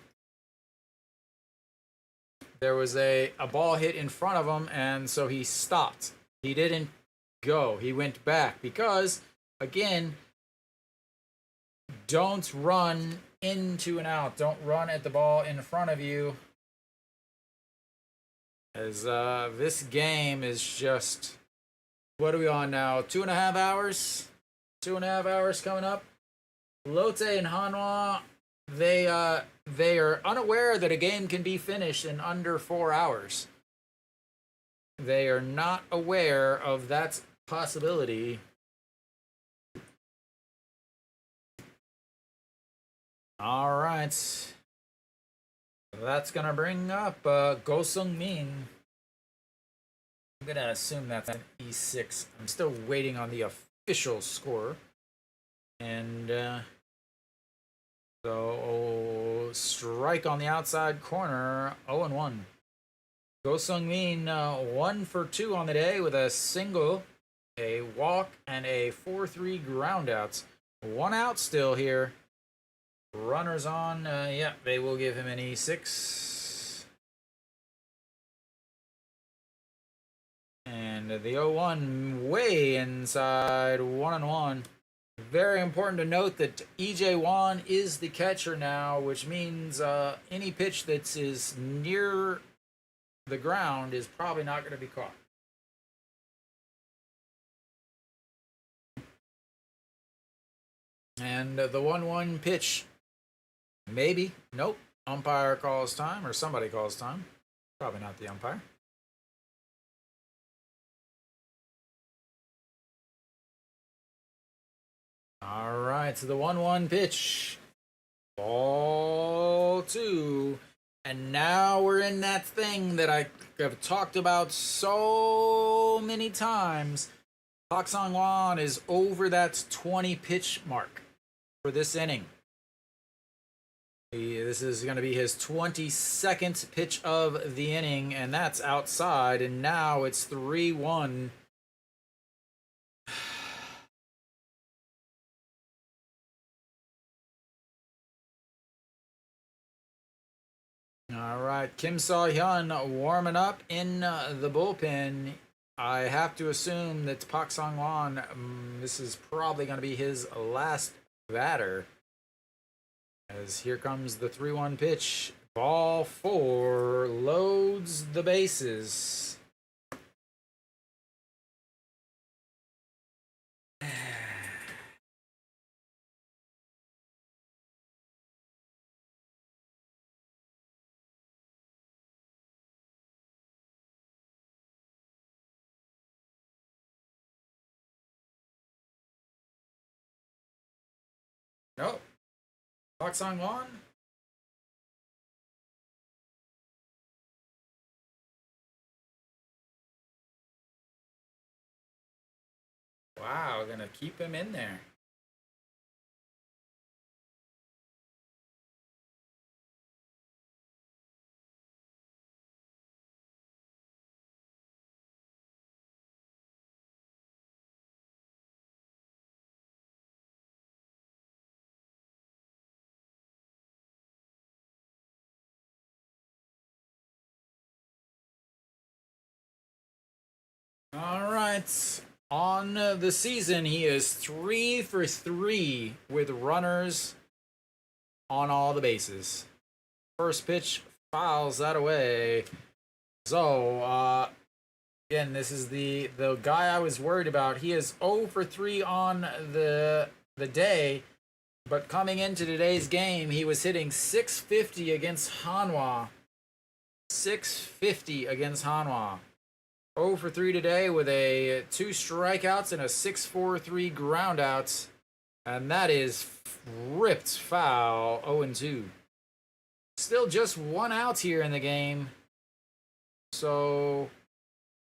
There was a ball hit in front of him, and so he stopped. He didn't go. He went back because, again, don't run into an out. Don't run at the ball in front of you. As this game is just, what are we on now? 2.5 hours? 2.5 hours coming up. Lotte and Hanwha, they are unaware that a game can be finished in under 4 hours. They are not aware of that possibility. All right. That's going to bring up Go Sung Min. I'm going to assume that's an E6. I'm still waiting on the official score. And so strike on the outside corner, 0-1. Go Sung Min 1 for 2 on the day with a single, a walk, and a 4-3 groundouts. 1 out still here. Runners on. Yeah, they will give him an E6. And the 0-1 way inside, 1-1. Very important to note that EJ Wan is the catcher now, which means any pitch that is near the ground is probably not going to be caught. And the 1-1 pitch, maybe, nope. Umpire calls time, or somebody calls time. Probably not the umpire. All right, so the 1-1 pitch. Ball 2. And now we're in that thing that I have talked about so many times. Park Sang-won is over that 20 pitch mark for this inning. This is going to be his 22nd pitch of the inning, and that's outside. And now it's 3-1. All right, Kim So-hyun warming up in the bullpen. I have to assume that Park Sang-won, this is probably going to be his last batter. As here comes the 3-1 pitch. Ball 4 loads the bases. Nope. Park Sang-won. Wow, gonna keep him in there. All right. On the season, he is 3 for 3 with runners on all the bases. First pitch fouls that away. So, again, this is the guy I was worried about. He is 0 for 3 on the day, but coming into today's game, he was hitting 650 against Hanwha. 650 against Hanwha. 0 for 3 today with a 2 strikeouts and a 6-4-3 groundouts. And that is ripped foul, 0-2. Still just 1 out here in the game. So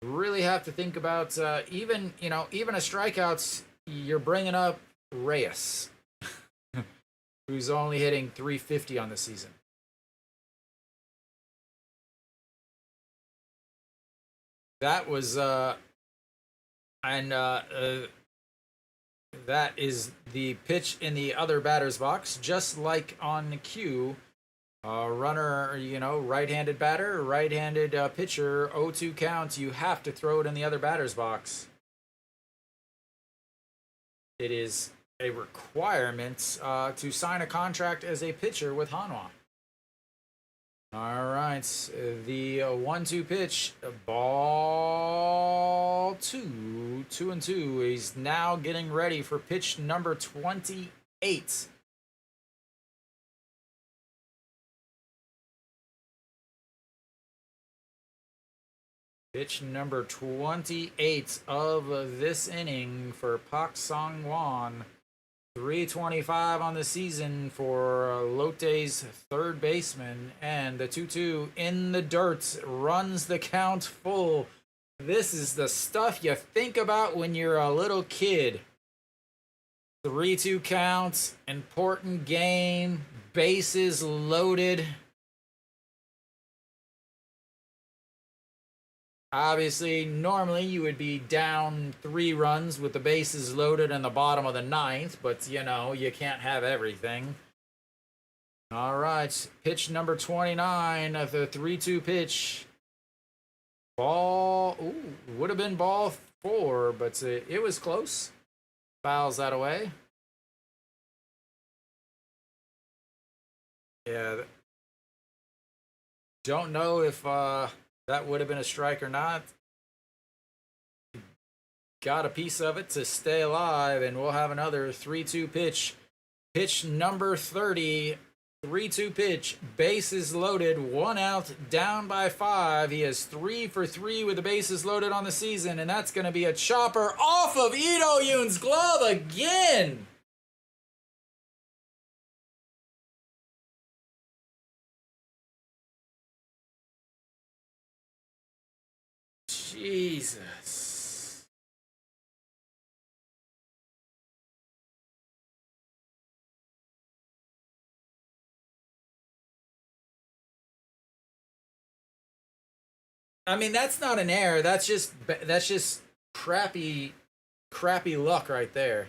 really have to think about even a strikeouts, you're bringing up Reyes, who's only hitting 350 on the season. That was that is the pitch in the other batter's box, just like on the cue. Runner, right-handed batter, right-handed pitcher, 0-2 counts. You have to throw it in the other batter's box. It is a requirement to sign a contract as a pitcher with Hanwha. All right, the 1-2 pitch, ball 2, 2-2. He's now getting ready for pitch number 28. Pitch number 28 of this inning for Park Sang-won. 325 on the season for Lotte's third baseman, and the 2-2 in the dirt runs the count full. This is the stuff you think about when you're a little kid. 3-2 counts, important game, bases loaded. Obviously, normally you would be down 3 runs with the bases loaded in the bottom of the 9th, but you know, you can't have everything. All right, pitch number 29 of the 3-2 pitch. Ball, ooh, would have been ball 4, but it was close. Fouls that away. Yeah, don't know if that would have been a strike or not. Got a piece of it to stay alive, and we'll have another 3-2 pitch. Pitch number 30, 3-2 pitch. Bases loaded, 1 out, down by 5. He is 3 for 3 with the bases loaded on the season, and that's going to be a chopper off of Ito Yoon's glove again. Jesus. I mean, that's not an error. That's just crappy luck right there.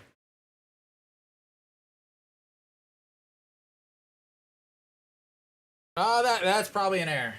Oh, that's probably an error.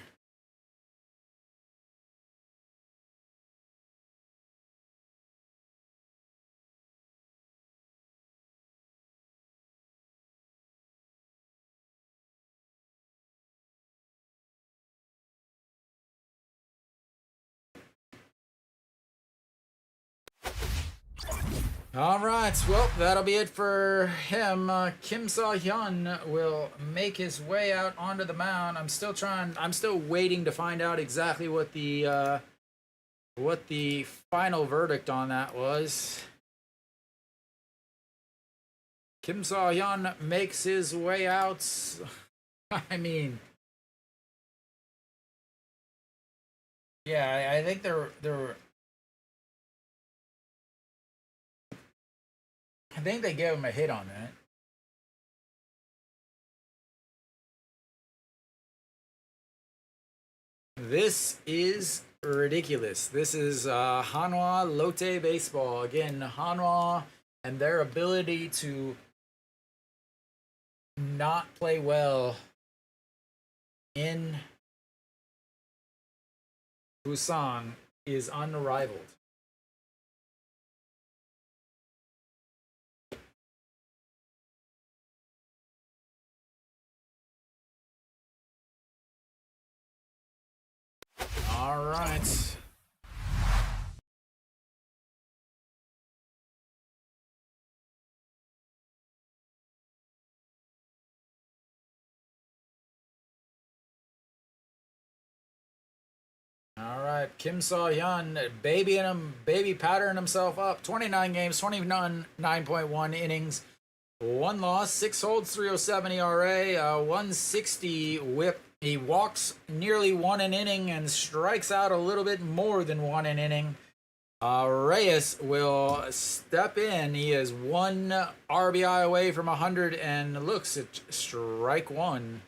All right, well, that'll be it for him. Kim Saw-hyun will make his way out onto the mound. I'm still waiting to find out exactly what the final verdict on that was. Kim Saw-hyun makes his way out. I mean, yeah, I think I think they gave him a hit on that. This is ridiculous. This is Hanwha Lotte baseball. Again, Hanwha and their ability to not play well in Busan is unrivaled. All right. All right, Kim Saw-hyun baby powdering himself up. 29 games, 29.1 innings, 1 loss, 6 holds, 307 ERA, 160 WHIP. He walks nearly 1 an inning and strikes out a little bit more than 1 an inning. Reyes will step in. He is 1 RBI away from 100 and looks at strike 1.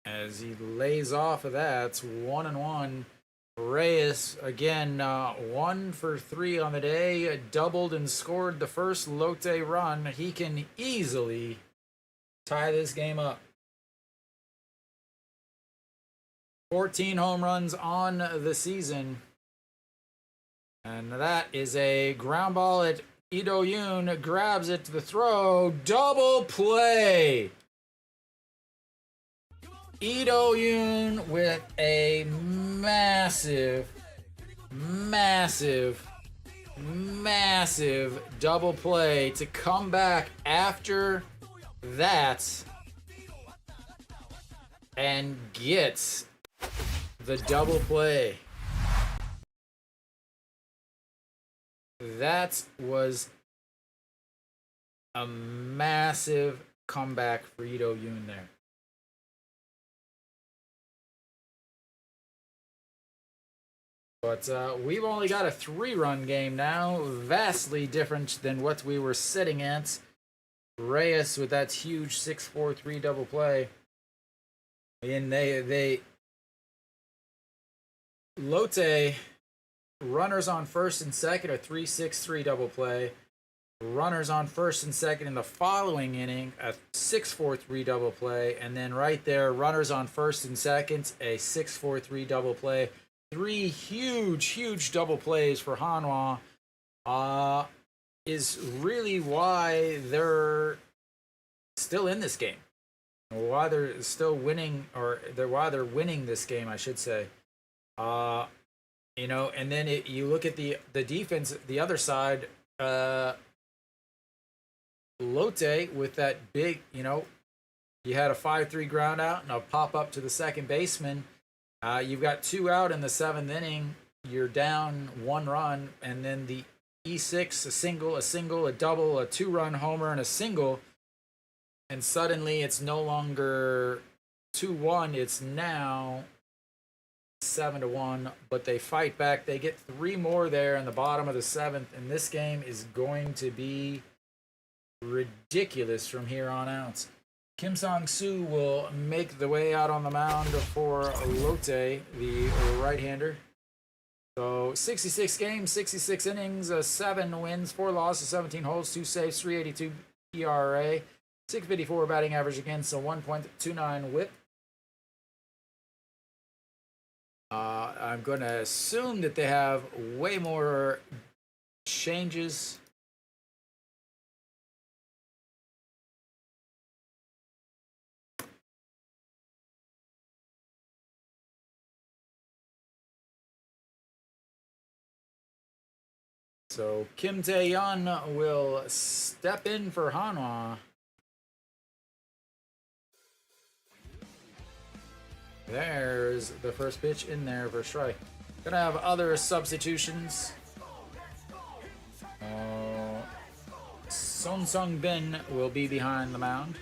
As he lays off of that, it's 1-1. Reyes again, 1 for 3 on the day, doubled and scored the first Lotte run. He can easily tie this game up. 14 home runs on the season. And that is a ground ball at Ito Yoon, grabs it to the throw, double play. Ito Yoon with a massive massive double play to come back after that and get the double play. That was a massive comeback for Ito Yoon there. But we've only got a 3-run game now, vastly different than what we were sitting at. Reyes with that huge 6-4-3 double play. And Lotte, runners on first and second, a 3-6-3 double play. Runners on first and second in the following inning, a 6-4-3 double play. And then right there, runners on first and second, a 6-4-3 double play. 3 huge double plays for Hanwha is really why they're still in this game. Why they're still winning, or why they're winning this game, I should say. And then you look at the defense, the other side, Lotte with that big, you had a 5-3 ground out and a pop up to the second baseman. You've got 2 out in the 7th inning. You're down 1 run, and then the E6, a single, a double, a 2-run homer, and a single. And suddenly it's no longer 2-1. It's now 7-1. But they fight back. They get 3 more there in the bottom of the 7th, and this game is going to be ridiculous from here on out. Kim Sang-soo will make the way out on the mound for Lotte, the right-hander. So 66 games, 66 innings, 7 wins, 4 losses, 17 holds, 2 saves, 382 ERA, 654 batting average against, a 1.29 whip. I'm going to assume that they have way more changes. So Kim Tae-yeon will step in for Hanwha. There's the first pitch in there for strike. Gonna have other substitutions. Son Sung-bin will be behind the mound.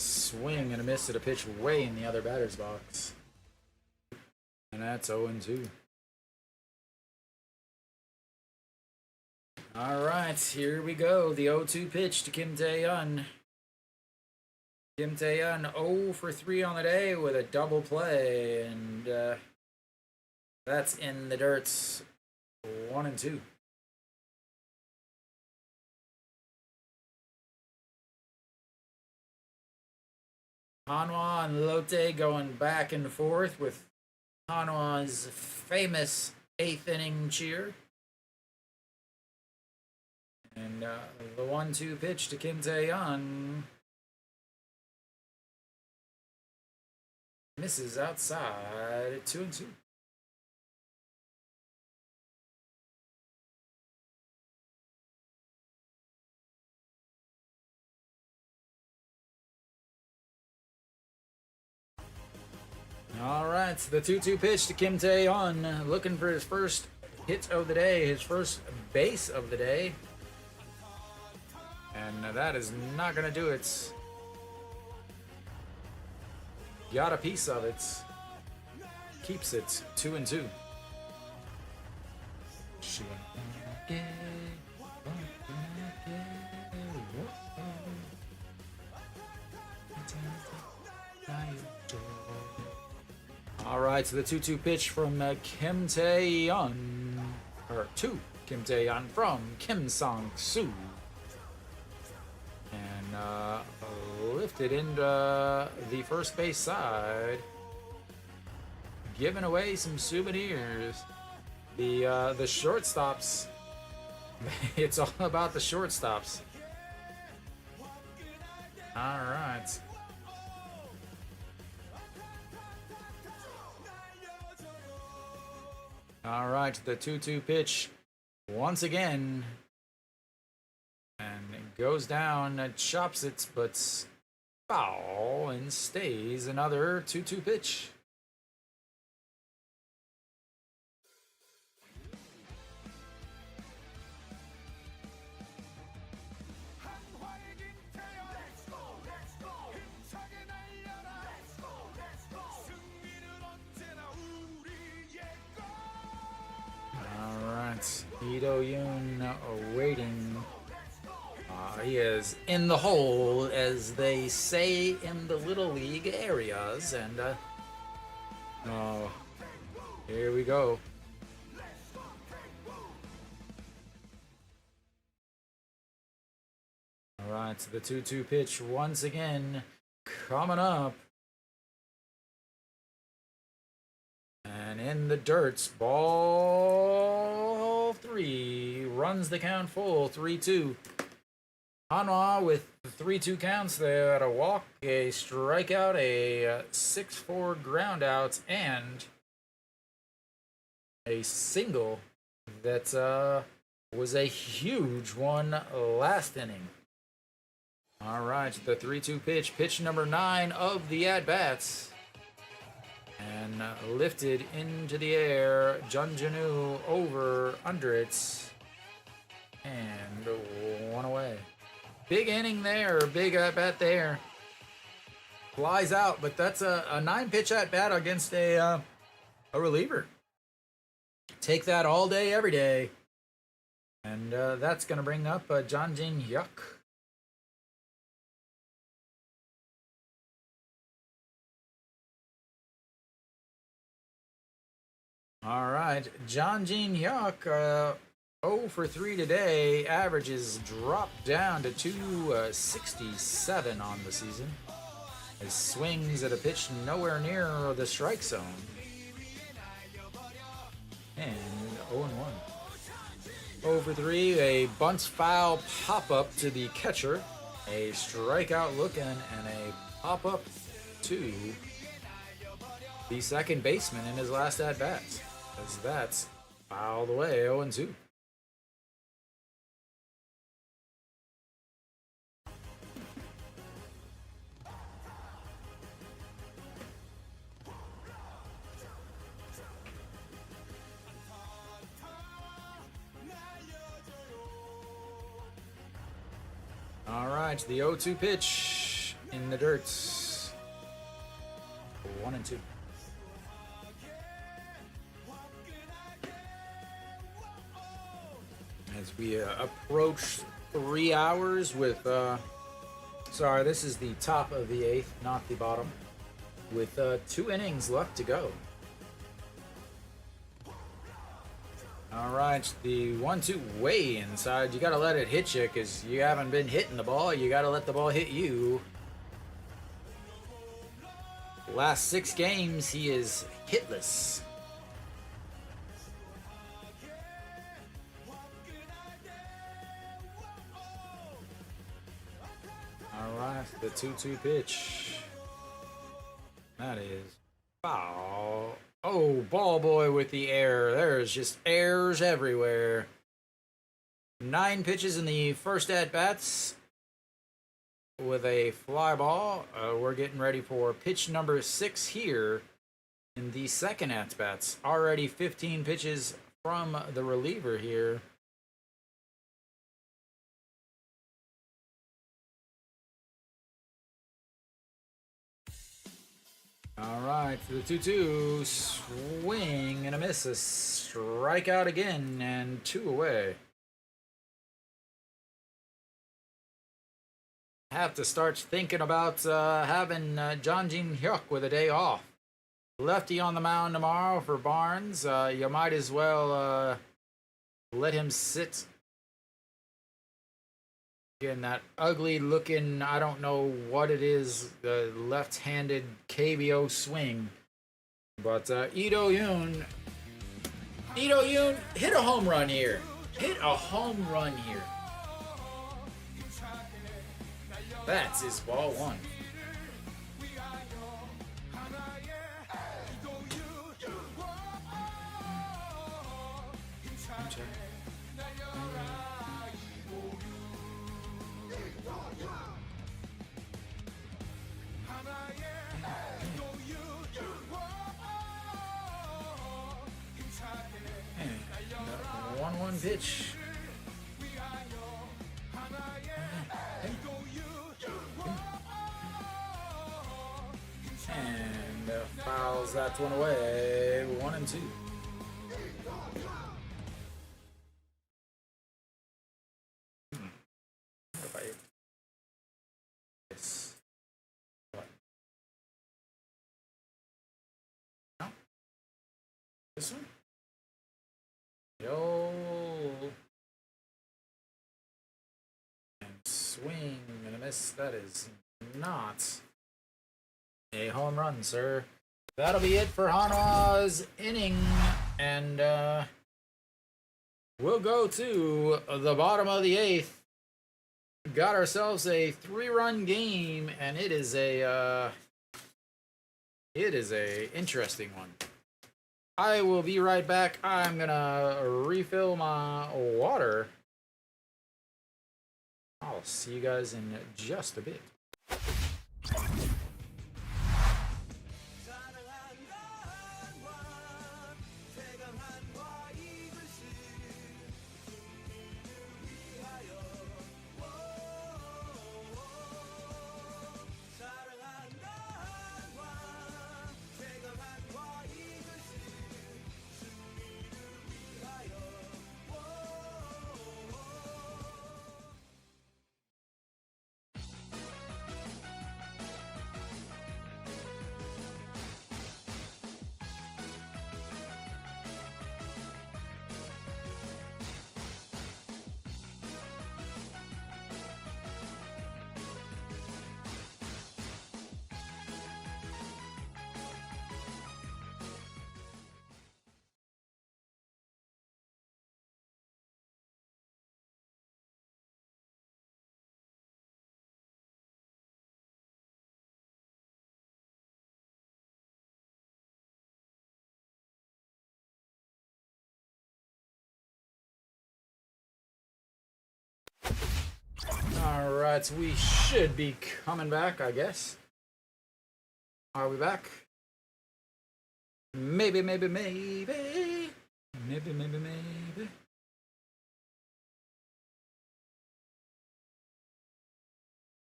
Swing and a miss at a pitch way in the other batter's box. And that's 0-2. Alright, here we go. The 0-2 pitch to Kim Tae-yeon. Kim Tae-yeon 0 for 3 on the day with a double play. And that's in the dirt. 1-2. Hanwha and Lotte going back and forth with Hanwha's famous 8th inning cheer. And the 1-2 pitch to Kim Tae-yeon misses outside at 2-2. All right, the 2-2 pitch to Kim Tae-yeon, looking for his first hit of the day, his first base of the day. And that is not going to do it. Got a piece of it. Keeps it 2-2. All right, so the 2-2 pitch from Kim Tae-yeon, or to Kim Tae-yeon from Kim Sang-soo, and lifted into the first base side, giving away some souvenirs. The shortstops It's all about the shortstops. All right. All right, the 2-2 pitch once again. And it goes down, chops it, but foul and stays. Another 2-2 pitch. Ito Yoon waiting. He is in the hole, as they say in the Little League areas. And, oh, here we go. All right, so the 2-2 pitch once again coming up. And in the dirt, ball 3, runs the count full, 3-2. Hanwha with 3-2 counts there, at a walk, a strikeout, a 6-4 groundout, and a single that was a huge one last inning. All right, the 3-2 pitch, pitch number 9 of the at-bats. And lifted into the air, Junjunu over, under it, and one away. Big inning there, big at-bat there. Flies out, but that's a 9-pitch at-bat against a reliever. Take that all day, every day. And that's going to bring up Janjin Hyuk. All right, Janjin Hyuk, 0 for 3 today. Averages dropped down to 267 on the season. His swings at a pitch nowhere near the strike zone. And 0-1. 0 for 3, a bunt foul pop-up to the catcher. A strikeout looking, and a pop-up to the second baseman in his last at-bat. As that's fouled away, 0-2. All right, the 0-2 pitch in the dirt. 1-2. As we approach 3 hours with, sorry, this is the top of the 8th, not the bottom, with 2 innings left to go. All right, the 1-2 way inside. You got to let it hit you, because you haven't been hitting the ball. You got to let the ball hit you. Last 6 games, he is hitless. Alright, the 2-2 pitch. That is foul. Oh, ball boy with the air. There's just airs everywhere. 9 pitches in the first at-bats with a fly ball. We're getting ready for pitch number 6 here in the second at-bats. Already 15 pitches from the reliever here. All right, for the 2-2, swing and a miss, a strikeout again, and 2 away. Have to start thinking about having Janjin Hyuk with a day off. Lefty on the mound tomorrow for Barnes. You might as well let him sit. Again, that ugly looking, I don't know what it is, the left-handed KBO swing. But Ito Yoon hit a home run here. hit a home run here. That's his ball one. One pitch. And fouls that one away. 1-2. Yes. What? No? This one? Yo. And swing and a miss. That is not a home run, sir. That'll be it for Hanwha's inning. And we'll go to the bottom of the 8th. Got ourselves a 3-run game, and it is a interesting one. I will be right back. I'm gonna refill my water. I'll see you guys in just a bit. Alright, we should be coming back, I guess. Are we back? Maybe. Maybe.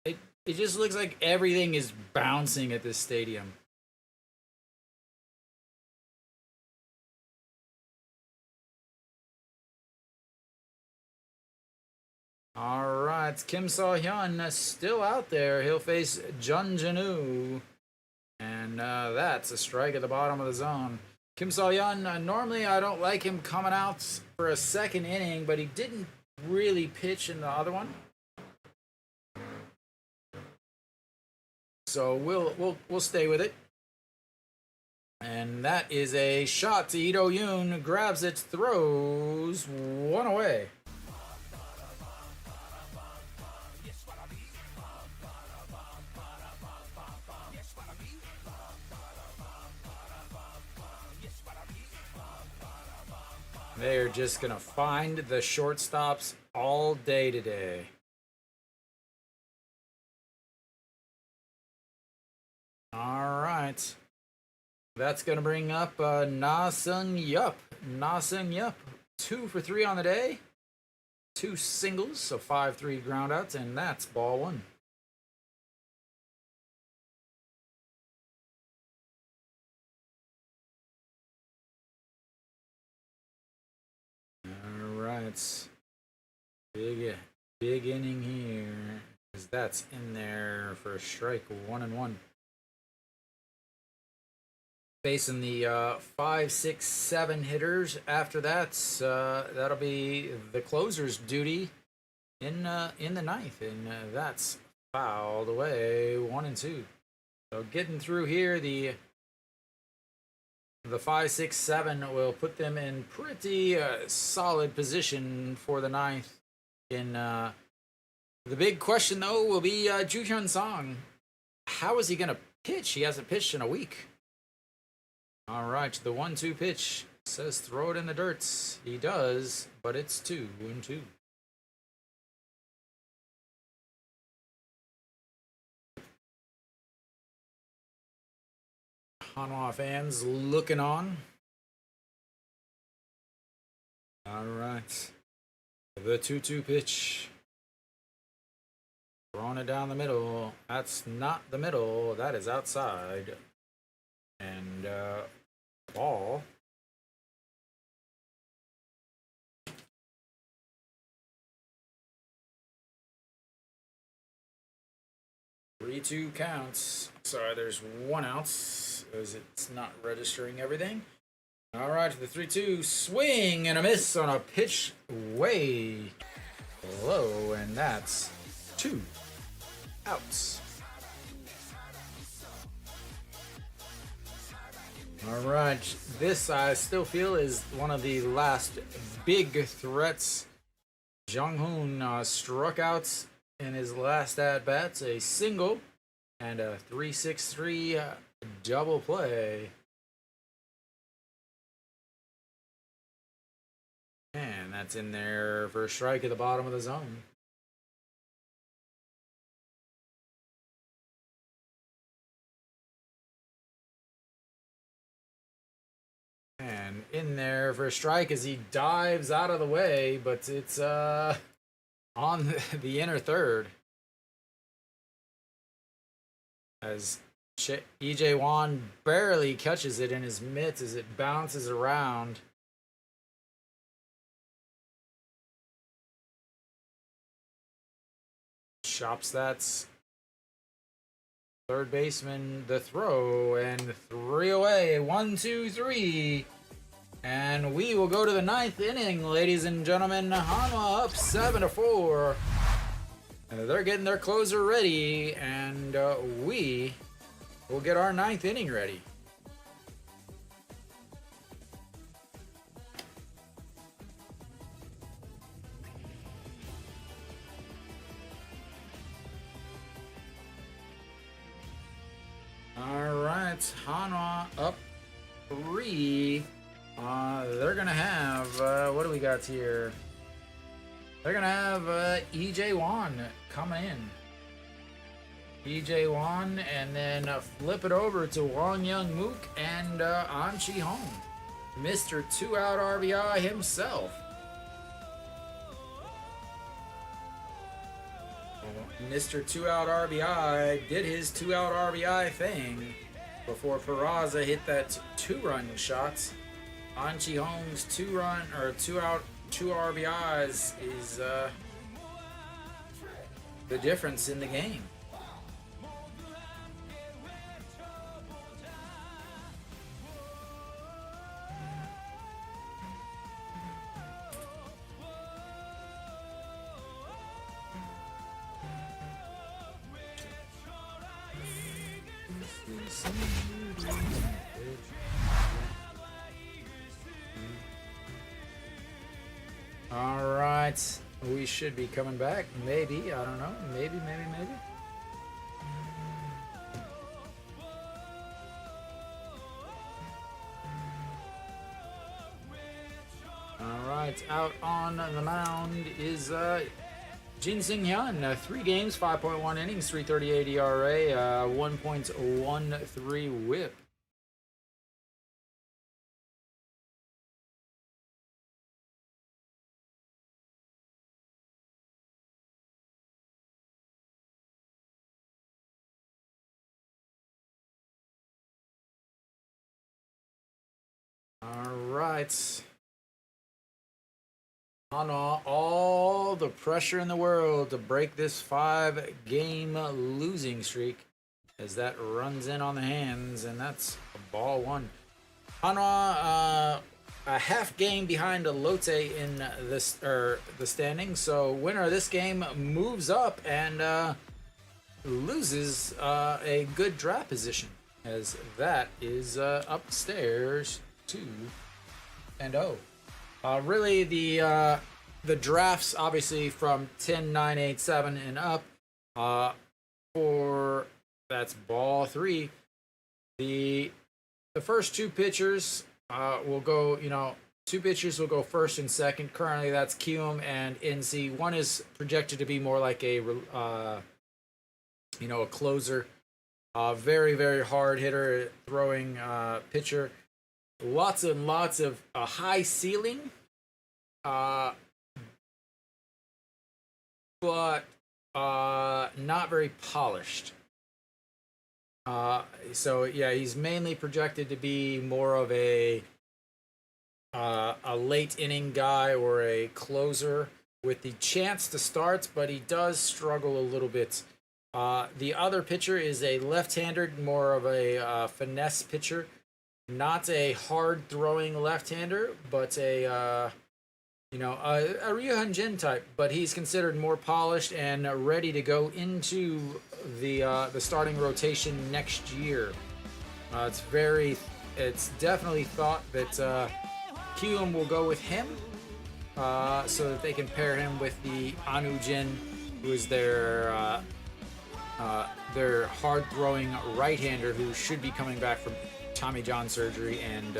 It just looks like everything is bouncing at this stadium. Alright, Kim So-hyun still out there. He'll face Jun Janu. And that's a strike at the bottom of the zone. Kim So-hyun, normally I don't like him coming out for a second inning, but he didn't really pitch in the other one. So we'll stay with it. And that is a shot to Lee Do-yoon. Grabs it, throws one away. They're just going to find the shortstops all day today. All right. That's going to bring up Na Sung-yup. Na Sung-yup, 2 for 3 on the day. 2 singles, so 5-3 groundouts, and that's ball 1. It's big inning here, because that's in there for a strike, 1-1. Facing the 5, 6, 7 hitters. After that, that'll be the closer's duty in the 9th, and that's fouled away, 1-2. So getting through here, the the 5, 6, 7 will put them in pretty solid position for the ninth. In the big question though will be Ju Hyun Song. How is he gonna pitch? He hasn't pitched in a week. All right, the 1-2 pitch says throw it in the dirt. He does, but it's 2-2. Hanwha fans looking on. All right. The 2-2 pitch. Throwing it down the middle. That's not the middle. That is outside. And ball. Three, 2 counts. Sorry, there's 1 out as it's not registering everything. All right, the 3-2 swing and a miss on a pitch way low, and that's 2 outs. All right, this I still feel is one of the last big threats. Jung-hoon struck out in his last at-bats, a single and a 3-6-3 double play. And that's in there for a strike at the bottom of the zone. And in there for a strike as he dives out of the way, but it's on the inner third. As EJ Wan barely catches it in his mitts as it bounces around. Chops that's third baseman, the throw, and 3 away. 1, 2, 3. And we will go to the 9th inning, ladies and gentlemen. Hanwha up 7-4. They're getting their closer ready, and we will get our 9th inning ready. All right, Hanwha up 3. They're gonna have what do we got here? They're gonna have EJ Wan coming in. EJ Wan, and then flip it over to Wong Young Mook and An Chi Hong, Mr. 2-out RBI himself. Mr. 2-out RBI did his 2-out RBI thing before Peraza hit that 2-run shot. An Chi Hong's 2-run or 2-out 2 RBIs is the difference in the game. All right, we should be coming back. Maybe, I don't know. Maybe. All right, out on the mound is Jin Sing Hyun. 3 games, 5.1 innings, 3.38 ERA, 1.13 WHIP. All right. Hanwha, all the pressure in the world to break this 5-game losing streak as that runs in on the hands, and that's ball 1. Hanwha a half game behind Lotte in the standings, so winner of this game moves up and loses a good draft position. as that is upstairs 2-0. Really, the drafts obviously from 10, 9, 8, 7 and up. For that's ball 3. The first 2 pitchers will go. 2 pitchers will go first and second. Currently, that's Kium and NC. One is projected to be more like a closer. Very, very hard hitter, throwing pitcher. Lots and lots of high ceiling, but not very polished. So yeah, he's mainly projected to be more of a late inning guy or a closer with the chance to start, but he does struggle a little bit. The other pitcher is a left-hander, more of a finesse pitcher, not a hard-throwing left-hander, but a Ryu Hyun-jin type. But he's considered more polished and ready to go into the starting rotation next year. It's definitely thought that Kium will go with him, so that they can pair him with the Anu Jin, who is their hard-throwing right-hander, who should be coming back from Tommy John surgery and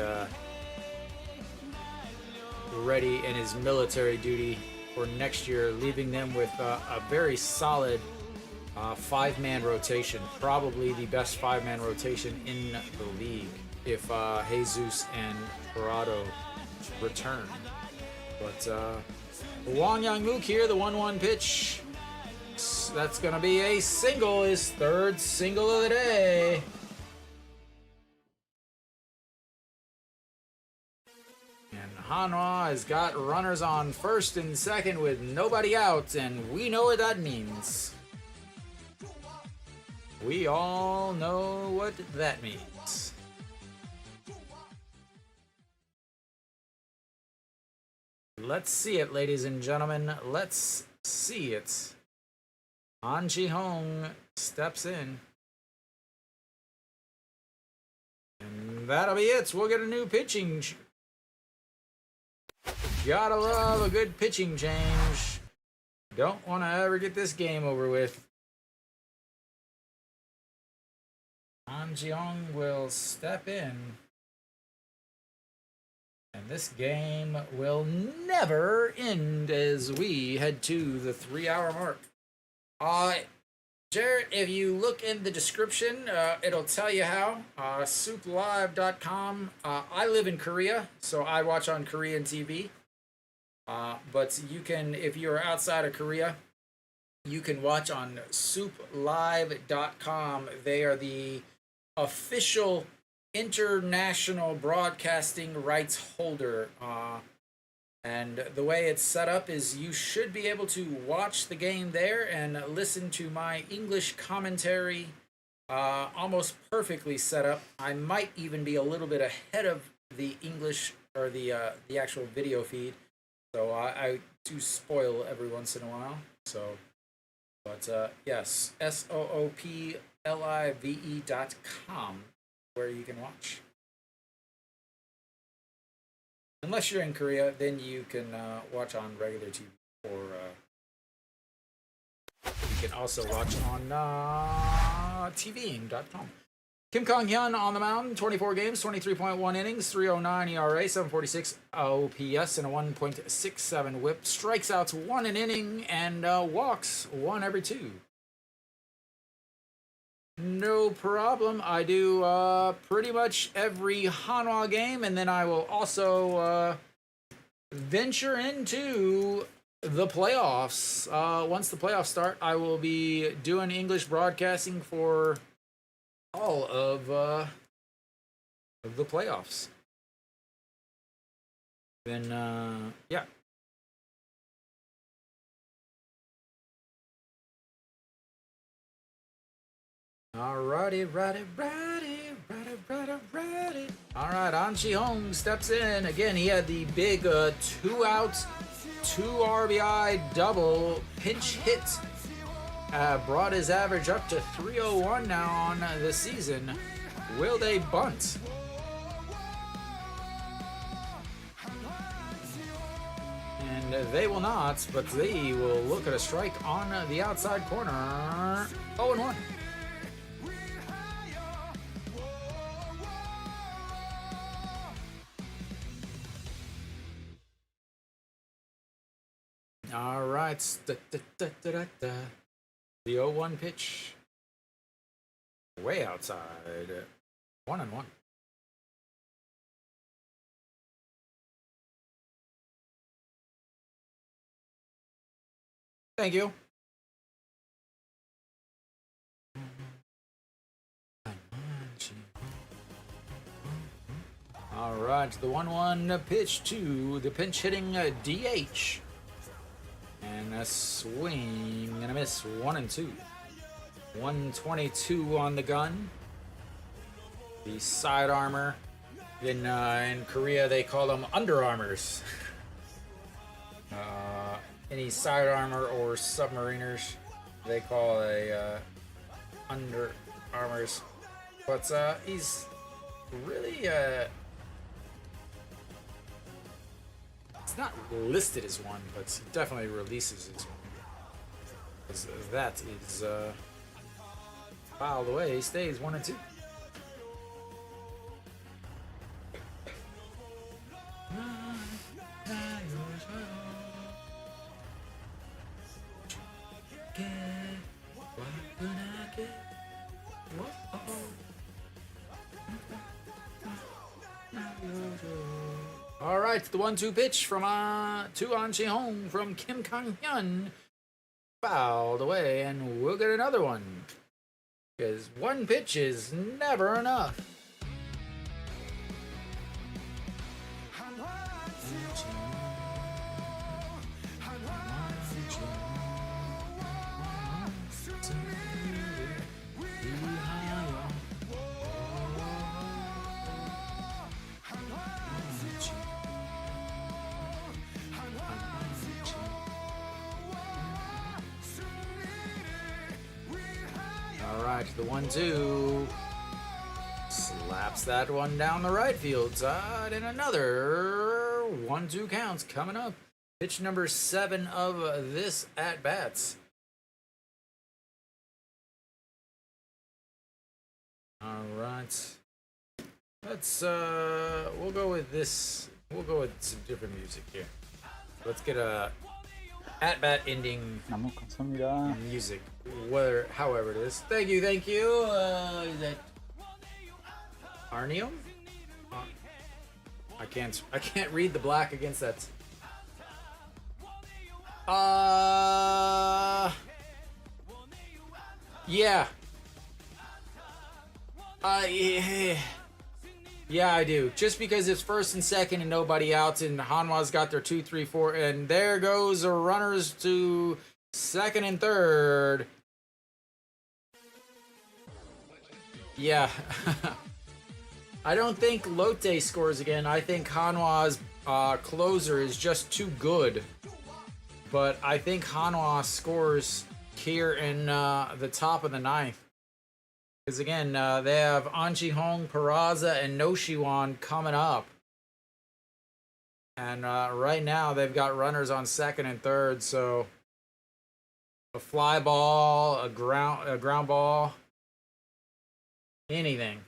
ready in his military duty for next year, leaving them with a very solid 5-man rotation, probably the best 5-man rotation in the league if Jesus and Parado return. But Wang Yangmook here, the 1-1 pitch. That's going to be a single, his 3rd single of the day. And Hanwha has got runners on first and second with nobody out, and we know what that means. We all know what that means. Let's see it, ladies and gentlemen. Let's see it. Han Ji-hong steps in. And that'll be it. We'll get a new pitching. Gotta love a good pitching change. Don't want to ever get this game over with. Han Ji-hong will step in. And this game will never end as we head to the 3-hour mark. Jared, if you look in the description, it'll tell you how. SOOPlive.com. I live in Korea, so I watch on Korean TV. But you can, if you're outside of Korea, you can watch on SOOPlive.com. They are the official international broadcasting rights holder. And the way it's set up is you should be able to watch the game there and listen to my English commentary almost perfectly set up. I might even be a little bit ahead of the English or the actual video feed. So I do spoil every once in a while. So, but yes, SOOPlive.com, where you can watch. Unless you're in Korea, then you can watch on regular TV, or you can also watch on TVing.com. Kim Kong-hyun on the mound, 24 games, 23.1 innings, 3.09 ERA, 746 OPS, and a 1.67 whip. Strikes out 1 an inning, and walks 1 every 2. No problem. I do pretty much every Hanwha game, and then I will also venture into the playoffs. Once the playoffs start, I will be doing English broadcasting for all of the playoffs. Then, yeah. Alrighty. Alright, An Ji-hong steps in. Again, he had the big 2 outs, 2 RBI double pinch hit. Brought his average up to 301 now on the season. Will they bunt? And they will not, but they will look at a strike on the outside corner. 0-1. All right. The 0-1 pitch. Way outside. 1-1. Thank you. All right, the 1-1 pitch to the pinch hitting DH. And a swing and a miss. 1-2. 122 on the gun. The side armor. In Korea, they call them underarmors. Any side armor or submariners, they call under armors. But he's really it's not listed as one, but he definitely releases as one. Because that is filed away. He stays 1-2. All right, the 1-2 pitch from to An Chi-hong from Kim Kang-hyun, fouled away, and we'll get another one because one pitch is never enough. The 1-2 slaps that one down the right field side, and another 1-2 counts coming up. Pitch number 7 of this at bats. All right, let's we'll go with this. We'll go with some different music here. Let's get a at-bat ending music, however it is. Thank you. Is that Arnium? I can't read the black against that. Yeah. Yeah, I do. Just because it's first and second and nobody out, and Hanwha's got their 2, 3, 4, and there goes the runners to second and third. Yeah. I don't think Lotte scores again. I think Hanwha's closer is just too good. But I think Hanwha scores here in the top of the 9th. Because again, they have An Chi-hong, Peraza, and Noshiwan coming up. And right now, they've got runners on second and third, so a fly ball, a ground ball, anything.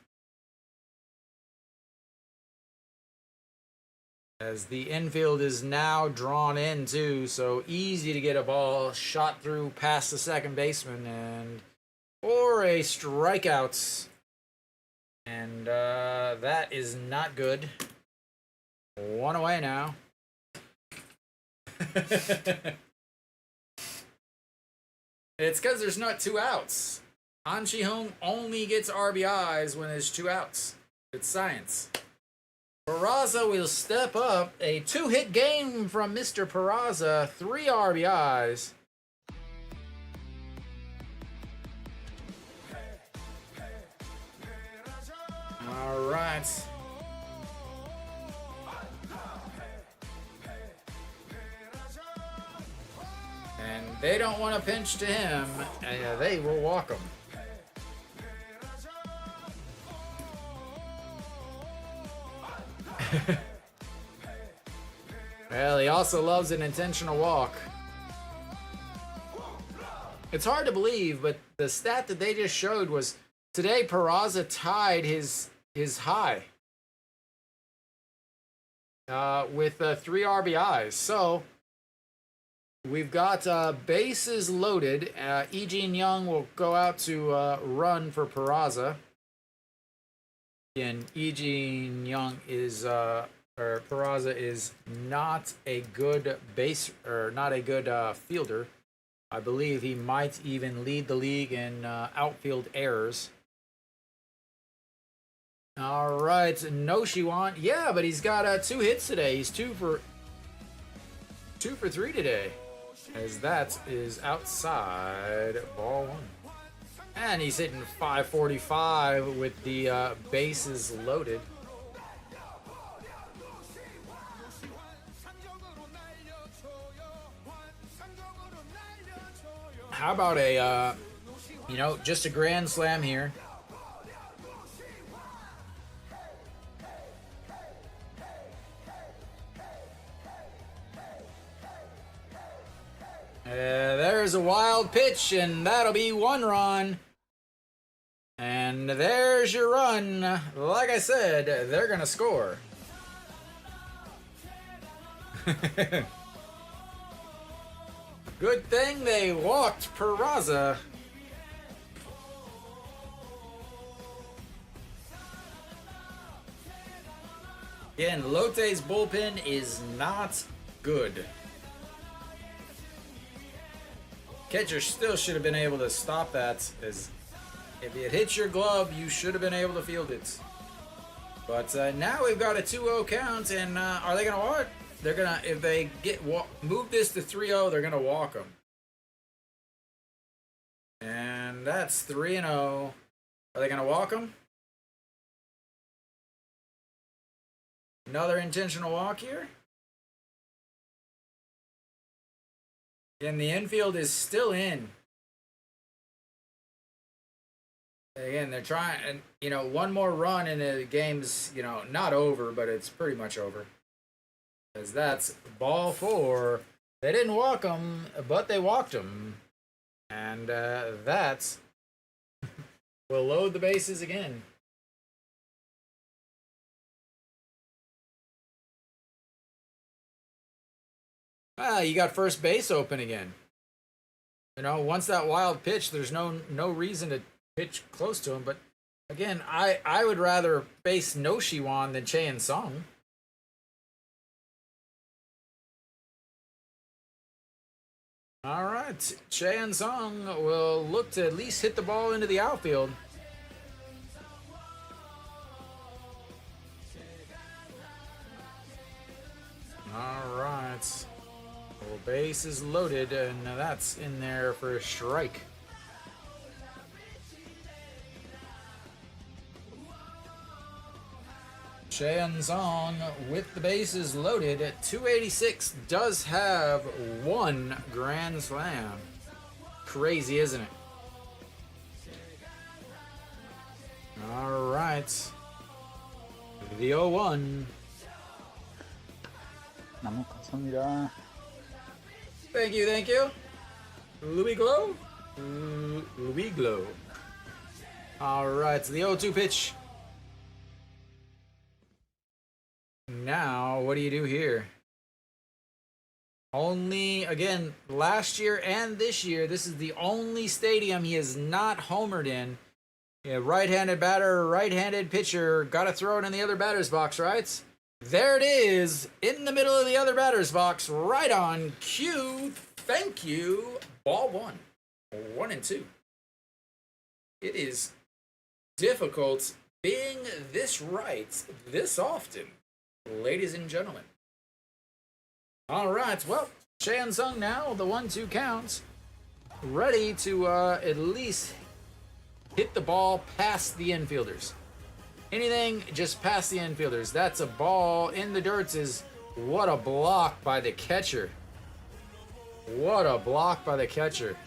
As the infield is now drawn in too, so easy to get a ball shot through past the second baseman, and or a strikeout, and that is not good. 1 away now. It's because there's not 2 outs. An Chi-hong only gets RBIs when there's 2 outs. It's science. Peraza will step up. A 2-hit game from Mr. Peraza. 3 RBIs. All right. And they don't want to pinch to him, and they will walk him. Well, he also loves an intentional walk. It's hard to believe, but the stat that they just showed was today Peraza tied his high with 3 RBIs. So we've got bases loaded. Eugene Young will go out to run for Peraza. Again, Eugene Young is or Peraza is not a good base or not a good fielder. I believe he might even lead the league in outfield errors. All right, Noshiwan. Yeah, but he's got 2 hits today. He's 2 for 3 today, as that is outside ball 1. And he's hitting .545 with the bases loaded. How about a, just a grand slam here? There's a wild pitch, and that'll be 1 run. And there's your run. Like I said, they're going to score. Good thing they walked Peraza. Again, Lotte's bullpen is not good. Catcher still should have been able to stop that, as if it hits your glove, you should have been able to field it. But now we've got a 2-0 count, and are they going to walk? They're going to, if they move this to 3-0, they're going to walk them. And that's 3-0. Are they going to walk them? Another intentional walk here. And the infield is still in. Again, they're trying, and one more run and the game's, not over, but it's pretty much over. As that's ball 4. They didn't walk them, but they walked them. And that will load the bases again. You got first base open again. Once that wild pitch, there's no reason to pitch close to him. But again, I would rather face Noshiwan than Chaein Sung. All right, Chaein Sung will look to at least hit the ball into the outfield. All right. Well, base is loaded, and that's in there for a strike. Chaein Sung with the bases loaded at 286 does have 1 grand slam. Crazy, isn't it? All right. The 0-1. 너무 감사합니다. Thank you. Louis Glow? Louis Glow. All right, so the 0-2 pitch. Now, what do you do here? Only, again, last year and this year, this is the only stadium he has not homered in. Yeah, right-handed batter, right-handed pitcher, got to throw it in the other batter's box, right? There it is, in the middle of the other batter's box, right on cue. Thank you. Ball 1. 1-2. It is difficult being this right this often, ladies and gentlemen. All right, well, Chaein Sung now, the 1-2 count, ready to at least hit the ball past the infielders. Anything just past the infielders. That's a ball in the dirt. What a block by the catcher. What a block by the catcher.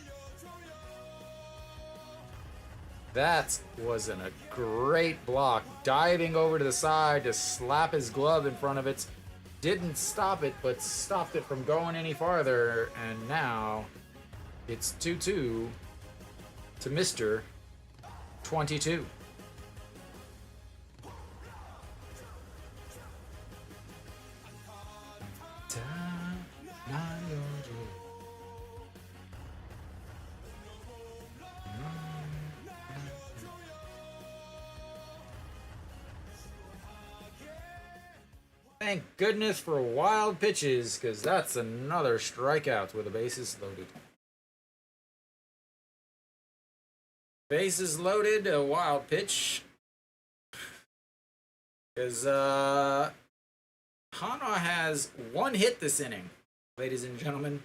That wasn't a great block. Diving over to the side to slap his glove in front of it. Didn't stop it, but stopped it from going any farther. And now it's 2-2 to Mr. 22. Thank goodness for wild pitches, because that's another strikeout with the bases loaded. Bases loaded, a wild pitch. Because Hanwha has one hit this inning, ladies and gentlemen.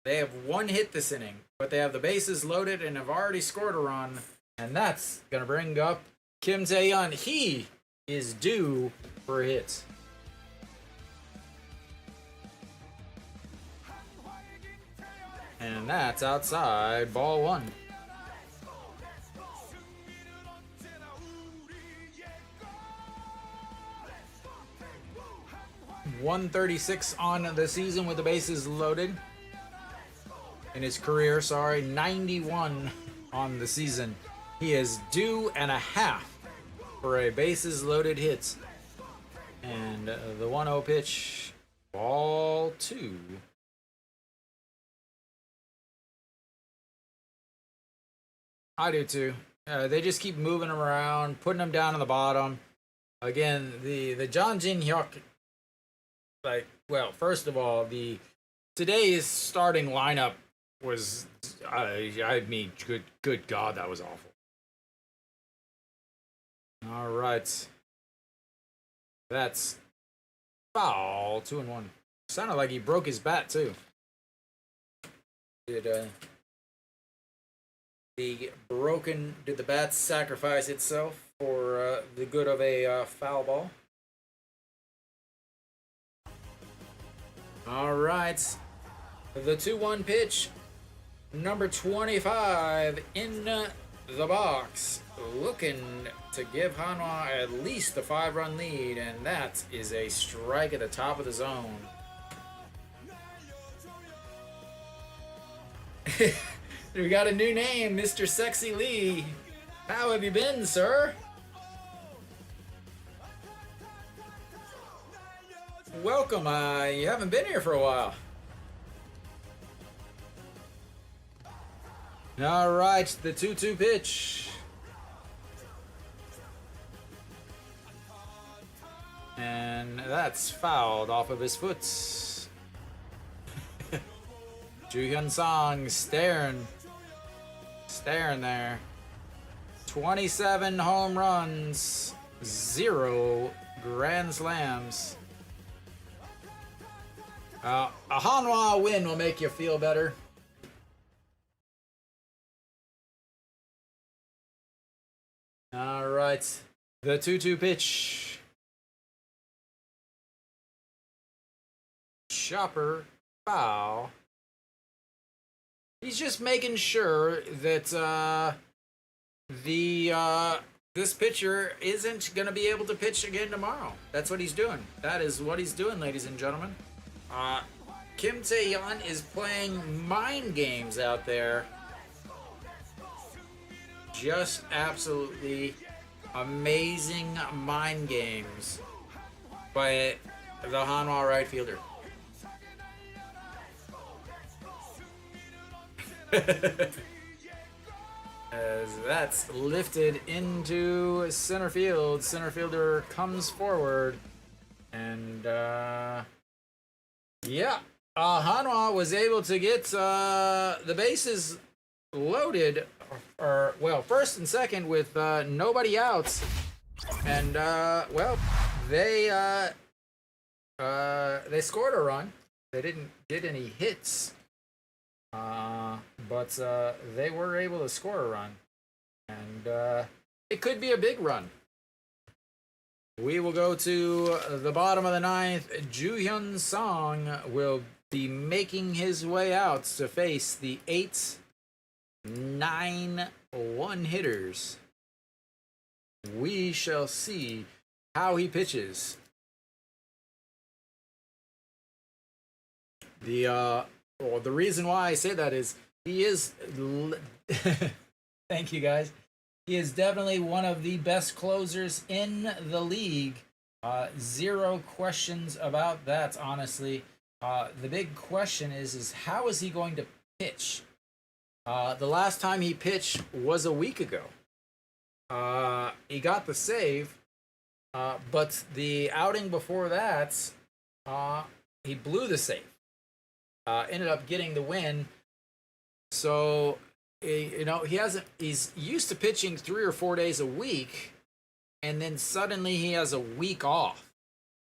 They have one hit this inning, but they have the bases loaded and have already scored a run. And that's going to bring up Kim Tae-yeon. He is due for a hit. And that's outside, ball one. .136 on the season with the bases loaded. In his career, 91 on the season. He is due and a half for a bases loaded hit. And the 1-0 pitch, ball two. I do too. They just keep moving him around, putting him down on the bottom. Again, the John Jin Hyuk, first of all, today's starting lineup was, I mean, good God, that was awful. All right. That's foul, 2-1. Sounded like he broke his bat too. Did the bat sacrifice itself for the good of a foul ball? All right, the 2-1 pitch, number 25 in the box, looking to give Hanwha at least a 5-run lead, and that is a strike at the top of the zone. We got a new name, Mr. Sexy Lee. How have you been, sir? Welcome. You haven't been here for a while. All right, the 2-2 pitch. And that's fouled off of his foot. Ju Hyun-sung staring there. 27 home runs, 0 grand slams. A Hanwha win will make you feel better. All right, the 2-2 pitch. Chopper, foul. He's just making sure that this pitcher isn't going to be able to pitch again tomorrow. That's what he's doing. That is what he's doing, ladies and gentlemen. Kim Tae-yeon is playing mind games out there. Just absolutely amazing mind games by the Hanwha right fielder. As that's lifted into center field. Center fielder comes forward. And, Hanwha was able to get the bases loaded, first and second with nobody out. And, they scored a run. They didn't get any hits. But they were able to score a run, and it could be a big run. We will go to the bottom of the ninth. Ju Hyun-sung will be making his way out to face the 8-9 one hitters. We shall see how he pitches. The reason why I say that is he is thank you guys. He is definitely one of the best closers in the league. Zero questions about that, honestly. The big question is how is he going to pitch? The last time he pitched was a week ago. He got the save, but the outing before that, he blew the save. Ended up getting the win. So, he's used to pitching 3 or 4 days a week, and then suddenly he has a week off.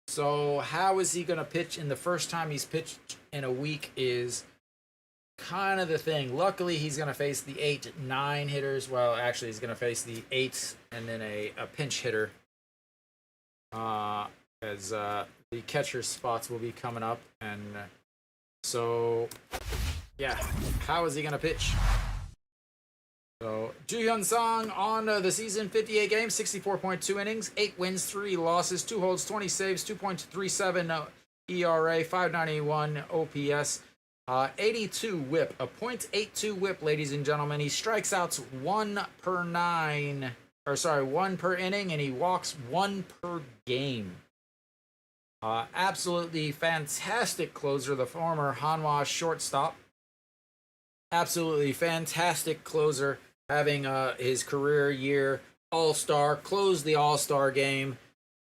So how is he going to pitch in the first time he's pitched in a week is kind of the thing. Luckily, he's going to face the 8-9 hitters. Well, actually, he's going to face the 8 and then a pinch hitter. As the catcher spots will be coming up. And so, yeah, how is he going to pitch? So, Ju-Hyun Song on the season, 58 games, 64.2 innings, 8 wins, 3 losses, 2 holds, 20 saves, 2.37 ERA, 591 OPS, 82 whip, a .82 whip, ladies and gentlemen. He strikes out 1 per inning, and he walks 1 per game. Absolutely fantastic closer, the former Hanwha shortstop. Absolutely fantastic closer, having his career year, all-star, closed the all-star game,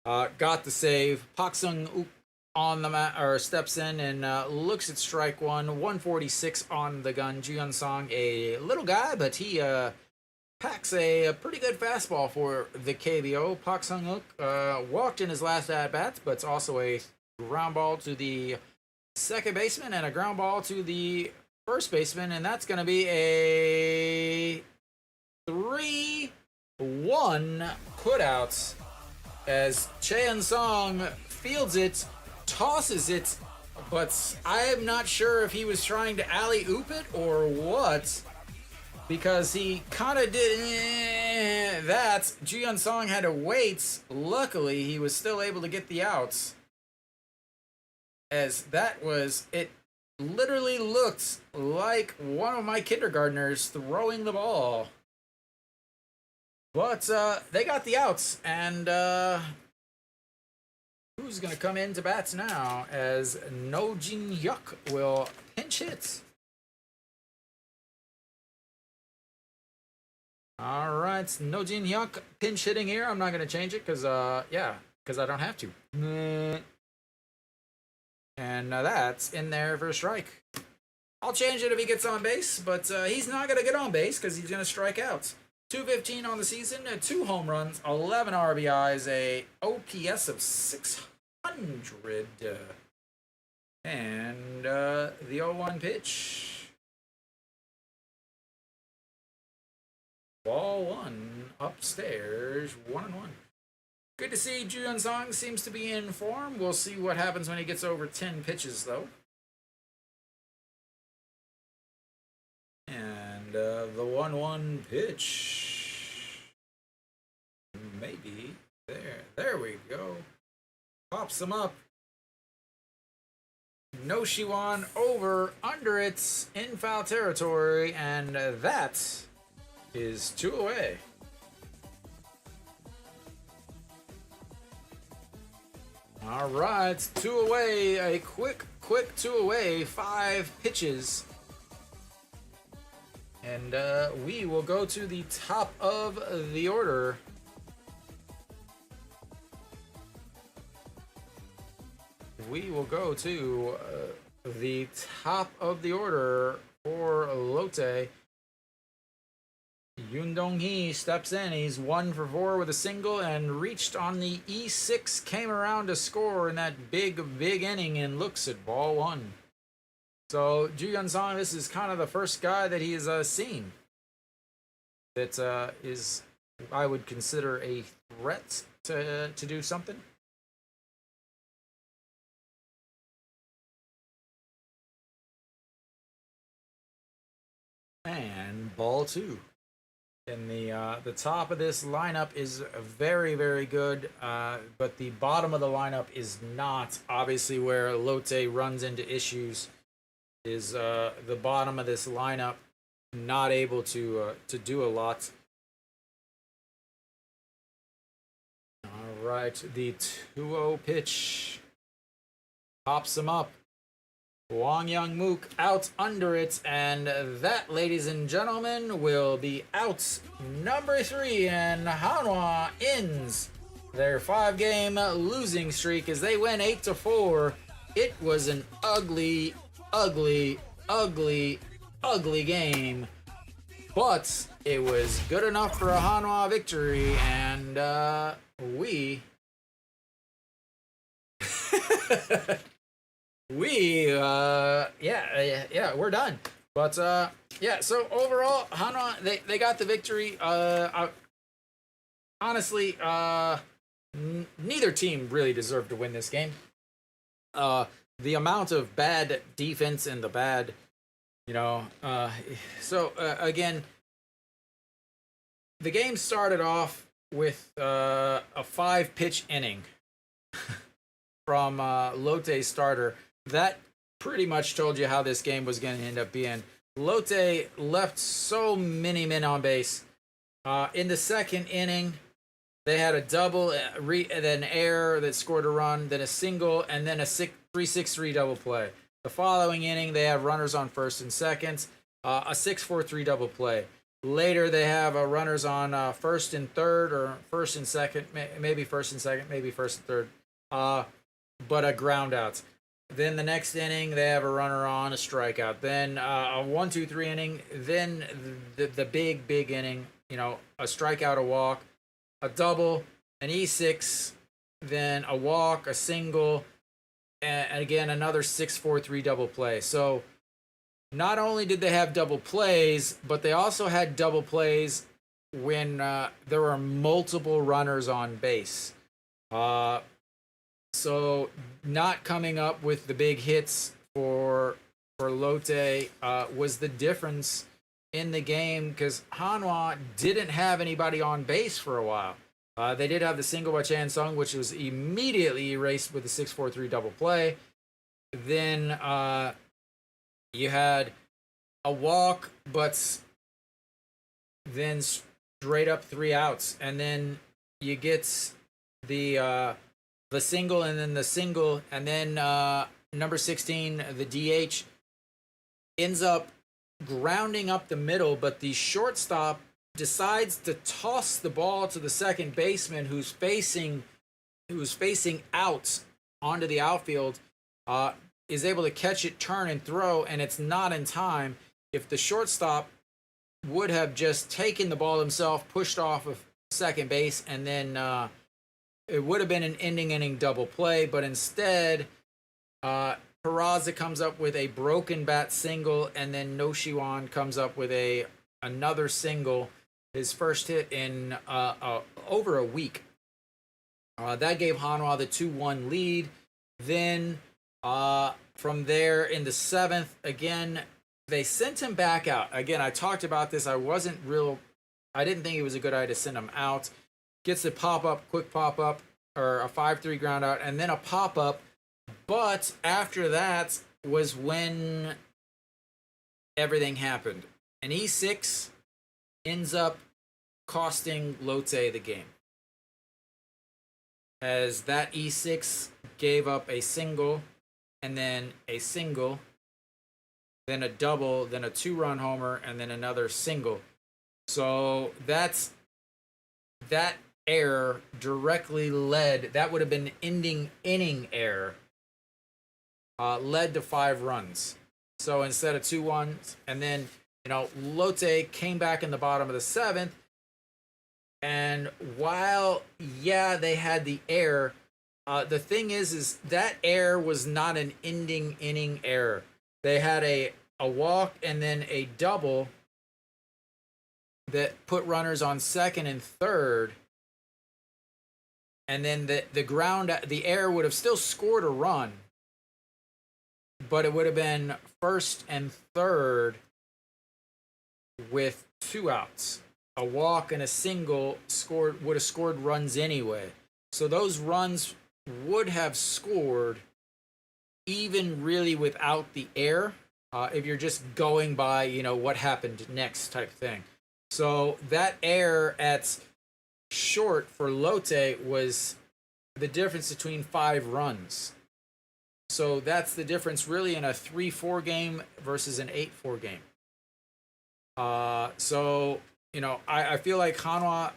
got the save. Pak Sung-uk on the steps in and looks at strike one, 146 on the gun. Ju-Hyun Song, a little guy, but he packs a pretty good fastball for the KBO. Pak Sung-uk walked in his last at-bats, but it's also a ground ball to the second baseman and a ground ball to the first baseman, and that's going to be a 3-1 putout as Chaehyun Song fields it, tosses it, but I am not sure if he was trying to alley-oop it or what, because he kind of did that. Ju-Hyun Song had to wait. Luckily, he was still able to get the outs, as that was it. Literally looked like one of my kindergartners throwing the ball. But they got the outs, and who's going to come into bats now as No Jin Hyuk will pinch hit. All right, No Jin Hyuk pinch hitting here. I'm not going to change it because I don't have to. And that's in there for a strike. I'll change it if he gets on base, but he's not going to get on base because he's going to strike out. 215 on the season, 2 home runs, 11 RBIs, a OPS of 600. And the 0-1 pitch. Ball 1 upstairs, 1-1. Good to see Ju-Hyun Song seems to be in form. We'll see what happens when he gets over 10 pitches, though. And the 1-1 pitch. Maybe. There we go. Pops him up. No Shiwan over, under it, in foul territory, and that is 2 away. All right, 2 away, a quick 2 away, 5 pitches. And we will go to the top of the order. We will go to the top of the order for Lotte. Yoon Dong-hee steps in. He's 1 for 4 with a single and reached on the E6, came around to score in that big inning and looks at ball 1. So Ju-Hyun Song, this is kind of the first guy that he has seen that is, I would consider, a threat to do something. And ball 2. And the top of this lineup is very, very good, but the bottom of the lineup is not. Obviously, where Lotte runs into issues is the bottom of this lineup not able to do a lot. All right, the 2-0 pitch pops him up. Wong Young Mook out under it, and that, ladies and gentlemen, will be out number 3, and Hanwha ends their 5-game losing streak as they win 8-4. It was an ugly, ugly, ugly, ugly game, but it was good enough for a Hanwha victory, and we we're done. But so overall, Hanwha, they got the victory. Honestly, neither team really deserved to win this game. The amount of bad defense and the bad, again, the game started off with a 5-pitch inning from Lotte's starter. That pretty much told you how this game was going to end up being. Lotte left so many men on base. In the second inning, they had a double, then an error that scored a run, then a single, and then a 3-6-3 double play. The following inning, they have runners on first and second, a 6-4-3 double play. Later, they have runners on first and third, or first and second, maybe first and second, maybe first and third, but a ground out. Then the next inning, they have a runner on, a strikeout. Then a 1-2-3 inning. Then the big inning, a strikeout, a walk, a double, an E6, then a walk, a single, and again, another 6-4-3 double play. So not only did they have double plays, but they also had double plays when there were multiple runners on base. So not coming up with the big hits for Lotte was the difference in the game, because Hanwha didn't have anybody on base for a while. They did have the single by Chan Sung, which was immediately erased with the 6-4-3 double play. Then you had a walk, but then straight up 3 outs, and then you get the single, and then the single, and then number 16, the DH, ends up grounding up the middle, but the shortstop decides to toss the ball to the second baseman who's facing out onto the outfield, is able to catch it, turn, and throw, and it's not in time. If the shortstop would have just taken the ball himself, pushed off of second base, and then it would have been an ending inning double play, but instead Peraza comes up with a broken bat single, and then No Shiwan comes up with another single, his first hit in over a week. That gave Hanwha the 2-1 lead. Then from there in the 7th, again, they sent him back out. Again, I talked about this. I didn't think it was a good idea to send him out. Gets the pop-up, quick pop-up, or a 5-3 ground out, and then a pop-up. But after that was when everything happened. An E6 ends up costing Lotte the game, as that E6 gave up a single, and then a single, then a double, then a 2-run homer, and then another single. So that error directly led, that would have been ending inning error, led to 5 runs. So instead of 2-1s, and then Lotte came back in the bottom of the 7th, and while they had the error, the thing is that error was not an ending inning error. They had a walk and then a double that put runners on second and third, and then the error would have still scored a run, but it would have been first and third with 2 outs. a walk and a single would have scored runs anyway. So those runs would have scored even really without the air, if you're just going by, what happened next type thing. So that error at short for Lotte was the difference between 5 runs. So that's the difference really in a 3-4 game versus an 8-4 game. So, I feel like Hanwha,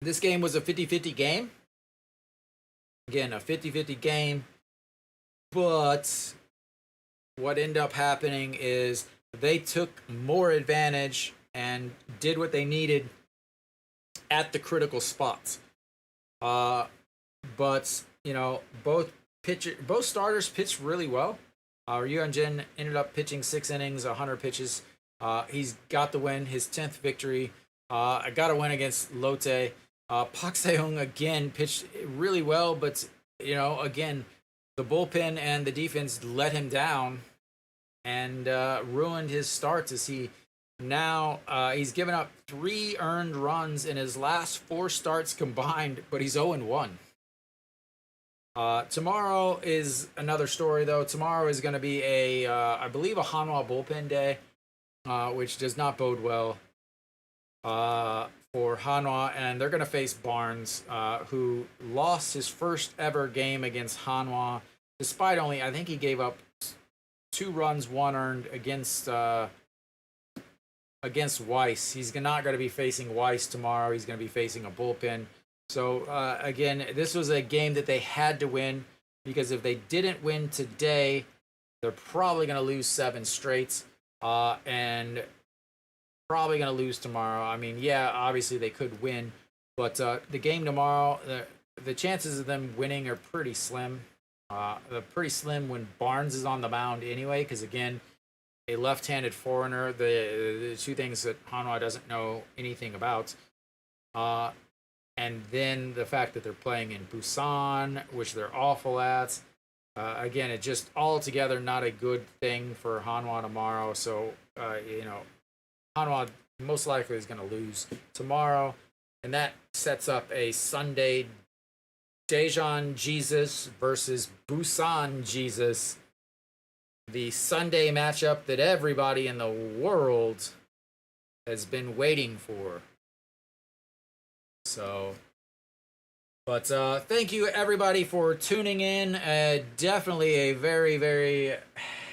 this game was a 50-50 game. Again, a 50-50 game. But what ended up happening is they took more advantage and did what they needed at the critical spots. But both starters pitched really well. Yuan-Jin ended up pitching 6 innings, 100 pitches. He's got the win, his 10th victory. I got a win against Lotte. Pak Se-hung again pitched really well, but again, the bullpen and the defense let him down and ruined his starts as he's given up 3 earned runs in his last 4 starts combined, but he's 0-1. Tomorrow is another story, though. Tomorrow is going to be I believe, a Hanwha bullpen day, which does not bode well for Hanwha, and they're going to face Barnes, who lost his first ever game against Hanwha, despite I think he gave up 2 runs, 1 earned against Weiss. He's not going to be facing Weiss tomorrow. He's going to be facing a bullpen. So, again, this was a game that they had to win, because if they didn't win today, they're probably going to lose 7 straight, and probably going to lose tomorrow. I mean, yeah, obviously they could win, but the game tomorrow, the chances of them winning are pretty slim. They're pretty slim when Barnes is on the mound anyway, because, again, a left-handed foreigner, the 2 things that Hanwha doesn't know anything about. And then the fact that they're playing in Busan, which they're awful at. Again, it just altogether not a good thing for Hanwha tomorrow. So, Hanwha most likely is going to lose tomorrow. And that sets up a Sunday Daejeon Jesus versus Busan Jesus. The Sunday matchup that everybody in the world has been waiting for. So, but thank you everybody for tuning in. Definitely a very, very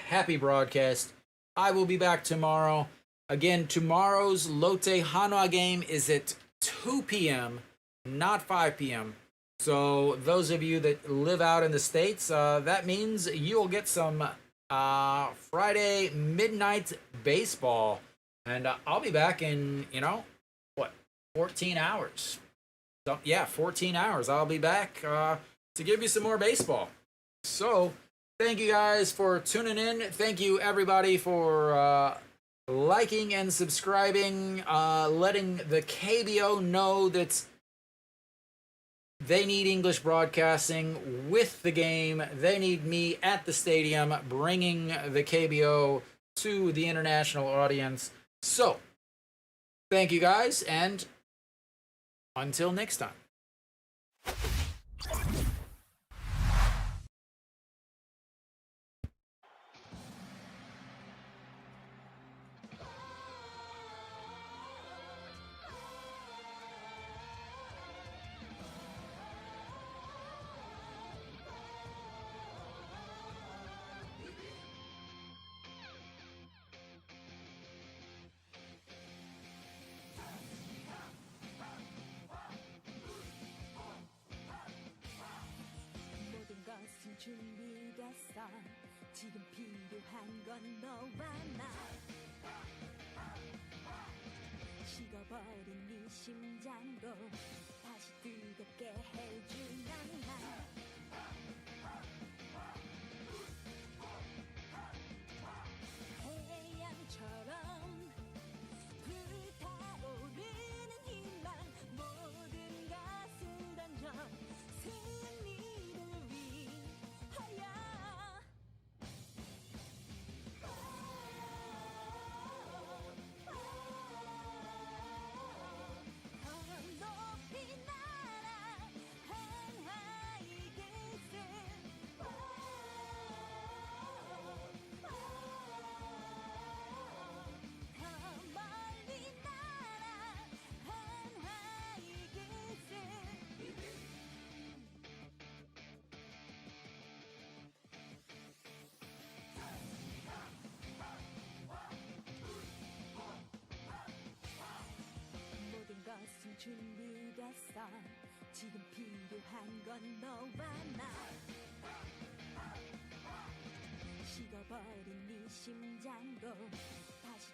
happy broadcast. I will be back tomorrow. Again, tomorrow's Lotte Hanwha game is at 2 p.m., not 5 p.m. So those of you that live out in the States, that means you'll get some Friday midnight baseball. And I'll be back in, 14 hours. So, 14 hours. I'll be back to give you some more baseball. So, thank you guys for tuning in. Thank you, everybody, for liking and subscribing, letting the KBO know that they need English broadcasting with the game. They need me at the stadium bringing the KBO to the international audience. So, thank you guys, and until next time. 준비됐어 지금 필요한 건 너와 나 식어버린 네 심장도 다시 뜨겁게 해주는 날 태양처럼 불타오르는 희망 모든 것을 던져 승리를 위하여 준비됐어. 지금 필요한 건 너와 나. 식어버린 네 심장도 다시